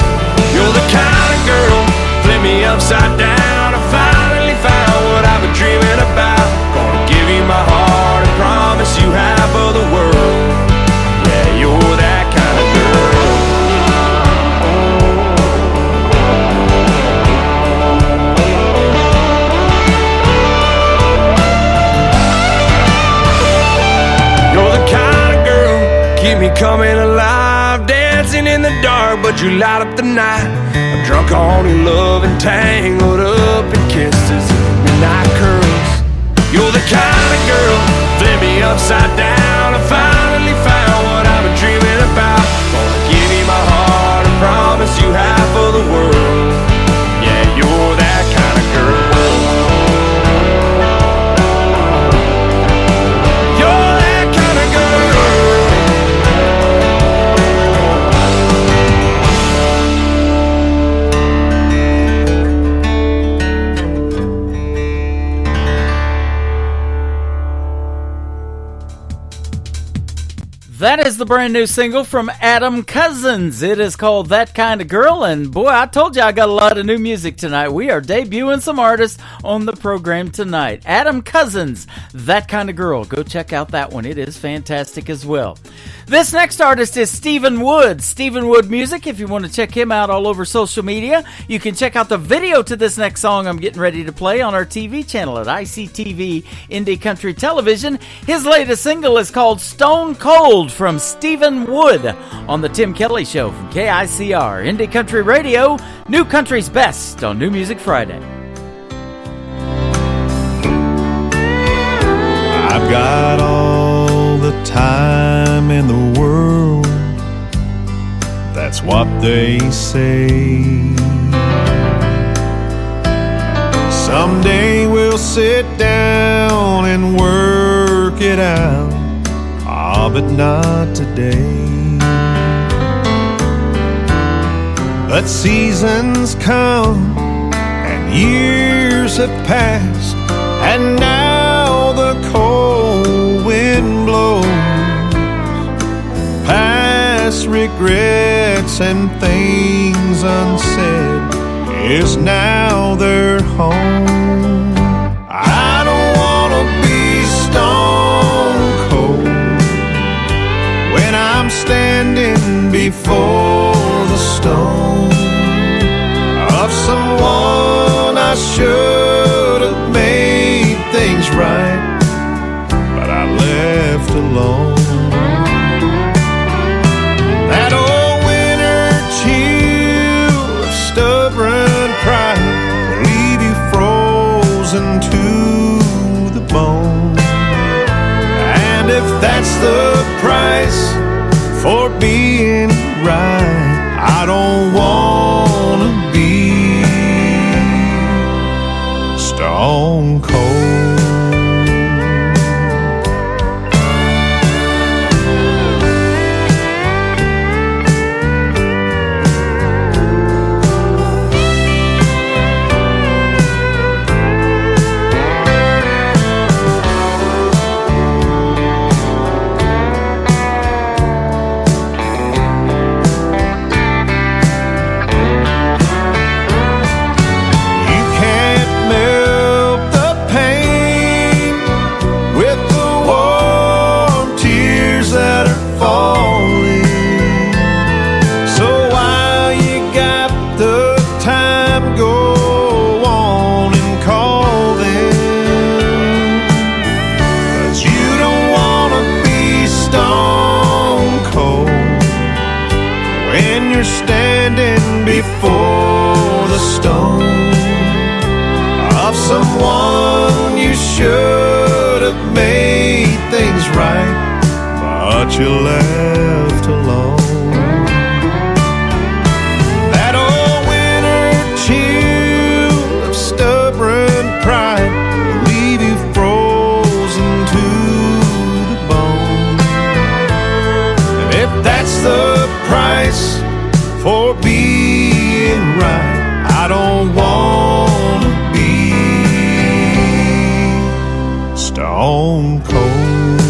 You're the kind of girl flip me upside down. I finally found what I've been dreaming about. Gonna give you my heart and promise you half of the world. Yeah, you're that kind of girl. keep me coming alive, dancing in the dark, but you light up the night. I'm drunk on your love and tangled up in kisses and midnight curls. You're the kind of girl flip me upside down. I finally found what I've been dreaming about. Gonna give you my heart and promise you half of the world. Yeah, you're that kind of girl. That is the brand new single from Adam Cousins. It is called That Kind of Girl, and boy, I told you I got a lot of new music tonight. We are debuting some artists on the program tonight. Adam Cousins, That Kind of Girl. Go check out that one. It is fantastic as well. This next artist is Stephen Wood. Stephen Wood Music. If you want to check him out all over social media, you can check out the video to this next song I'm getting ready to play on our TV channel at ICTV Indie Country Television. His latest single is called Stone Cold from Stephen Wood on the Tim Kelly Show from KICR Indie Country Radio, New Country's Best on New Music Friday. I've got all the time in the world, that's what they say. Someday we'll sit down and work it out, but not today. But seasons come and years have passed, and now the cold wind blows. Past regrets and things unsaid is now their home. I don't wanna be stone cold when I'm standing before the stone of someone I should have made things right, but I left alone. That old winter chill of stubborn pride will leave you frozen to the bone. And if that's the price for being right, I don't wanna be stone cold. Before the stone of someone you should have made things right, but you left alone. That old winter chill of stubborn pride will leave you frozen to the bone. And if that's the price for being right, I don't wanna be stone cold.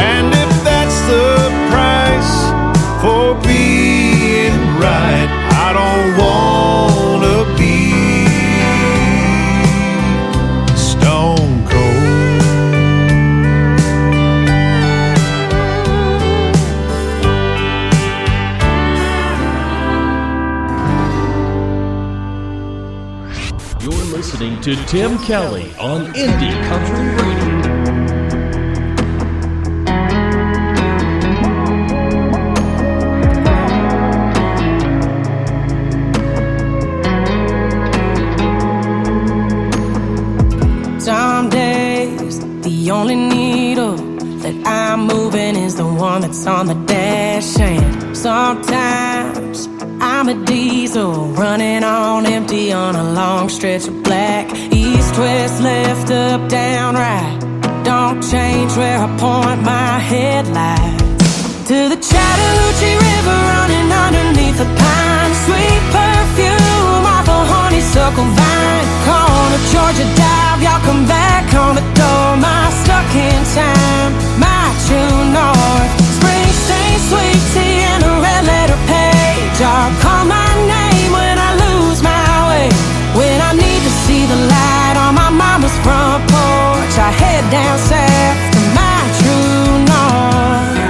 And if that's the price for being right, I don't wanna be stone cold. Listening to Tim Kelly on Indie Country Radio. The only needle that I'm moving is the one that's on the dash. And sometimes I'm a diesel running on empty on a long stretch of black. East, west, left, up, down, right. Don't change where I point my headlights. To the Chattahoochee River running underneath the pine. Sweet perfume off a honeysuckle vine. Corner Georgia dive, y'all come back on the door. My stuck in time, my true north. Springsteen, sweet tea, and a red letter page. I'll call my name when I lose my way. When I need to see the light on my mama's front porch, I head down south to my true north.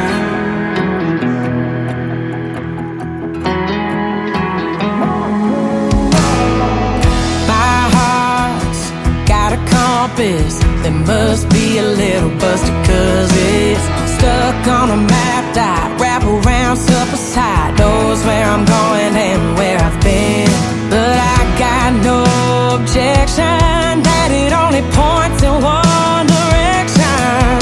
My heart's got a compass that must be a little busted, 'cause it's stuck on a map dot. Wrap around supper's high, knows where I'm going and where I've been. But I got no objection that it only points in one direction.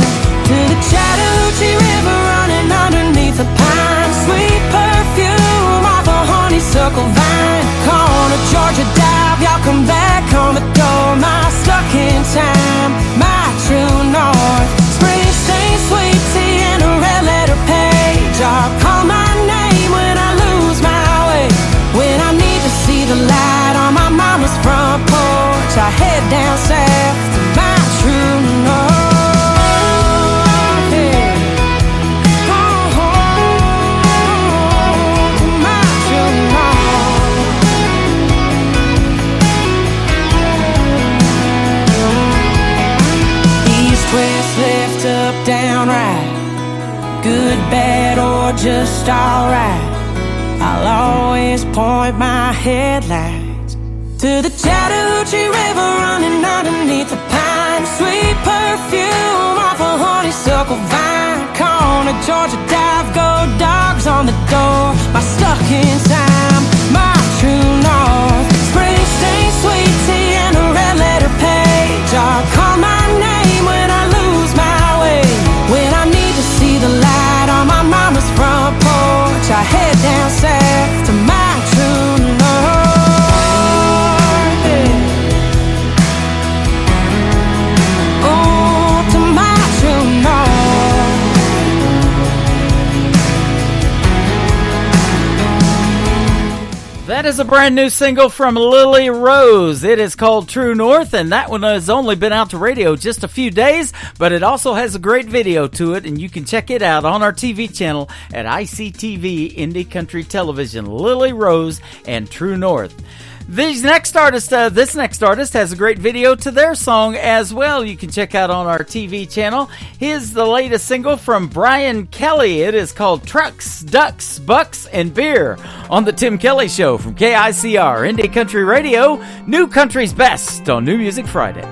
To the Chattahoochee River running underneath the pine. Sweet perfume off a honeysuckle vine. Corner Georgia dive, y'all come back on the door. My stuck in time, my true north. Springsteen, sweet tea, and a red letter page. I'll call my name when I lose my way. When I need to see the light on my mama's front porch, I head down south to my true north. Yeah. Oh, to my true north. East, west, left, up, down, right. Good, bad, or just alright. I'll always point my headlights to the Chattahoochee River running underneath the pine. Sweet perfume off a honeysuckle vine. Corner Georgia dive, go dogs on the door. My stuck in time, my true north. Springsteen, sweet tea, and a red letter page. I'll call my name when I lose my way. When I need to see the light on my mama's front porch, I head down south to my true north. Yeah. Oh, to my true north. That is a brand new single from Lily Rose. It is called True North, and that one has only been out to radio just a few days, but it also has a great video to it, and you can check it out on our TV channel at ICTV Indie Country Television. Lily Rose and True North. This next artist has a great video to their song as well. You can check out on our TV channel. Here's the latest single from Brian Kelly. It is called Trucks, Ducks, Bucks, and Beer on the Tim Kelly Show from KICR Indie Country Radio, New Country's Best on New Music Friday.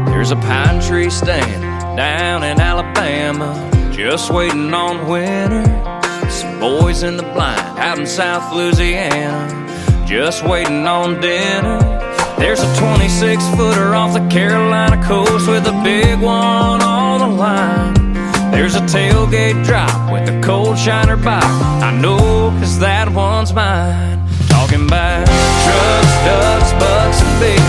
There's a pine tree stand down in Alabama, just waiting on winter. Some boys in the blind out in South Louisiana, just waiting on dinner. There's a 26-footer off the Carolina coast with a big one on the line. There's a tailgate drop with a cold shiner bike. I know, 'cause that one's mine. Talking about trucks, ducks, bucks, and beer.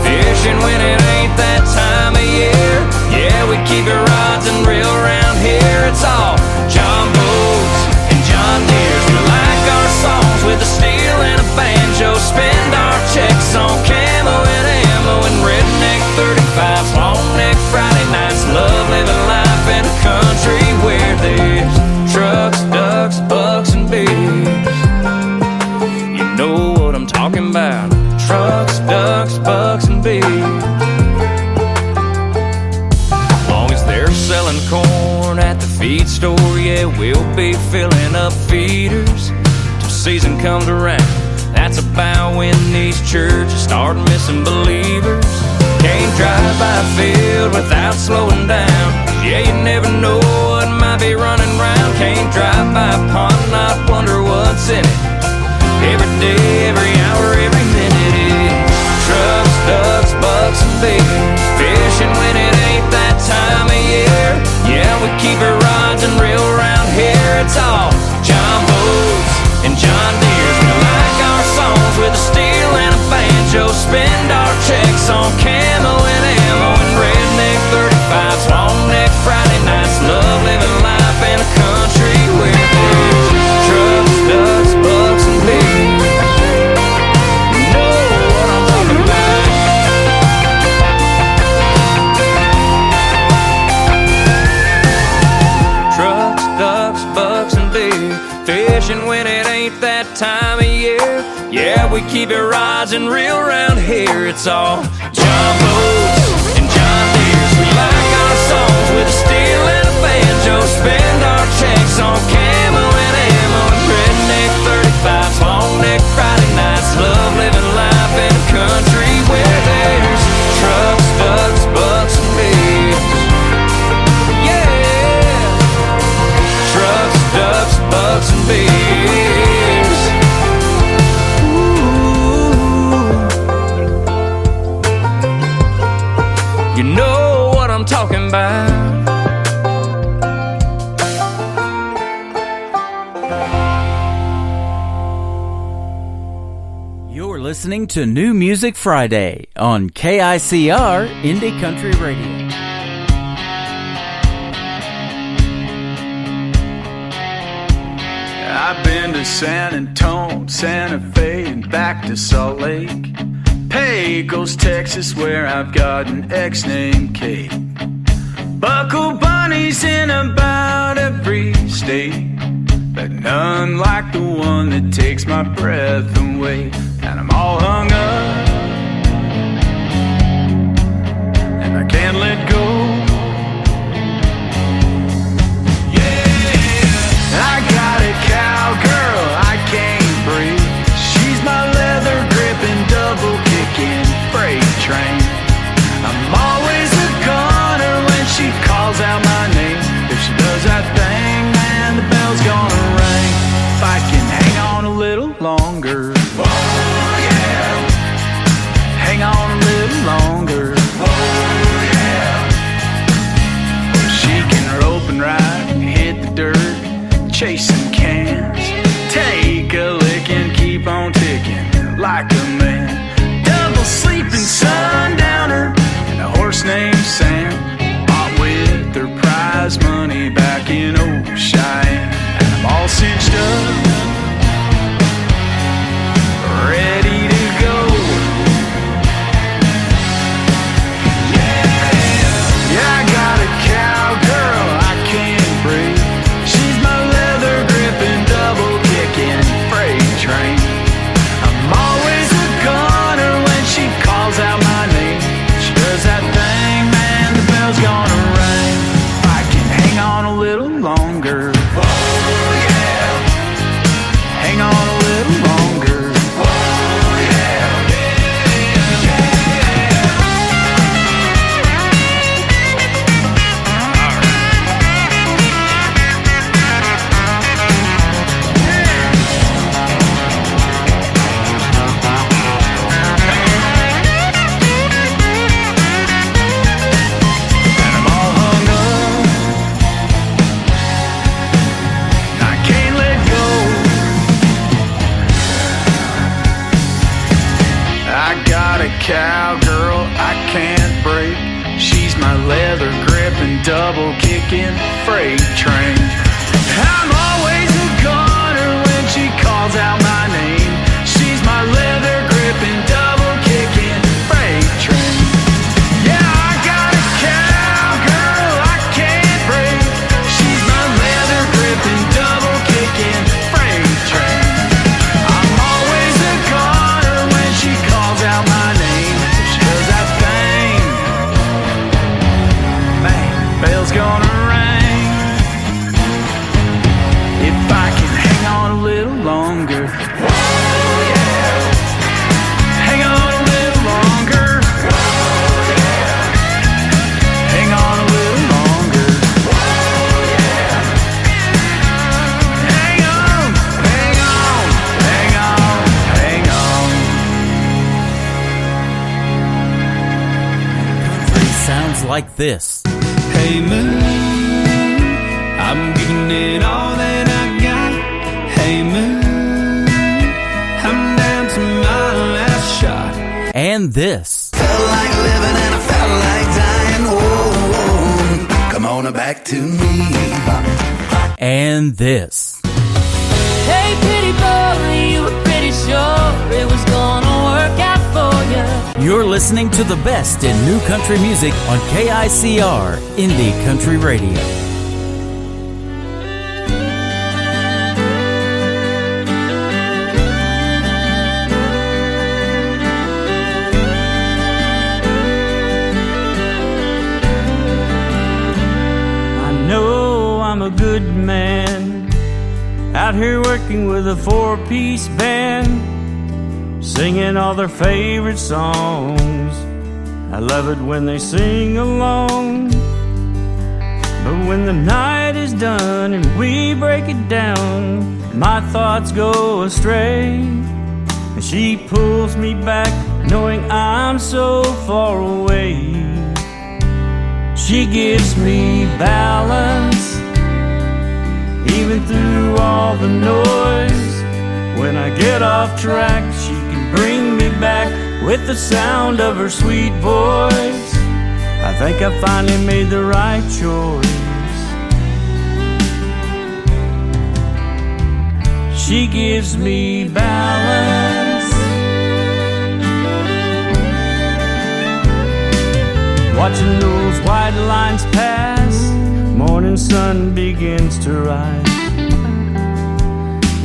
Fishing when it ain't that time of year. Yeah, we keep it rods and reel around here. It's all John Boats and John Deere's. We like our songs with a steel and a banjo. Spend our checks on camo and ammo and redneck 35s. Long neck Friday nights. Love living life in a country where there's trucks, ducks, bucks, and beers. You know what I'm talking about. Trucks, ducks, bucks, and beers. As long as they're selling corn at the feed store, yeah, we'll be filling up feeders till season comes around. That's about when these churches start missing believers. Can't drive by a field without slowing down. Yeah, you never know what might be running round. Can't drive by a pond and not wonder what's in it. Every day, every hour, every minute, it's Yeah, we keep it rising real round here. It's all John Boats and John Deere's. We like our songs with a steel and a banjo. Spend our checks on camo and ammo and redneck 35s, long neck Friday nights. Love living life in a country where there's trucks, ducks, bucks, and beers. Yeah, trucks, ducks, bucks, and beers. You know what I'm talking about. You're listening to New Music Friday on KICR Indie Country Radio. I've been to San Antonio, Santa Fe, and back to Salt Lake. Pecos, Texas, where I've got an ex named Kate. Buckle bunnies in about every state, but none like the one that takes my breath away. And I'm all hung up, and I can't let go. Yeah, I got a cowgirl I can't breathe. She's my leather gripping, double kicking freight train. I'm always a goner when she calls out my name. If she does that thing, man, the bell's gonna ring. If I can hang on a little longer, oh yeah, hang on a little longer, oh yeah. She can rope and ride, hit the dirt, chase some cans, take a lick and keep on ticking like a man. Double sleeping sundowner and a horse named Sam, bought with their prize money back in old Cheyenne. And I'm all cinched up, ready to go. Yeah, I got a cowgirl I can't breathe. She's my leather gripping, double kicking freight train. I'm always a goner when she calls out my name. She does that thing, man, the bell's gonna ring. If I can hang on a little longer, oh yeah, hang on a little longer, oh yeah. Cowgirl I can't break. She's my leather gripping, double kicking freight train. I'm always a goner when she calls out my name. She's my leather gripping, double kicking freight train. Yeah, I got a cowgirl I can't break. She's my leather gripping, double kicking freight train. I'm always a goner when she calls out my name. Bell's gonna ring. If I can hang on a little longer, oh yeah, hang on a little longer, oh yeah, hang on a little longer, oh yeah, hang on, hang on, hang on, hang on. Country sounds like this. Hey moon, I'm giving it all that I got. Hey moon, I'm down to my last shot. And this. Felt like living and I felt like dying. Oh, come on back to me. And this. Hey pretty boy, you were pretty sure it was gonna work out for you. You're listening to the best in new country music on KICR Indie Country Radio. working with a 4-piece band, singing all their favorite songs. I love it when they sing along, but when the night is done and we break it down, my thoughts go astray, and she pulls me back knowing I'm so far away. She gives me balance even through all the noise. When I get off track, she can bring me back with the sound of her sweet voice. I think I finally made the right choice. She gives me balance. Watching those white lines pass, morning sun begins to rise.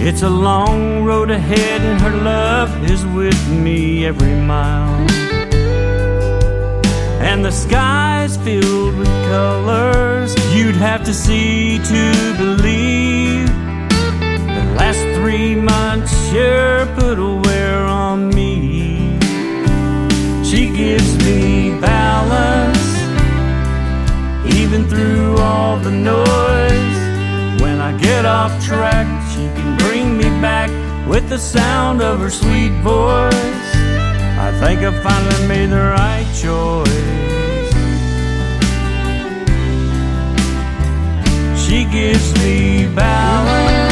It's a long road ahead and her love is with me every mile. And the sky's filled with colors you'd have to see to believe. The last 3 months sure put a wear on me. She gives me balance even through all the noise. When I get off track, she can bring me back with the sound of her sweet voice. I think I finally made the right choice. She gives me balance.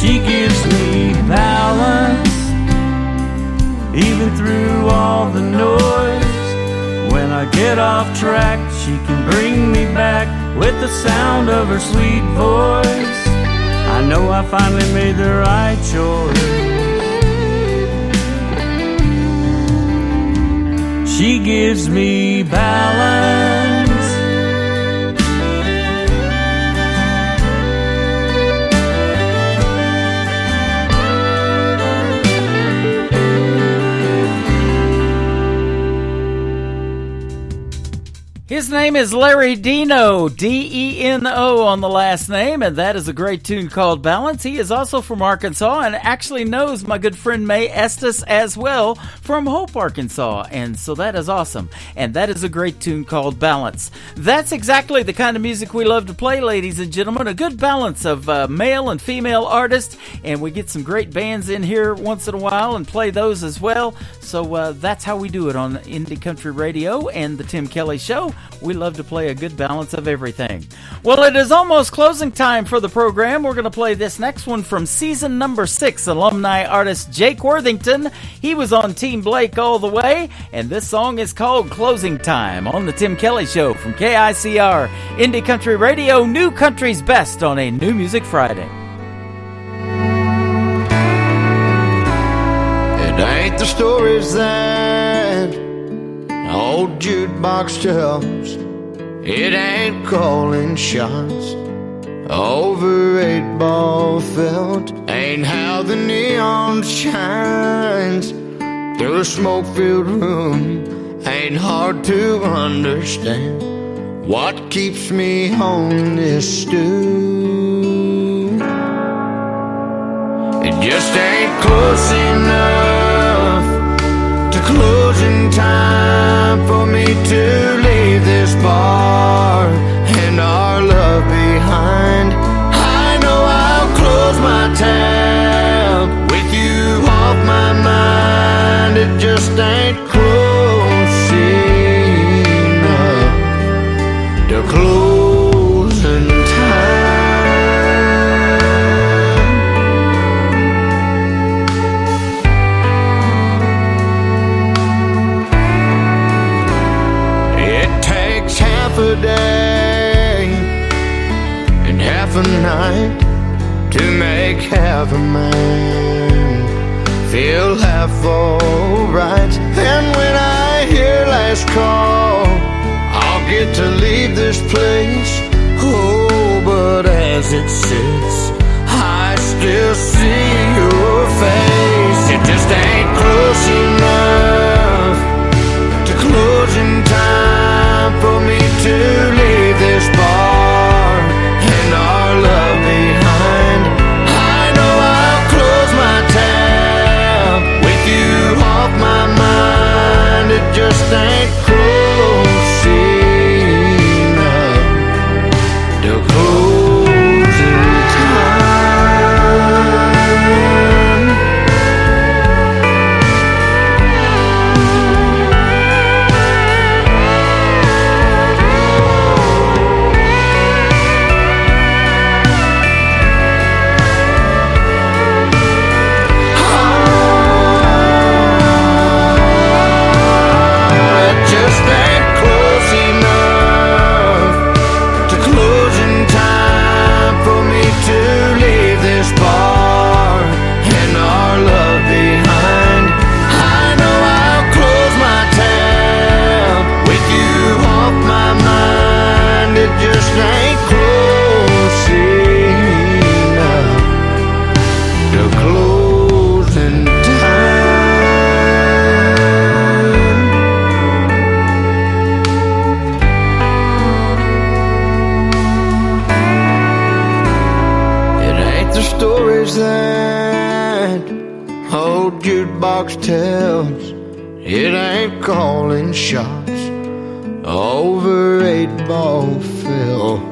She gives me balance even through all the noise. When I get off track, she can bring me back with the sound of her sweet voice. I know I finally made the right choice. She gives me balance. His name is Larry Deno, D-E-N-O on the last name, and that is a great tune called Balance. He is also from Arkansas and actually knows my good friend Mae Estes as well from Hope, Arkansas, and so that is awesome. And that is a great tune called Balance. That's exactly the kind of music we love to play, ladies and gentlemen, a good balance of male and female artists, and we get some great bands in here once in a while and play those as well. So that's how we do it on Indie Country Radio and the Tim Kelly Show. We love to play a good balance of everything. Well, it is almost closing time for the program. We're going to play this next one from season number 6, alumni artist Jake Worthington. He was on Team Blake all the way, and this song is called Closing Time on the Tim Kelly Show from KICR, Indie Country Radio, New Country's Best on a New Music Friday. It ain't the stories that old jukebox tells. It ain't calling shots over 8-ball felt. Ain't how the neon shines through a smoke-filled room. Ain't hard to understand what keeps me on this stew. It just ain't close enough to closing time for me to leave this bar and our love behind. I know I'll close my tab with you off my mind. It just ain't close enough to closing time. A day and half a night to make half a man feel half alright. And when I hear last call, I'll get to leave this place. Oh, but as it sits, I still see your face. It just ain't close enough shots over 8-ball film.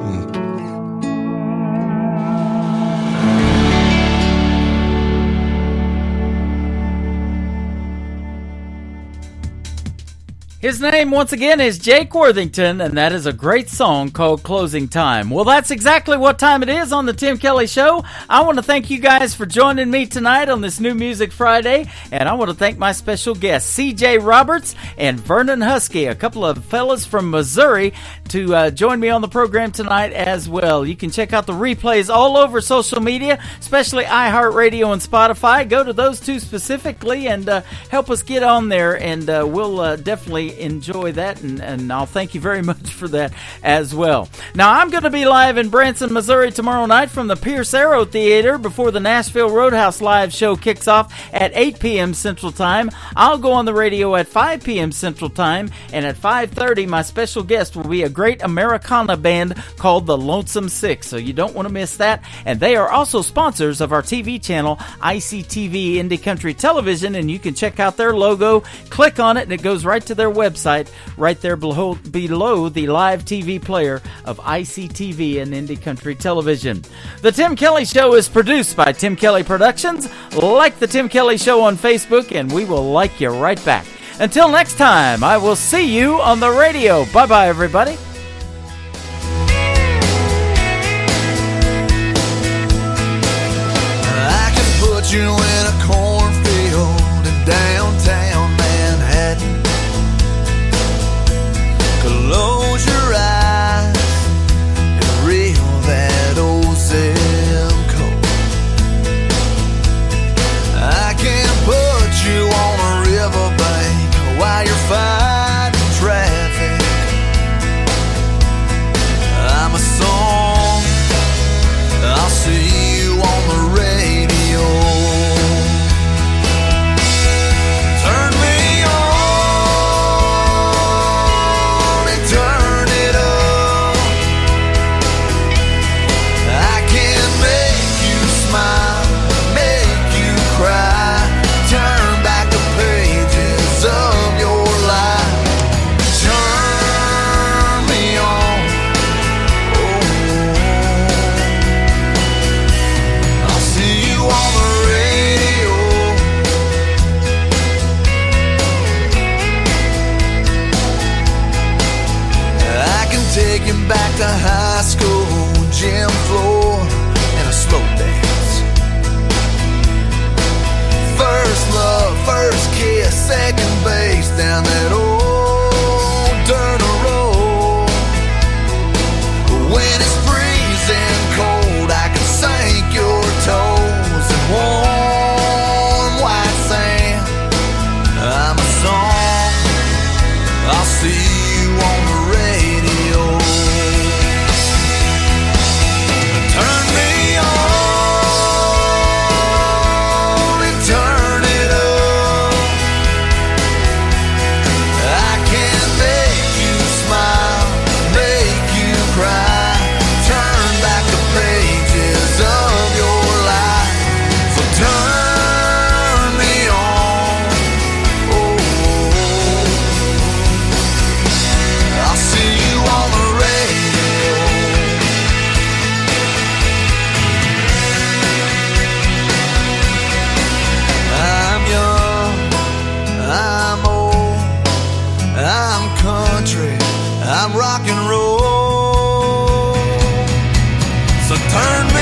His name, once again, is Jake Worthington, and that is a great song called Closing Time. Well, that's exactly what time it is on the Tim Kelly Show. I want to thank you guys for joining me tonight on this New Music Friday, and I want to thank my special guests, C.J. Roberts and Vernon Husky, a couple of fellas from Missouri, to join me on the program tonight as well. You can check out the replays all over social media, especially iHeartRadio and Spotify. Go to those two specifically and help us get on there, and we'll definitely enjoy that, and I'll thank you very much for that as well. Now, I'm going to be live in Branson, Missouri tomorrow night from the Pierce Arrow Theater before the Nashville Roadhouse live show kicks off at 8 p.m. Central Time. I'll go on the radio at 5 p.m. Central Time, and at 5:30, my special guest will be a great Americana band called the Lonesome Six, so you don't want to miss that. And they are also sponsors of our TV channel, ICTV Indie Country Television, and you can check out their logo, click on it, and it goes right to their website right there below the live TV player of ICTV and Indie Country Television. The Tim Kelly Show is produced by Tim Kelly Productions. Like the Tim Kelly Show on Facebook, and we will like you right back. Until next time, I will see you on the radio. Bye-bye, everybody. I can put you in a cornfield in downtown Manhattan. Close your eyes and reel that old zip code. I can put you on a riverbank while you're fighting traffic. I'm a song, I'll see you on the radio. Turn me on and turn it up. I can make you smile, make you cry, turn back the pages of your life. Turn me on, I'll see you on the radio. I can take you back to high school, gym floor, and a slow dance. First love, first kiss, second base down that old dirt road. When it's freezing cold, I can sink your toes in warm white sand. I'm a song, I'll see you on the radio. Turn me on and turn it up. I can make you smile, make you cry, turn back the pages of your life. So turn me on, I'll see you on the radio. I'm young, I'm old, I'm country, I'm rock and roll. So turn me